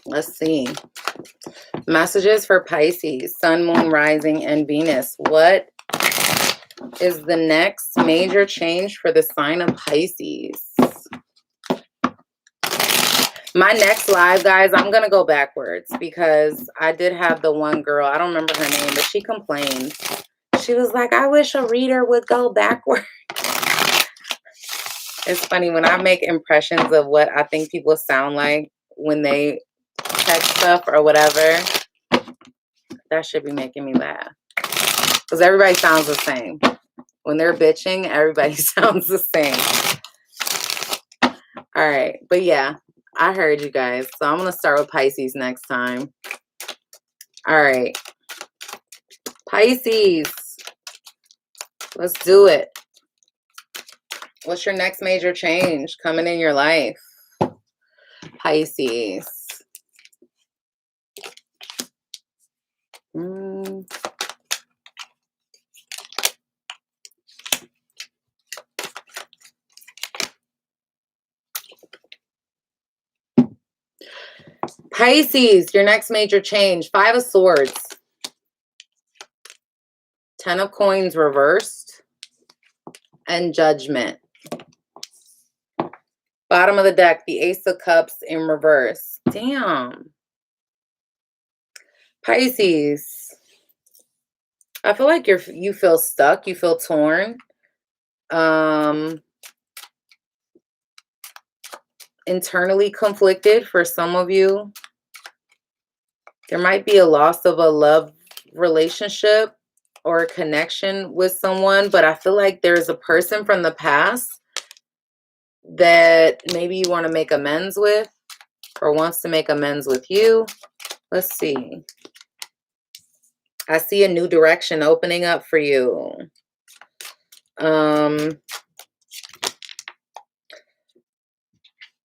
Let's see. Messages for Pisces, Sun, Moon, Rising, and Venus. What is the next major change for the sign of Pisces? My next live, guys, I'm going to go backwards because I did have the one girl. I don't remember her name, but she complained. She was like, I wish a reader would go backwards. It's funny when I make impressions of what I think people sound like when they text stuff or whatever. That should be making me laugh. Because everybody sounds the same. When they're bitching, everybody sounds the same. All right. But yeah, I heard you guys. So I'm going to start with Pisces next time. All right. Pisces. Let's do it. What's your next major change coming in your life? Pisces. Pisces, your next major change. 5 of Swords. 10 of Coins reversed. And Judgment. Bottom of the deck, the Ace of Cups in reverse. Damn. Pisces. I feel like you feel stuck. You feel torn. Internally conflicted for some of you. There might be a loss of a love relationship or a connection with someone, but I feel like there's a person from the past that maybe you want to make amends with or wants to make amends with you. Let's see. I see a new direction opening up for you.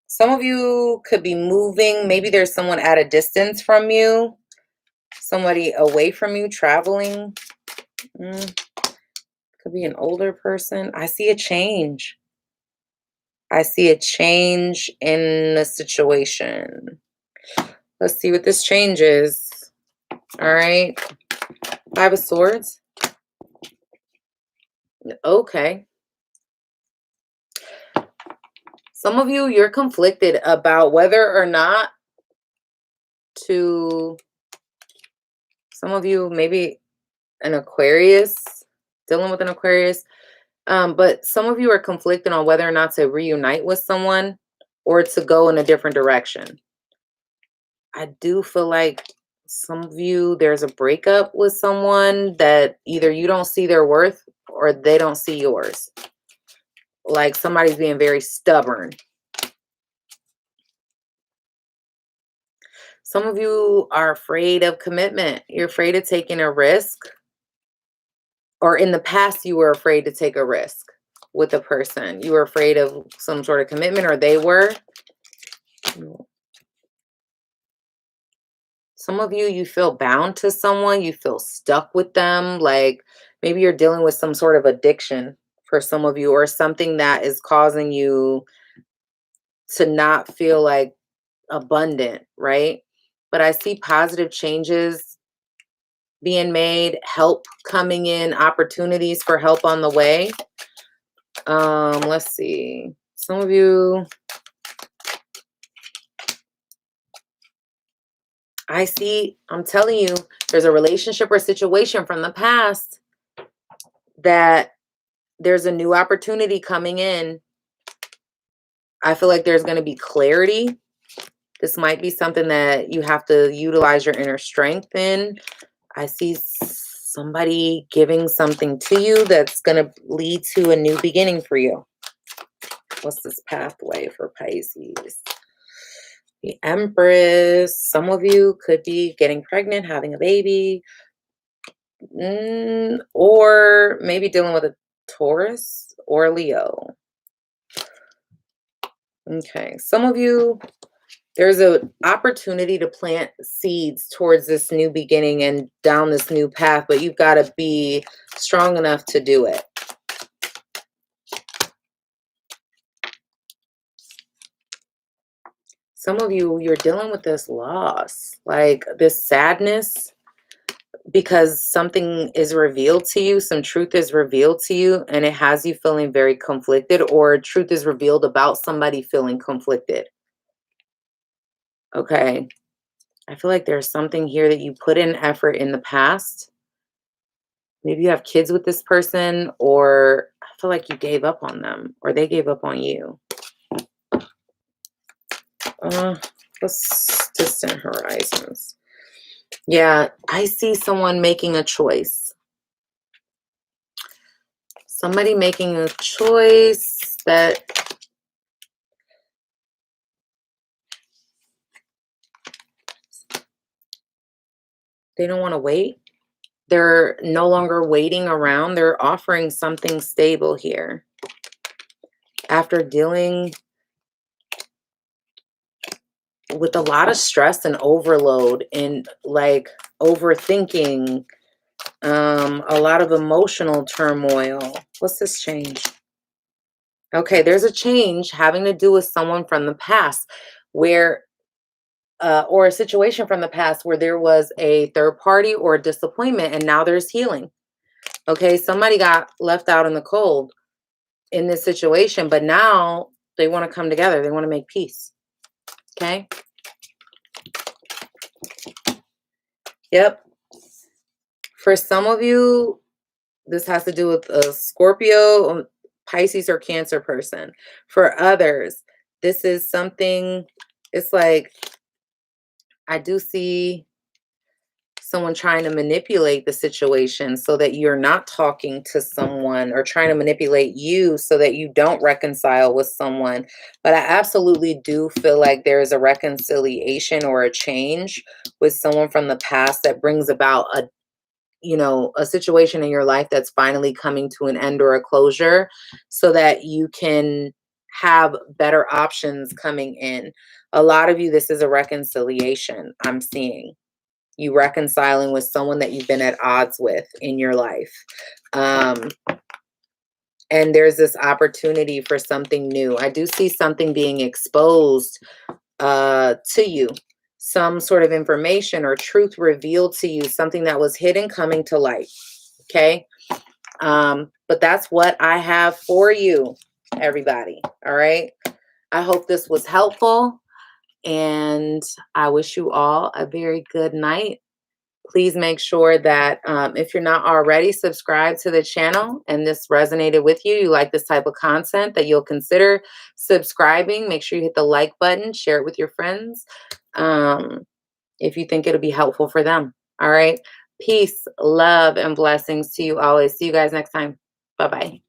Some of you could be moving. Maybe there's someone at a distance from you. Somebody away from you, traveling. Could be an older person. I see a change. I see a change in the situation. Let's see what this change is. All right. 5 of Swords. Okay. Some of you, you're conflicted about whether or not to, some of you, maybe an Aquarius, dealing with an Aquarius. But some of you are conflicted on whether or not to reunite with someone or to go in a different direction. I do feel like some of you, there's a breakup with someone that either you don't see their worth or they don't see yours. Like somebody's being very stubborn. Some of you are afraid of commitment. You're afraid of taking a risk. Or in the past, you were afraid to take a risk with a person. You were afraid of some sort of commitment, or they were. Some of you, you feel bound to someone, you feel stuck with them. Like maybe you're dealing with some sort of addiction for some of you, or something that is causing you to not feel like abundant, right? But I see positive changes being made, help coming in, opportunities for help on the way. Let's see. Some of you, I see, I'm telling you, there's a relationship or situation from the past that there's a new opportunity coming in. I feel like there's going to be clarity. This might be something that you have to utilize your inner strength in. I see somebody giving something to you that's going to lead to a new beginning for you. What's this pathway for Pisces? The Empress. Some of you could be getting pregnant, having a baby, or maybe dealing with a Taurus or Leo. Okay, some of you, there's an opportunity to plant seeds towards this new beginning and down this new path, but you've got to be strong enough to do it. Some of you, you're dealing with this loss, like this sadness, because something is revealed to you, some truth is revealed to you, and it has you feeling very conflicted, or truth is revealed about somebody feeling conflicted. Okay. I feel like there's something here that you put in effort in the past. Maybe you have kids with this person, or I feel like you gave up on them, or they gave up on you. What's distant horizons? Yeah, I see someone making a choice. Somebody making a choice that they don't want to wait. They're no longer waiting around. They're offering something stable here. After dealing with a lot of stress and overload and like overthinking, a lot of emotional turmoil. What's this change? Okay, there's a change having to do with someone from the past where, or a situation from the past where there was a third party or a disappointment, and now there's healing. Okay, somebody got left out in the cold in this situation, but now they want to come together. They want to make peace. Okay. Yep. For some of you, this has to do with a Scorpio, Pisces, or Cancer person. For others, this is something, it's like, I do see someone trying to manipulate the situation so that you're not talking to someone, or trying to manipulate you so that you don't reconcile with someone. But I absolutely do feel like there is a reconciliation or a change with someone from the past that brings about a, you know, a situation in your life that's finally coming to an end or a closure, so that you can have better options coming in. A lot of you, this is a reconciliation. I'm seeing you reconciling with someone that you've been at odds with in your life. And there's this opportunity for something new. I do see something being exposed to you, some sort of information or truth revealed to you, something that was hidden coming to light. Okay. But that's what I have for you, everybody. All right. I hope this was helpful, and I wish you all a very good night. Please make sure that if you're not already, subscribe to the channel and this resonated with you, you like this type of content, that you'll consider subscribing. Make sure you hit the like button, share it with your friends if you think it'll be helpful for them. All right. Peace, love, and blessings to you always. See you guys next time. Bye-bye.